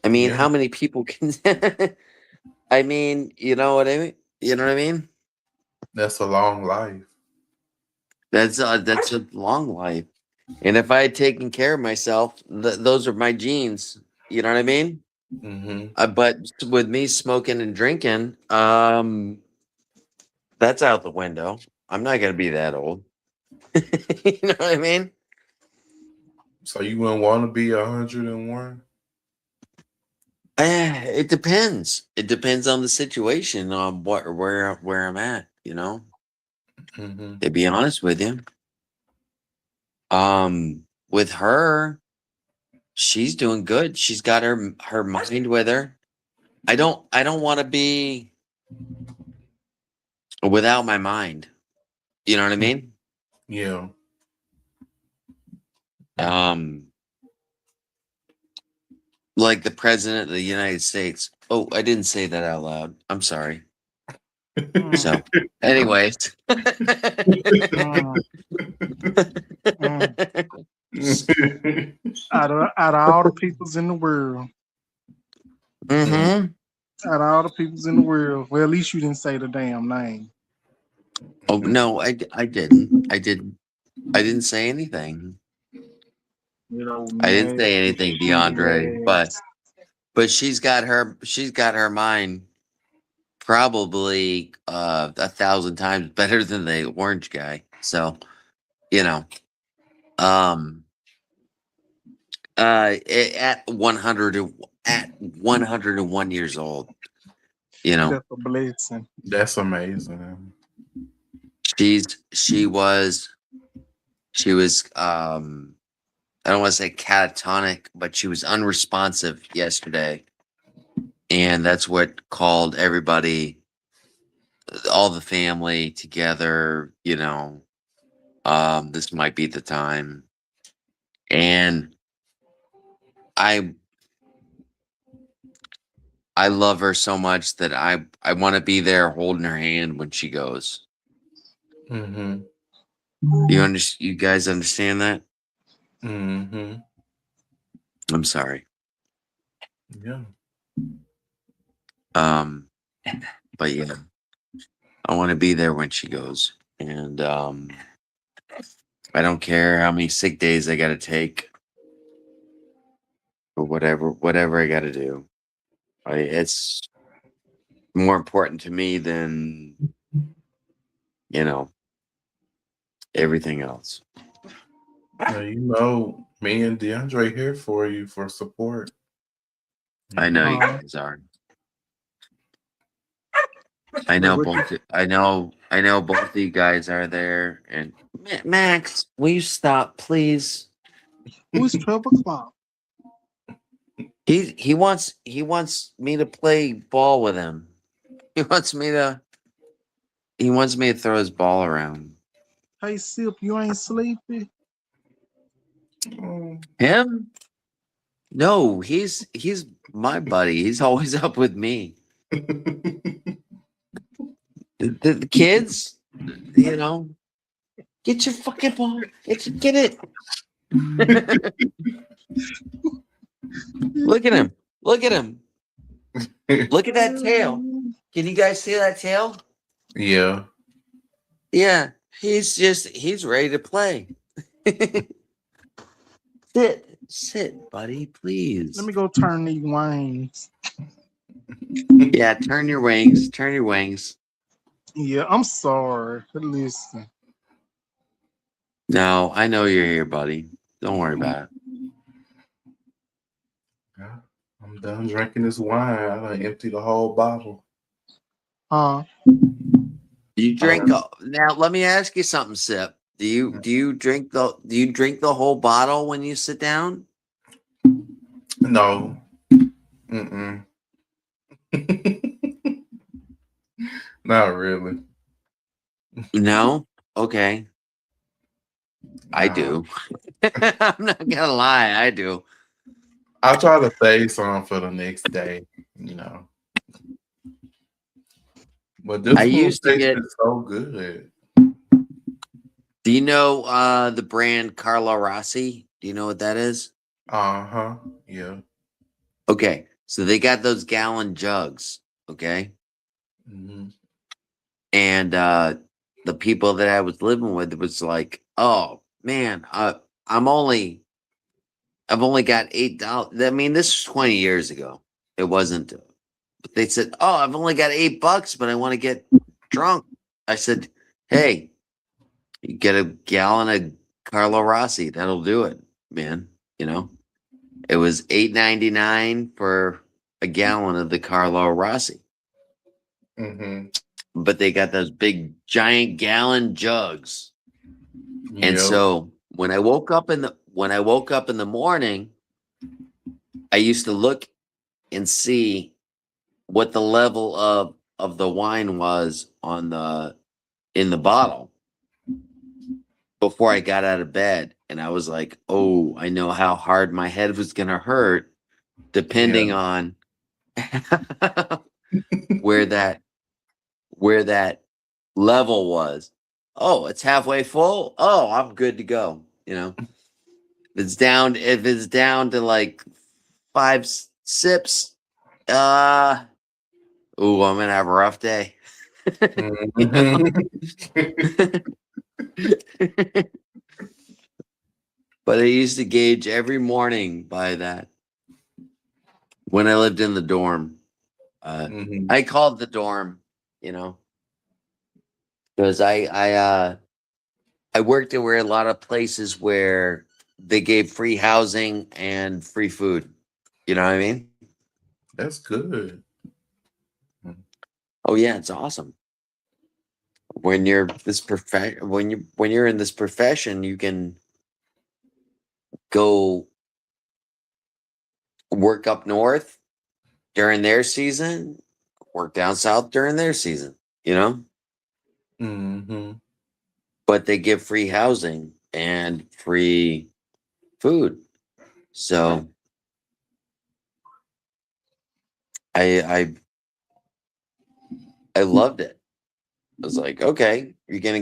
I mean, Yeah. how many people can? I mean, you know what I mean. You know what I mean? That's a long life. That's a long life. And if I had taken care of myself, those are my genes. You know what I mean? Hmm. But with me smoking and drinking, that's out the window. I'm not gonna be that old. You know what I mean? So you wouldn't want to be 101? It depends. It depends on the situation, on where I'm at. Hmm. To be honest with you, with her, she's doing good. She's got her mind with her. I don't want to be. without my mind. You know what I mean? Yeah. Like the president of the United States. Oh, I didn't say that out loud. I'm sorry. So, anyways. Mm, out of all the peoples in the world, Mm-hmm. out of all the peoples in the world, well, at least you didn't say the damn name. Oh no, I didn't. I didn't say anything. You know, I didn't say nasty, anything, shitty DeAndre. ass. But she's got her mind probably 1,000 times better than the orange guy. So, you know, um, at 101 years old, you know, That's a blessing. That's amazing. she was I don't want to say catatonic, but she was unresponsive yesterday. And that's what called everybody, all the family together, you know. This might be the time. And I love her so much that I want to be there holding her hand when she goes. Mm-hmm. You guys understand that? Mm-hmm. I'm sorry. Yeah. But yeah, I want to be there when she goes. And I don't care how many sick days I got to take or whatever I got to do. It's more important to me than, you know, everything else. Now, you know, me and DeAndre here for you for support. I know you Uh-huh. guys are. I know both of you guys are there. And Max, will you stop, please? Who's 12 o'clock? He wants me to play ball with him. He wants me to throw his ball around. Hey, Sip, you ain't sleepy? Oh. Him? No, he's my buddy. He's always up with me. The kids, you know, get your fucking ball. Get it. Look at him. Look at him. Look at that tail. Can you guys see that tail? Yeah. Yeah, he's ready to play. Sit, buddy, please. Let me go turn these wings. Yeah, turn your wings. Turn your wings. Yeah, I'm sorry. Listen. No, I know you're here, buddy. Don't worry about it. Yeah, I'm done drinking this wine. I done emptied the whole bottle. You drink now. Let me ask you something, Sip. Do you drink the whole bottle when you sit down? No. Mm-mm. Not really. No. Okay. I Nah. do. I'm not gonna lie. I do. I try to save some for the next day, you know. But this I food used to tastes get. so good. Do you know the brand Carlo Rossi? Do you know what that is? Uh-huh. Yeah. Okay, so they got those gallon jugs. Okay, Mm-hmm. and the people that I was living with was like, "Oh man, I've only got $8. I mean, this was 20 years ago. It wasn't. But they said, "Oh, I've only got $8, but I want to get drunk." I said, "Hey, you get a gallon of Carlo Rossi. That'll do it, man." You know, it was $8.99 for a gallon of the Carlo Rossi. Mm-hmm. But they got those big giant gallon jugs. And Yep. so when I woke up in the morning, I used to look and see what the level of of the wine was in the bottle before I got out of bed. And I was like, oh, I know how hard my head was gonna hurt depending on where that level was. Oh, it's halfway full. Oh, I'm good to go. If it's down to like 5 sips, ooh, I'm gonna have a rough day. But I used to gauge every morning by that when I lived in the dorm. I called the dorm, because I worked at where a lot of places where they gave free housing and free food. You know what I mean? That's good. Oh yeah, it's awesome. When you're when you're in this profession, you can go work up north during their season, work down south during their season, Mm-hmm. but they give free housing and free food. So I loved it. I was like, okay, you're gonna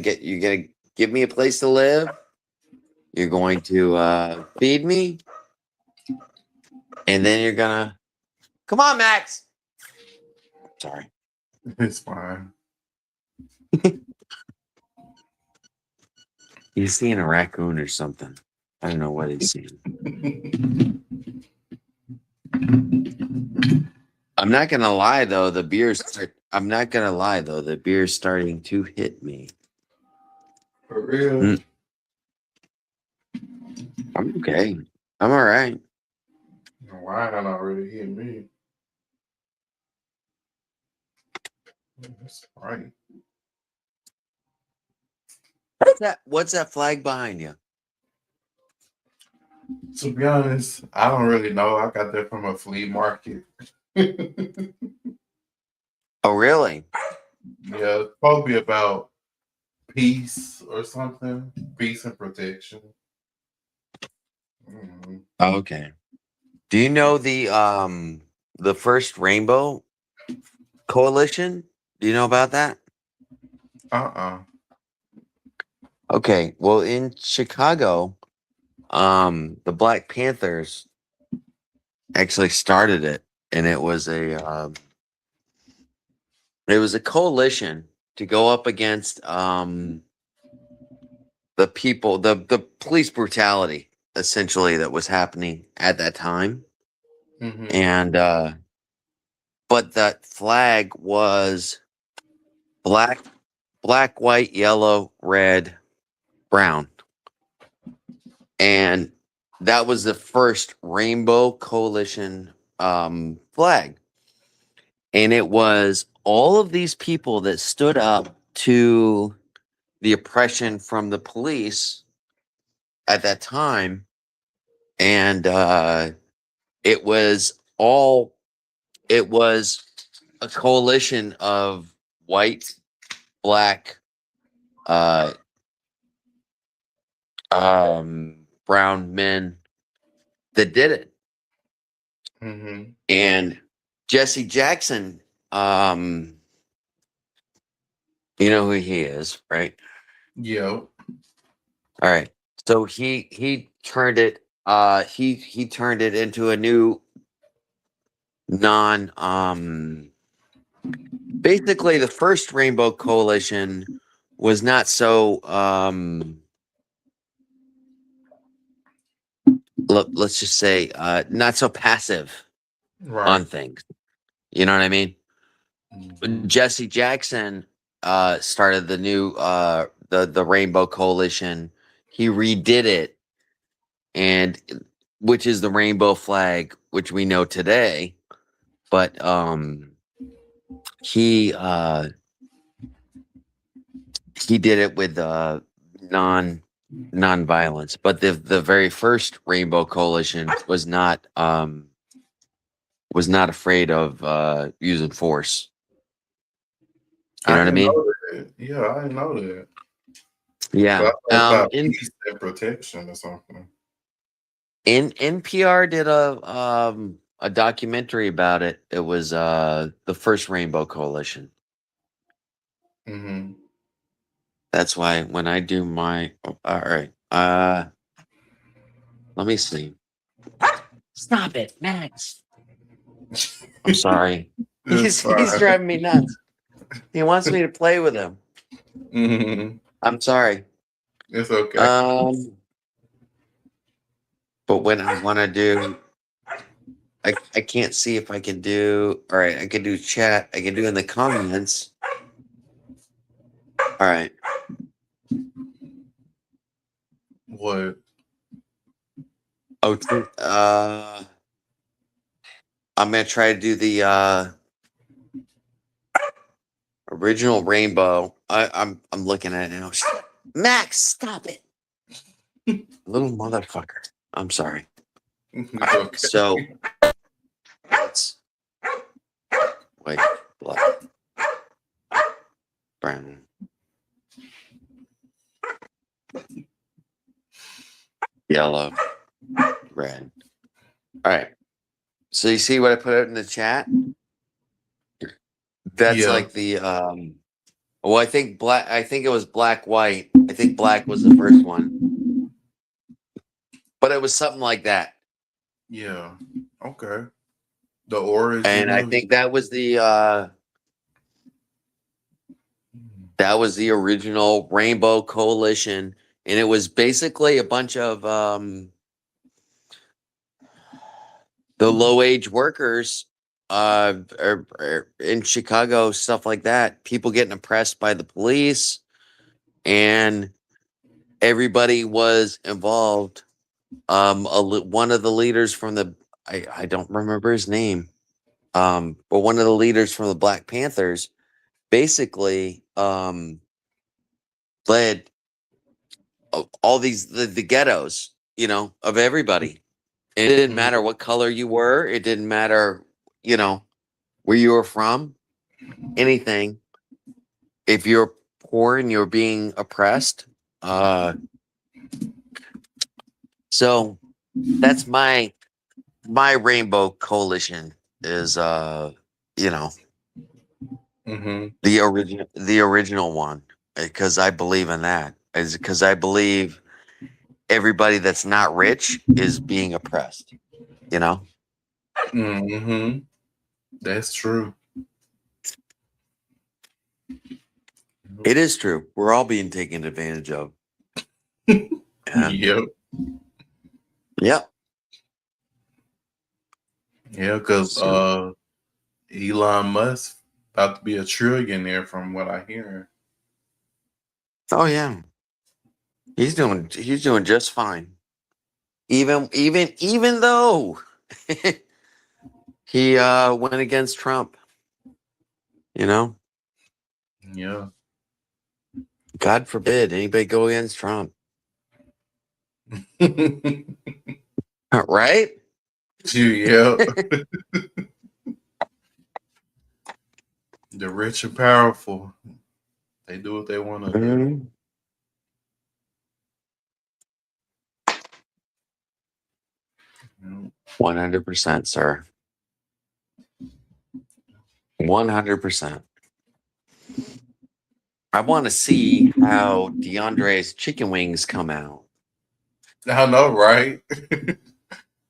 give me a place to live. You're going to feed me, and then you're gonna come on, Max. Sorry. It's fine. He's seeing a raccoon or something. I don't know what he's seeing. I'm not gonna lie though, the beer's starting to hit me. For real. I'm okay. I'm all right. Why not already hit me? That's right. What's that flag behind you? To be honest, I don't really know. I got that from a flea market. Oh, really? Yeah, it's supposed to be about peace or something. Peace and protection. Mm-hmm. Okay. Do you know the first Rainbow Coalition? Do you know about that? Okay. Well, in Chicago, the Black Panthers actually started it, and it was a coalition to go up against the people, the police brutality essentially that was happening at that time. Mm-hmm. And but that flag was black, white, yellow, red, brown. And that was the first Rainbow Coalition flag. And it was all of these people that stood up to the oppression from the police at that time. And it was a coalition of white, black, uh, brown men that did it. Mm-hmm. And Jesse Jackson, you know who he is, right? Yep. All right. So he turned it he turned it into a new basically the first Rainbow Coalition was not so let's just say not so passive Right. on things. You know what I mean? Mm-hmm. Jesse Jackson started the new the Rainbow Coalition. He redid it, and which is the rainbow flag, which we know today. But he did it with non-violence. But the very first Rainbow Coalition was not afraid of using force. You know what I didn't mean? know that. Yeah, I didn't know that. Yeah. So I thought about In peace and protection or something. NPR did a documentary about it. It was the first Rainbow Coalition. Mm-hmm. That's why when I do my all right. Let me see. Stop it, Max. I'm sorry. It's He's fine. driving me nuts. He wants me to play with him. Mm-hmm. I'm sorry. It's okay. But when I want to do, I can't see if I can do. All right, I can do chat. I can do in the comments. All right. What? Oh, I'm gonna try to do the original Rainbow. I'm looking at it now. Max, stop it, little motherfucker. I'm sorry. It's okay. So let's white, black, brown, yellow, red. All right. So you see what I put out in the chat? That's Yeah. like the well, I think it was black white. I think black was the first one. But it was something like that. Yeah. Okay. The origin And I of think that was the original Rainbow Coalition. And it was basically a bunch of the low age workers in Chicago, stuff like that. People getting oppressed by the police, and everybody was involved. One of the leaders from the I don't remember his name, but one of the leaders from the Black Panthers basically led all these the ghettos, of everybody. It didn't matter what color you were. It didn't matter, where you were from, anything. If you're poor and you're being oppressed, so that's my Rainbow Coalition is Mm-hmm. the original one, because I believe in that. Is because I believe everybody that's not rich is being oppressed. Mm-hmm. That's true. It is true. We're all being taken advantage of. And, Yep. yep. Yeah, because So, Elon Musk about to be a trillionaire from what I hear. oh yeah, he's doing just fine. Even though he went against Trump, Yeah. God forbid anybody go against Trump, right? Yeah. The rich and powerful, they do what they want to do. 100%, sir. 100%. I want to see how DeAndre's chicken wings come out. I know, right?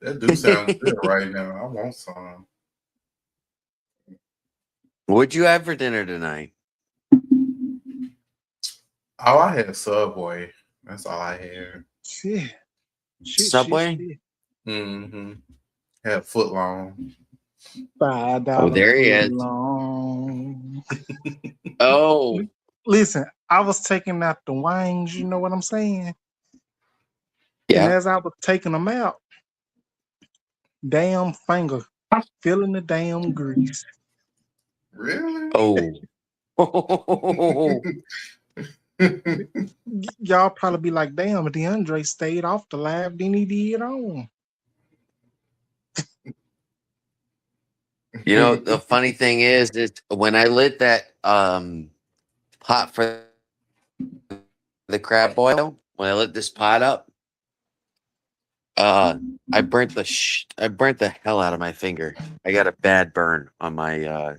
That do sound good right now. I want some. What'd you have for dinner tonight? Oh, I had Subway. That's all I had. Shit. Subway? Mm-hmm. Had foot long. $5 Oh, there he is. long. Oh, Listen, I was taking out the wings, you know what I'm saying? And yeah. as I was taking them out, damn finger feeling the damn grease. Really? Oh. Y'all probably be like, damn, DeAndre stayed off the live, then he did on. The funny thing is when I lit that pot for the crab boil, when I lit this pot up, I burnt the hell out of my finger. I got a bad burn on my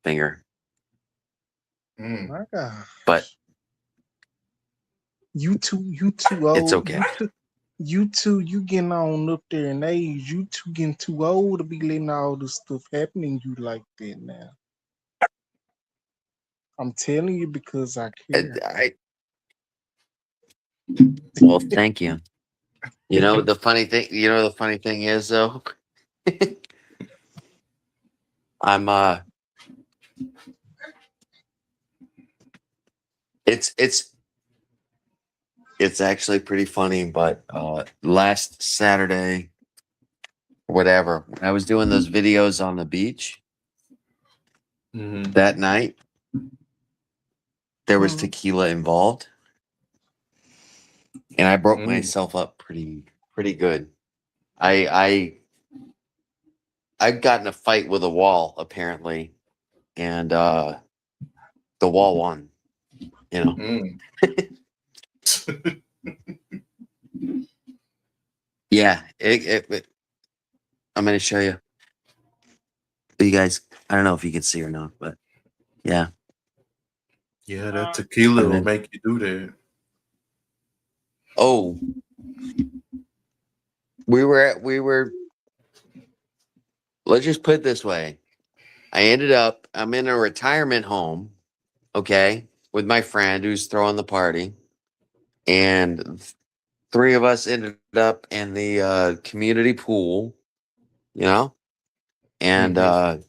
finger, Mm. My God. but You too it's old. okay. You getting on up there in age. You two getting too old to be letting all this stuff happening to you like that now. I'm telling you because I care. Well, thank you. You know the funny thing. You know the funny thing is though, I'm it's actually pretty funny. But last Saturday, whatever, when I was doing those videos on the beach Mhm. that night, there was Mhm. tequila involved, and I broke Mm. myself up pretty good. I'd gotten a fight with a wall apparently, and the wall won. You know. Mm. Yeah, I'm going to show you. You guys, I don't know if you can see or not, but yeah. Yeah, that tequila And will then, make you do that. oh, we were. Let's just put it this way. I'm in a retirement home, okay, with my friend who's throwing the party, and three of us ended up in the community pool, you know, and Mhm.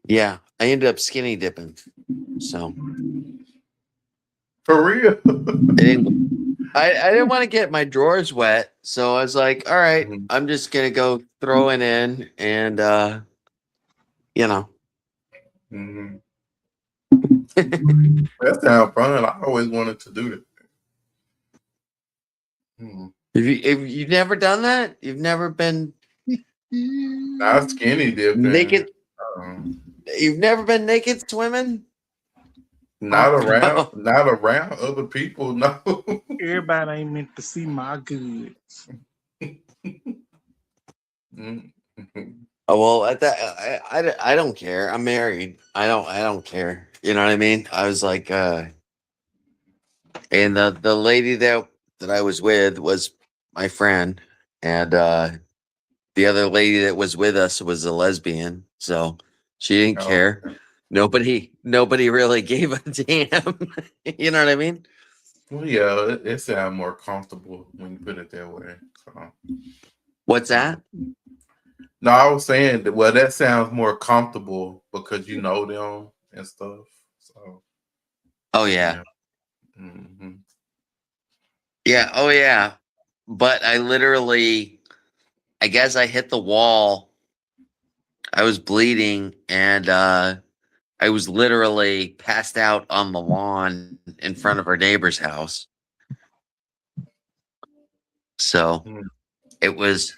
yeah, I ended up skinny dipping. So For real. I didn't. I didn't want to get my drawers wet, so I was like, all right, Mhm. I'm just gonna go throw it in, and you know. Mhm. That sounds fun. I always wanted to do that. Mhm. If you've never done that, you've never been Not skinny dipping. naked. Um, You've never been naked swimming. not around, Oh, not around other people. No. Everybody ain't meant to see my goods. Mhm. well, at that, I don't care. I'm married. I don't care. You know what I mean? I was like, and the lady that I was with was my friend, and the other lady that was with us was a lesbian, so she didn't Oh, care. Nobody really gave a damn. You know what I mean? well, yeah, it sounds more comfortable when you put it that way. So, What's that? no, I was saying that. Well, that sounds more comfortable because you know them and stuff. So, Oh yeah, yeah. Hmm. yeah. Oh yeah. But I guess I hit the wall. I was bleeding, and I was literally passed out on the lawn in front of our neighbor's house. So it was.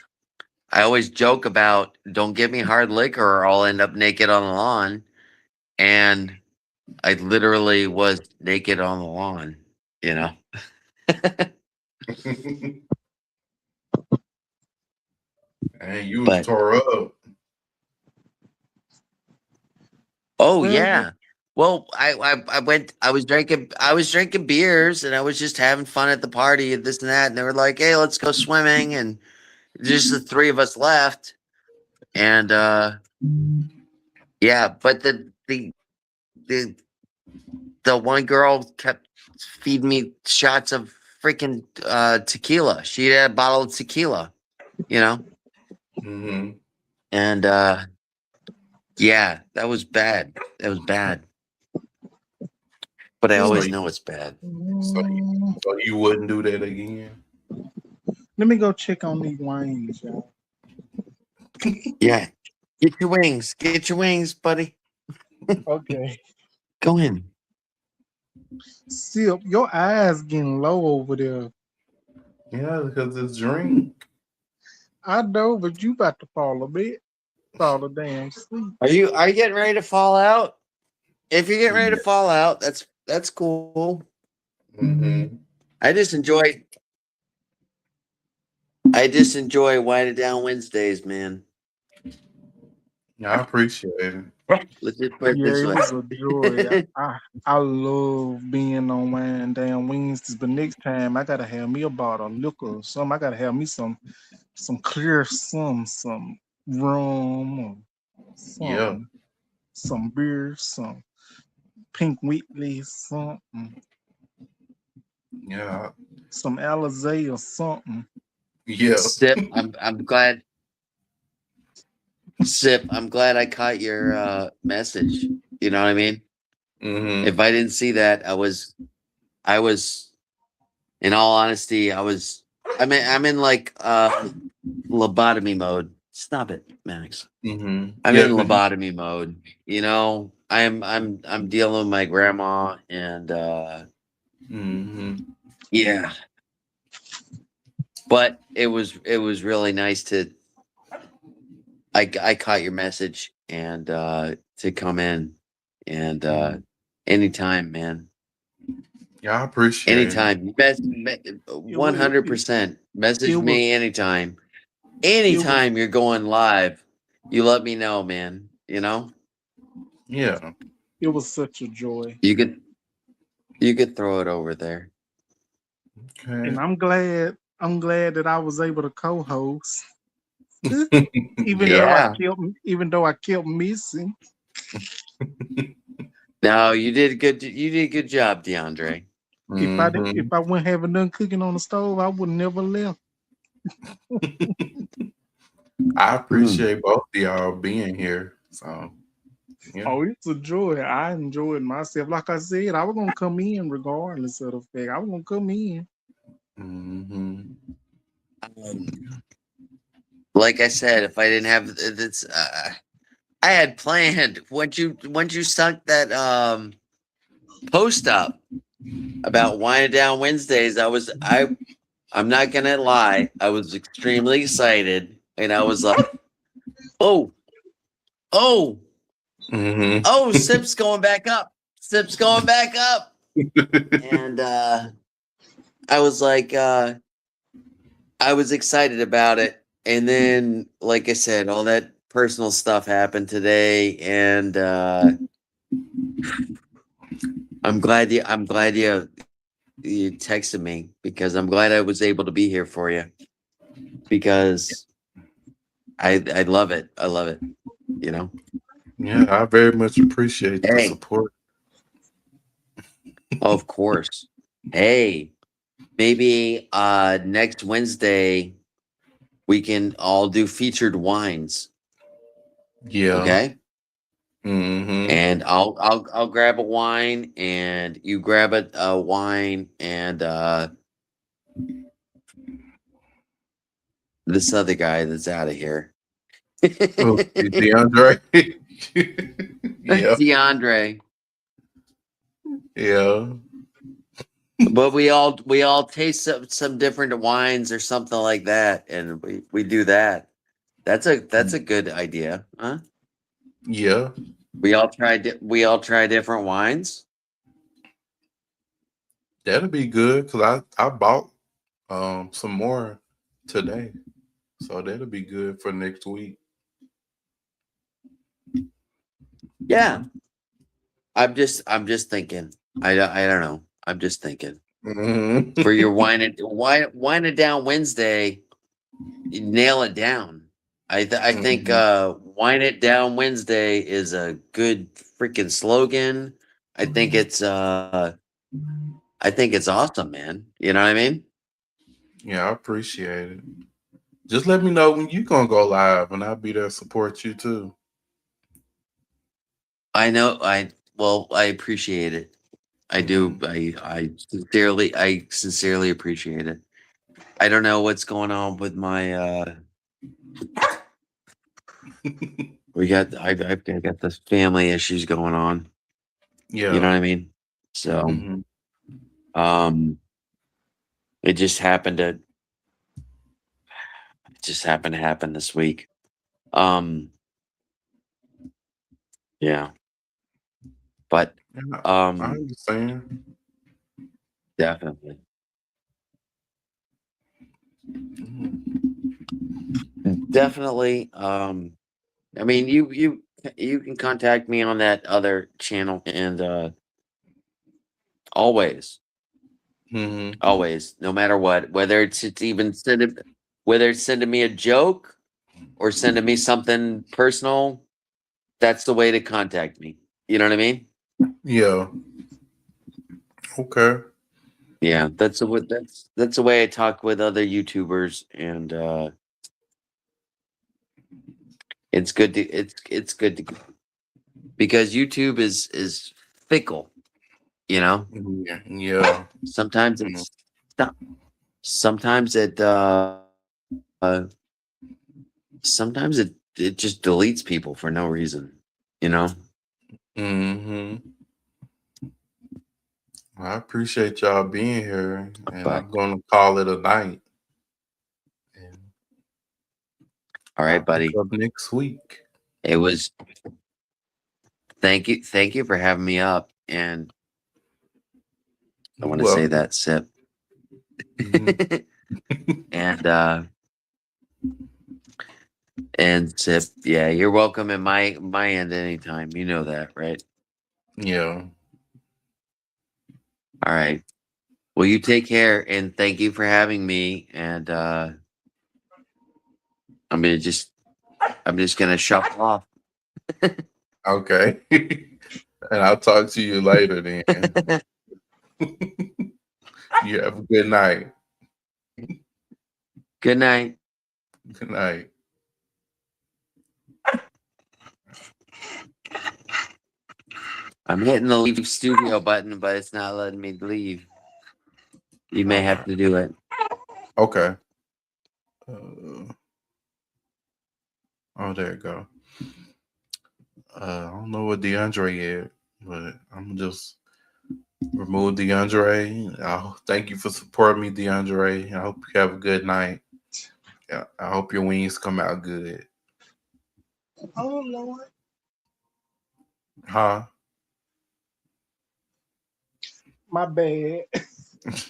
I always joke about don't give me hard liquor or I'll end up naked on the lawn. And I literally was naked on the lawn, you know. And you was But tore up. oh Well, yeah. Well, I was drinking beers and I was just having fun at the party and this and that. And they were like, hey, let's go swimming. And just the three of us left. And yeah, but the the one girl kept feeding me shots of freaking tequila. She had a bottle of tequila, you know? Hmm. And yeah, that was bad. That was bad. But I So, always know it's bad. so, so you wouldn't do that again? let me go check on these wines, y'all. Yeah. Get your wings. Get your wings, buddy. Okay. Go in. Sip, your eyes getting low over there. Yeah, because it's drink. I know, but you about to fall a bit. Fall a damn sleep. Are you getting ready to fall out? if you're getting ready to Yeah. fall out, that's cool. Mm-hmm. I just enjoy White It Down Wednesdays, man. Yeah, I appreciate it. Let's just put it Yeah, this it way. was a joy. I love being on Wine Down Wednesdays, but next time I gotta have me a bottle of liquor or something. I gotta have me some clear some rum or Yeah. something, some beer, some Pink Whitley, something, Yeah. some Alizé or something. Yeah. Sip, I'm glad. Sip, I'm glad I caught your message. You know what I mean? Mm-hmm. If I didn't see that, I was, in all honesty, I'm in like lobotomy mode. Stop it, Max. Mm-hmm. I'm Yeah, in because you. lobotomy mode. You know, I'm dealing with my grandma, and Mm-hmm. yeah. But it was really nice to I caught your message and to come in and anytime, man. Yeah, I appreciate it. Anytime. It was it, 100% it message was me anytime. it was Anytime you're going live, you let me know, man. You know? Yeah. it was such a joy, You could throw it over there. Okay. and I'm glad that I was able to co-host, Yeah. Yeah. even though I kept missing. No, you did a good job, DeAndre. Mm-hmm. If I wouldn't have nothing cooking on the stove, I would never left. I Mm. appreciate both of y'all being here. So yeah. Oh, it's a joy. I enjoyed myself. Like I said, I was gonna come in regardless of the fact. I was gonna come in. Mm-hmm. Um, like I said, if I didn't have this I had planned once you sucked that post up about winding down Wednesdays, I'm not gonna lie, I was extremely excited, and I was like, oh, oh, Mm-hmm. oh, Sip's going back up. Sip's going back up. And I was like, I was excited about it. And then, like I said, all that personal stuff happened today, and I'm glad you texted me, because I'm glad I was able to be here for you, because I love it. I love it. You know. Yeah, I very much appreciate the Hey, support. of course. Hey, maybe next Wednesday we can all do featured wines. Yeah. Okay. Mm-hmm. And I'll grab a wine, and you grab a wine, and this other guy that's out of here. Oh, DeAndre. Yeah. DeAndre. Yeah. But we all taste some different wines or something like that, and we do that. That's a good idea, huh? Yeah. We all try different wines. That'll be good because I bought some more today. So that'll be good for next week. Yeah, I'm just thinking. I don't know. I'm just thinking for Mm-hmm. your wine it down Wednesday. You nail it down. I think Mm-hmm. wine it down Wednesday is a good freaking slogan. I think it's awesome, man. You know what I mean? Yeah, I appreciate it. Just let me know when you gonna go live, and I'll be there to support you too. I know. I appreciate it. I do. Mm. I sincerely appreciate it. I don't know what's going on with my I've got this family issues going on. You know Yeah. what I mean? So Mm-hmm. um it just happened to happen this week. Um yeah. But Yeah, I understand. definitely. Mm. Definitely. I mean, you can contact me on that other channel, and always, Mhm. always, no matter what, whether it's sending me a joke or sending me something personal, that's the way to contact me. You know what I mean? Yeah. Okay. Yeah, that's the way I talk with other YouTubers, and it's good to because YouTube is fickle. You know, Yeah. Yeah. sometimes Mm. it's stop. Sometimes it just deletes people for no reason. You know, Mhm. I appreciate y'all being here, and but I'm gonna call it a night. And all I'll right, pick buddy. up next week. It was thank you for having me up, and I You're want to say welcome. that Sip. Mhm. and Sip, yeah, you're welcome at my end anytime. You know that, right? Yeah. All right. Well, you take care, and thank you for having me. And I'm gonna just I'm just gonna shuffle off. Okay. And I'll talk to you later then. You have a good night. Good night. Good night. I'm hitting the leave studio button, but it's not letting me leave. You may All have right. to do it. Okay. Uh, oh, there you go. I don't know what DeAndre is, but I'm just remove DeAndre. Thank you for supporting me, DeAndre. I hope you have a good night. Yeah, I hope your wings come out good. Oh Lord, Huh? my bad.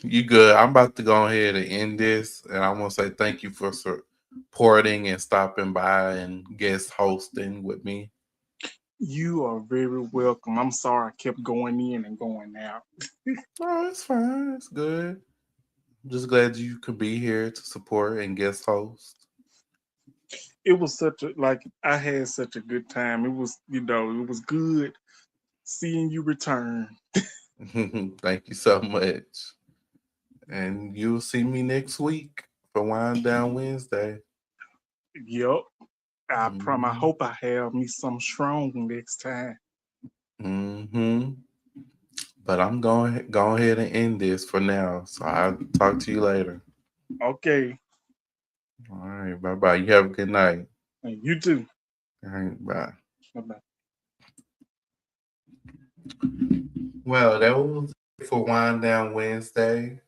You good? I'm about to go ahead and end this, and I want to say thank you for supporting and stopping by and guest hosting with me. You are very welcome. I'm sorry I kept going in and going out. No, it's fine. It's good. I'm just glad you could be here to support and guest host. It was such a like I had such a good time. It was it was good seeing you return. Thank you so much. And you'll see me next week for Wind Down Wednesday. Yep. I Hmm. hope I have me some strong next time. Hmm. But I'm going go ahead and end this for now. So I'll talk to you later. Okay. All right. Bye bye. You have a good night. And you too. All right. Bye. Bye bye. Well, that was it for Wind Down Wednesday.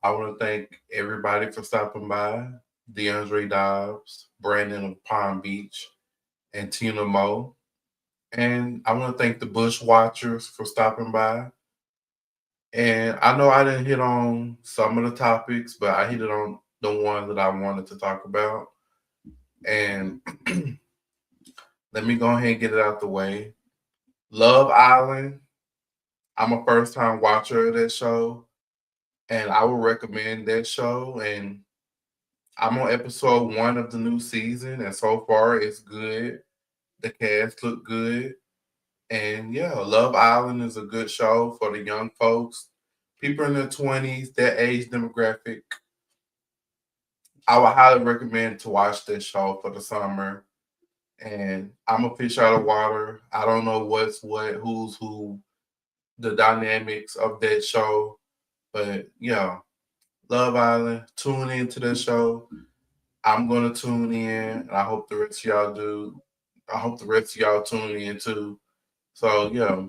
I want to thank everybody for stopping by. DeAndre Dobbs, Brandon of Palm Beach, and Tina Moe. And I want to thank the Bush Watchers for stopping by. And I know I didn't hit on some of the topics, but I hit it on the ones that I wanted to talk about. And let me go ahead and get it out the way. Love Island. I'm a first time watcher of that show, and I would recommend that show. And I'm on episode 1 of the new season, and so far it's good. The cast look good. And yeah, Love Island is a good show for the young folks, people in their 20s, that age demographic. I would highly recommend to watch this show for the summer. And I'm a fish out of water. I don't know what's what, who's who, the dynamics of that show. But yeah, Love Island, tune into the show. I'm gonna tune in, and I hope the rest of y'all do. I hope the rest of y'all tune in too. So yeah,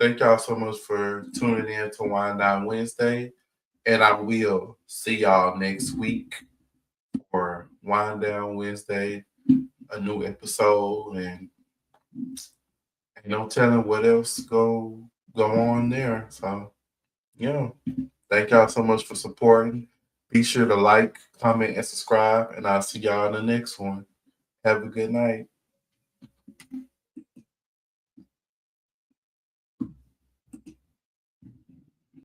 thank y'all so much for tuning in to Wind Down Wednesday, and I will see y'all next week for Wind Down Wednesday, a new episode, Ain't no telling what else go on there. So yeah. Thank y'all so much for supporting. Be sure to like, comment, and subscribe, and I'll see y'all in the next one. Have a good night.